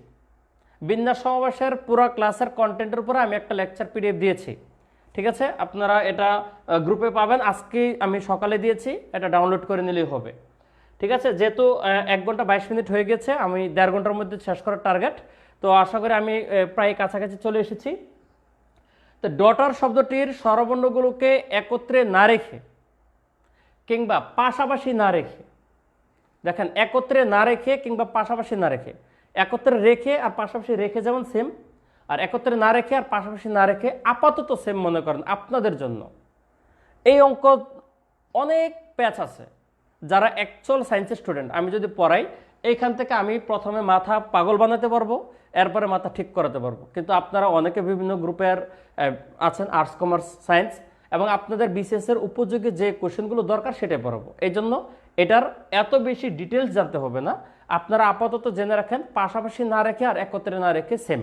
বিন্যাস সমাবেশের পুরো ক্লাসের কন্টেন্টের উপরে আমি একটা লেকচার পিডিএফ দিয়েছি। ঠিক আছে, আপনারা এটা গ্রুপে পাবেন, আজকে আমি সকালে দিয়েছি, এটা ডাউনলোড করে নিলেই হবে। ঠিক আছে, যেহেতু 1 ঘন্টা 22 মিনিট হয়ে গেছে, আমি 1.5 ঘন্টার মধ্যে শেষ করার টার্গেট, তো আশা করি আমি প্রায় কাছাকাছি চলে এসেছি। তো ডটার শব্দটির স্বরবর্ণগুলোকে একত্রে না রেখে কিংবা পাশাপাশি না রেখে, দেখেন একত্রে না রেখে কিংবা পাশাপাশি না রেখে, একত্রে রেখে আর পাশাপাশি রেখে যেমন সেম, আর একত্রে না রেখে আর পাশাপাশি না রেখে আপাতত সেম মনে করেন আপনাদের জন্য। এই অঙ্ক অনেক প্যাচ আছে। যারা অ্যাকচুয়াল সায়েন্সের স্টুডেন্ট, আমি যদি পড়াই এইখান থেকে আমি প্রথমে মাথা পাগল বানাতে পারবো, এরপরে মাথা ঠিক করাতে পারবো। কিন্তু আপনারা অনেকে বিভিন্ন গ্রুপের আছেন, আর্টস কমার্স সায়েন্স, এবং আপনাদের বিসিএসের উপযোগী যে কোশ্চেনগুলো দরকার সেটাই পড়াবো। এই জন্য এটার এত বেশি ডিটেলস জানতে হবে না, আপনারা আপাতত জেনে রাখেন পাশাপাশি না রেখে আর একত্রে না রেখে সেম।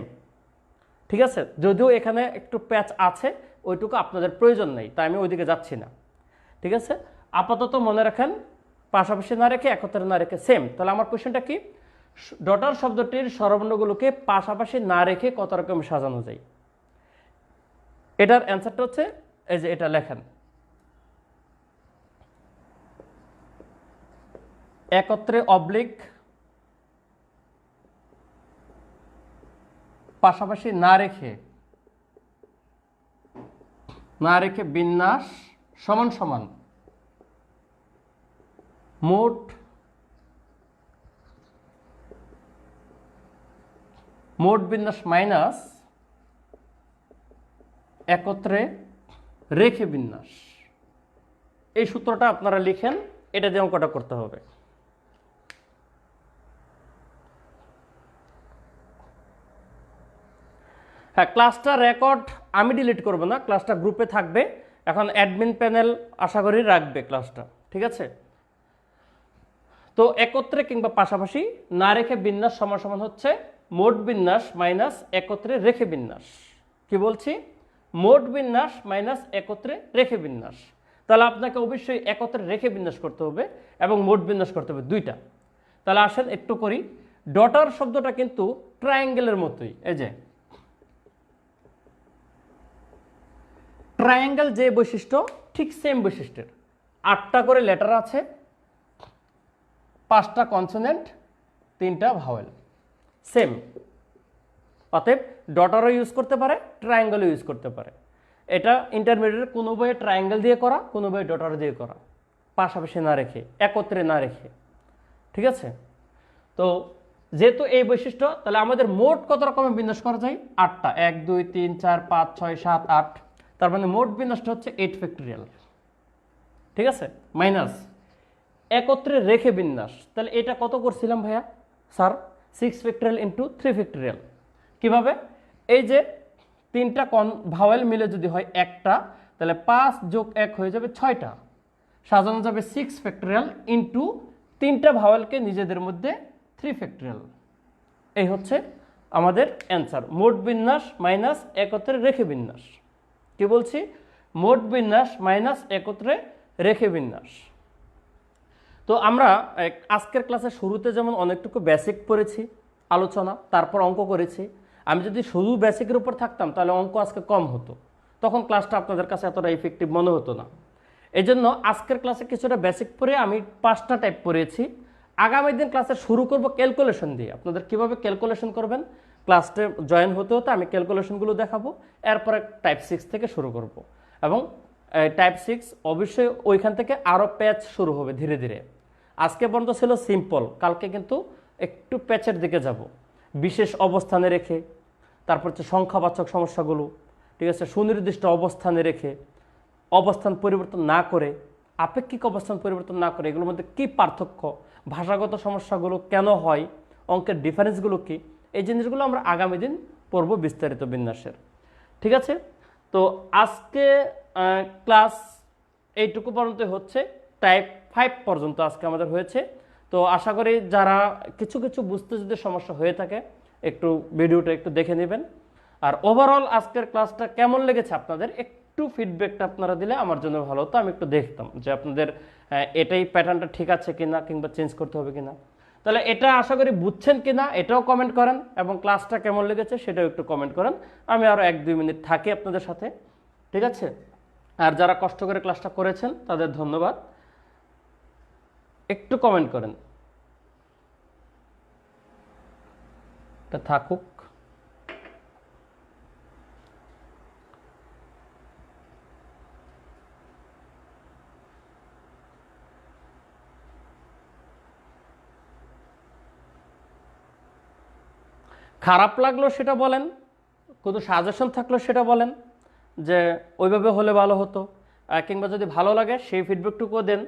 ঠিক আছে, যদিও এখানে একটু প্যাচ আছে, ওইটুকু আপনাদের প্রয়োজন নেই, তাই আমি ওইদিকে যাচ্ছি না। ঠিক আছে, আপাতত মনে রাখেন পাশাপাশি না রেখে একত্রে না রেখে সেম। তাহলে আমার কোশ্চেনটা কি? ডটার শব্দটির স্বরবর্ণগুলোকে পাশাপাশি না রেখে কত রকম সাজানো যায়? এটার অ্যান্সারটা হচ্ছে এই যে এটা লেখেন, একত্রে অবলিক পাশাপাশি না রেখে বিন্যাস সমান সমান মোট বিন্যাস মাইনাস একত্রে রেখে বিন্যাস। এই সূত্রটা আপনারা লিখেন, এটা দিয়ে অঙ্কটা করতে হবে। হ্যাঁ, ক্লাসটা রেকর্ড আমি ডিলিট করব না, ক্লাসটা গ্রুপে থাকবে। এখন অ্যাডমিন প্যানেল আশা করি রাখবে ক্লাসটা। ঠিক আছে, তো একত্রে কিংবা পাশাপাশি না রেখে বিন্যাস সমান সমান হচ্ছে মোট বিন্যাস মাইনাস একত্রে রেখে বিন্যাস। কি বলছি? মোট বিন্যাস মাইনাস একত্রে রেখে বিন্যাস। তাহলে আপনাকে অবশ্যই একত্রে রেখে বিন্যাস করতে হবে এবং মোট বিন্যাস করতে হবে, দুইটা। তাহলে আসেন একটু করি। ডটার শব্দটা কিন্তু ট্রায়াঙ্গেলের মতোই। এই যে ট্রায়াঙ্গেল যে বৈশিষ্ট্য, ঠিক সেম বৈশিষ্ট্যের। 8টা করে লেটার আছে, 5টা কনসোনেন্ট, 3টা ভাওয়েল, সেম। অতএব ডটারও ইউজ করতে পারে, ট্রায়াঙ্গেলও ইউজ করতে পারে। এটা ইন্টারমিডিয়েট কোনো বইয়ে ট্রায়াঙ্গেল দিয়ে করা, কোনো বইয়ে ডটার দিয়ে করা, পাশাপাশি না রেখে, একত্রে না রেখে। ঠিক আছে? তো যেহেতু এই বৈশিষ্ট্য, তাহলে আমাদের মোট কত রকমের বিন্যাস করা যায়? 8টা। 1 2 3 4 5 6 7 8। তার মানে মোট বিন্যাসটা হচ্ছে 8 ফ্যাক্টরিয়াল। ঠিক আছে? মাইনাস একত্রে রেখে বিন্যাস, তাহলে এটা কত করছিলাম ভাইয়া? Sir 6 factorial into 3 factorial. কিভাবে? এই যে তিনটা ভাওয়েল মিলে যদি হয় একটা, তাহলে 5 যোগ 1 হয়ে যাবে 6টা। সাজানো যাবে 6 ফ্যাক্টরিয়াল ইন্টু তিনটা ভাওয়েলকে নিজেদের মধ্যে 3 ফ্যাক্টরিয়াল। এই হচ্ছে আমাদের অ্যান্সার। মোট বিন্যাস মাইনাস একত্রে রেখে বিন্যাস। কি বলছি? মোট বিন্যাস মাইনাস একত্রে রেখে বিন্যাস। তো আমরা আজকের ক্লাসের শুরুতে যেমন অনেকটুকু বেসিক পড়েছি, আলোচনা, তারপর অঙ্ক করেছি। আমি যদি শুধু বেসিকের উপর থাকতাম তাহলে অঙ্ক আজকে কম হতো, তখন ক্লাসটা আপনাদের কাছে এতটা ইফেক্টিভ মনে হতো না। এই জন্য আজকের ক্লাসে কিছুটা বেসিক পড়ে আমি 5টা টাইপ পড়িয়েছি। আগামী দিন ক্লাসে শুরু করব ক্যালকুলেশন দিয়ে। আপনাদের কিভাবে ক্যালকুলেশন করবেন, ক্লাসে জয়েন হতে হতে আমি ক্যালকুলেশনগুলো দেখাবো। এরপরে টাইপ 6 থেকে শুরু করব, এবং টাইপ 6 অবশ্যই ওইখান থেকে আরও প্যাচ শুরু হবে ধীরে ধীরে। আজকে পর্যন্ত ছিল সিম্পল, কালকে কিন্তু একটু প্যাচের দিকে যাব। বিশেষ অবস্থানে রেখে, তারপর হচ্ছে সংখ্যাবাচক সমস্যাগুলো, ঠিক আছে, সুনির্দিষ্ট অবস্থানে রেখে, অবস্থান পরিবর্তন না করে, আপেক্ষিক অবস্থান পরিবর্তন না করে, এগুলোর মধ্যে কী পার্থক্য, ভাষাগত সমস্যাগুলো কেন হয়, অঙ্কের ডিফারেন্সগুলো কী, এই জিনিসগুলো আমরা আগামী দিন পড়ব বিস্তারিত বিন্যাসের। ঠিক আছে? তো আজকে ক্লাস এইটুকু পর্যন্ত হচ্ছে, টাইপ 5 পর্যন্ত আজকে আমাদের হয়েছে। তো আশা করি যারা কিছু কিছু বুঝতে যদি সমস্যা হয়ে থাকে একটু ভিডিওটা একটু দেখে নেবেন। আর ওভারঅল আজকের ক্লাসটা কেমন লেগেছে আপনাদের একটু ফিডব্যাকটা আপনারা দিলে আমার জন্য ভালো হতো, আমি একটু দেখতাম যে আপনাদের এটাই প্যাটার্নটা ঠিক আছে কিনা, কিংবা চেঞ্জ করতে হবে কিনা। তাহলে এটা আশা করি বুঝছেন কিনা এটাও কমেন্ট করেন, এবং ক্লাসটা কেমন লেগেছে সেটাও একটু কমেন্ট করেন। আমি আরও 1-2 মিনিট থাকি আপনাদের সাথে। ঠিক আছে? আর যারা কষ্ট করে ক্লাসটা করেছেন তাদের ধন্যবাদ। একটু কমেন্ট করেন, এটা থাকুক। খারাপ লাগলো সেটা বলেন, কোনো সাজেশন থাকলো সেটা বলেন যে ওইভাবে হলে ভালো হতো, কিংবা যদি ভালো লাগে সেই ফিডব্যাকটুকুও দেন।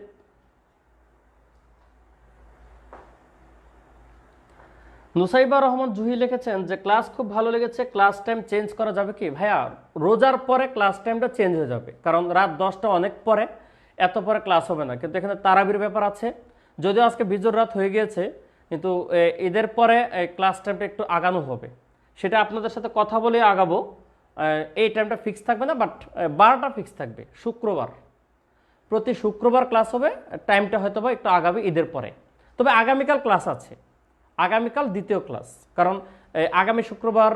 নুসাইবা রহমান জুহি লিখেছেন যে ক্লাস খুব ভালো লেগেছে, ক্লাস টাইম চেঞ্জ করা যাবে কি? ভাইয়া রোজার পরে ক্লাস টাইমটা চেঞ্জ হয়ে যাবে, কারণ রাত 10টা অনেক পরে, এত পরে ক্লাস হবে না। কিন্তু এখানে তারাবির ব্যাপার আছে, যদিও আজকে বিজোর রাত হয়ে গিয়েছে, কিন্তু ঈদের পরে ক্লাস টাইমটা একটু আগানো হবে। সেটা আপনাদের সাথে কথা বলে আগাবো। এই টাইমটা ফিক্স থাকবে না, বাট 12টা ফিক্স থাকবে। শুক্রবার, প্রতি শুক্রবার ক্লাস হবে, টাইমটা হয়তো বা একটু আগাবে ঈদের পরে। তবে আগামীকাল ক্লাস আছে, আগামীকাল দ্বিতীয় ক্লাস, কারণ আগামী শুক্রবার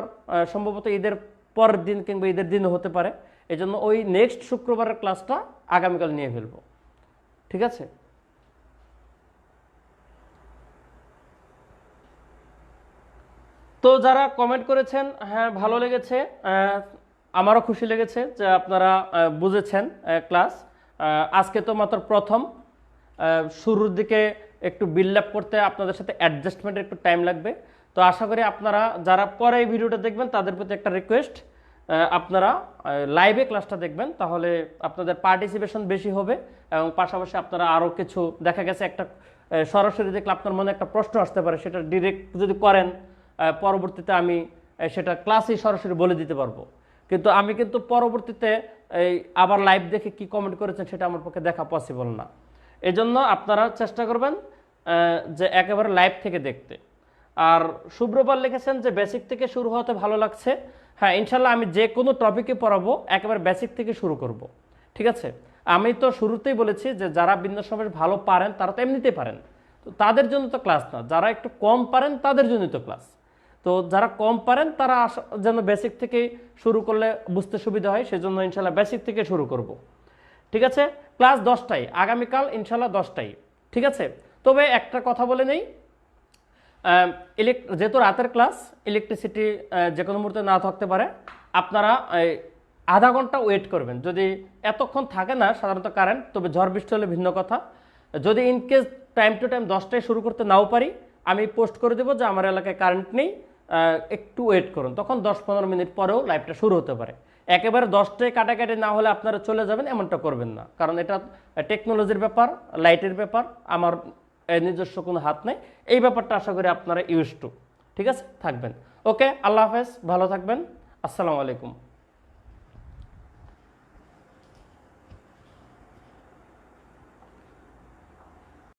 সম্ভবত ঈদের পরের দিন কিংবা ঈদের দিনও হতে পারে। এই জন্য ওই নেক্সট শুক্রবারের ক্লাসটা আগামীকাল নিয়ে ফেলবো। ঠিক আছে? তো যারা কমেন্ট করেছেন, হ্যাঁ ভালো লেগেছে, আমারও খুশি লেগেছে যে আপনারা বুঝেছেন ক্লাস। আজকে তো মাত্র প্রথম, শুরুর দিকে একটু বিল্ড আপ করতে আপনাদের সাথে অ্যাডজাস্টমেন্টের একটু টাইম লাগবে। তো আশা করি আপনারা যারা পরে এই ভিডিওটা দেখবেন তাদের প্রতি একটা রিকোয়েস্ট, আপনারা লাইভে ক্লাসটা দেখবেন, তাহলে আপনাদের পার্টিসিপেশন বেশি হবে, এবং পাশাপাশি আপনারা আরও কিছু, দেখা গেছে একটা সরাসরি দেখলে আপনার মনে একটা প্রশ্ন আসতে পারে, সেটা ডিরেক্ট যদি করেন পরবর্তীতে আমি সেটা ক্লাসেই সরাসরি বলে দিতে পারবো। কিন্তু আমি কিন্তু পরবর্তীতে এই আবার লাইভ দেখে কি কমেন্ট করেছেন সেটা আমার পক্ষে দেখা পসিবল না। এই জন্য আপনারা চেষ্টা করবেন যে একেবারে লাইভ থেকে দেখতে। আর শুভ্রপাল লিখেছেন যে বেসিক থেকে শুরু হতে ভালো লাগছে। হ্যাঁ, ইনশাল্লাহ আমি যে কোনো টপিকে পড়াবো একেবারে বেসিক থেকে শুরু করব। ঠিক আছে? আমি তো শুরুতেই বলেছি যে যারা বিন্যাস সমাবেশ ভালো পারেন তারা তো এমনিতেই পারেন, তো তাদের জন্য তো ক্লাস না। যারা একটু কম পারেন তাদের জন্যই তো ক্লাস। তো যারা কম পারেন তারা যেন বেসিক থেকে শুরু করলে বুঝতে সুবিধা হয়, সেজন্য ইনশাল্লাহ বেসিক থেকে শুরু করব। ঠিক আছে? ক্লাস 10টায়, আগামীকাল ইনশাল্লাহ 10টায়। ঠিক আছে? তবে একটা কথা বলে নেই, যেহেতু রাতের ক্লাস, ইলেকট্রিসিটি যে কোনো মুহূর্তে না থাকতে পারে, আপনারা আধা ঘন্টা ওয়েট করবেন। যদি এতক্ষণ থাকে না সাধারণত কারেন্ট, তবে ঝড় বৃষ্টি হলে ভিন্ন কথা। যদি ইনকেস টাইম টু টাইম 10টায় শুরু করতে নাও পারি, আমি পোস্ট করে দেবো যে আমার এলাকায় কারেন্ট নেই, একটু ওয়েট করুন, তখন 10-15 মিনিট পরেও লাইভটা শুরু হতে পারে। একেবারে 10টায় কাটাকাটি না হলে আপনারা চলে যাবেন এমনটা করবেন না, কারণ এটা টেকনোলজির ব্যাপার, লাইটের ব্যাপার, আমার নিজস্ব কোনো হাত নেই। এই ব্যাপারটা আশা করি আপনারা ইউজ টু। ঠিক আছে, থাকবেন। ওকে, আল্লাহ হাফেজ, ভালো থাকবেন, আসসালামু আলাইকুম।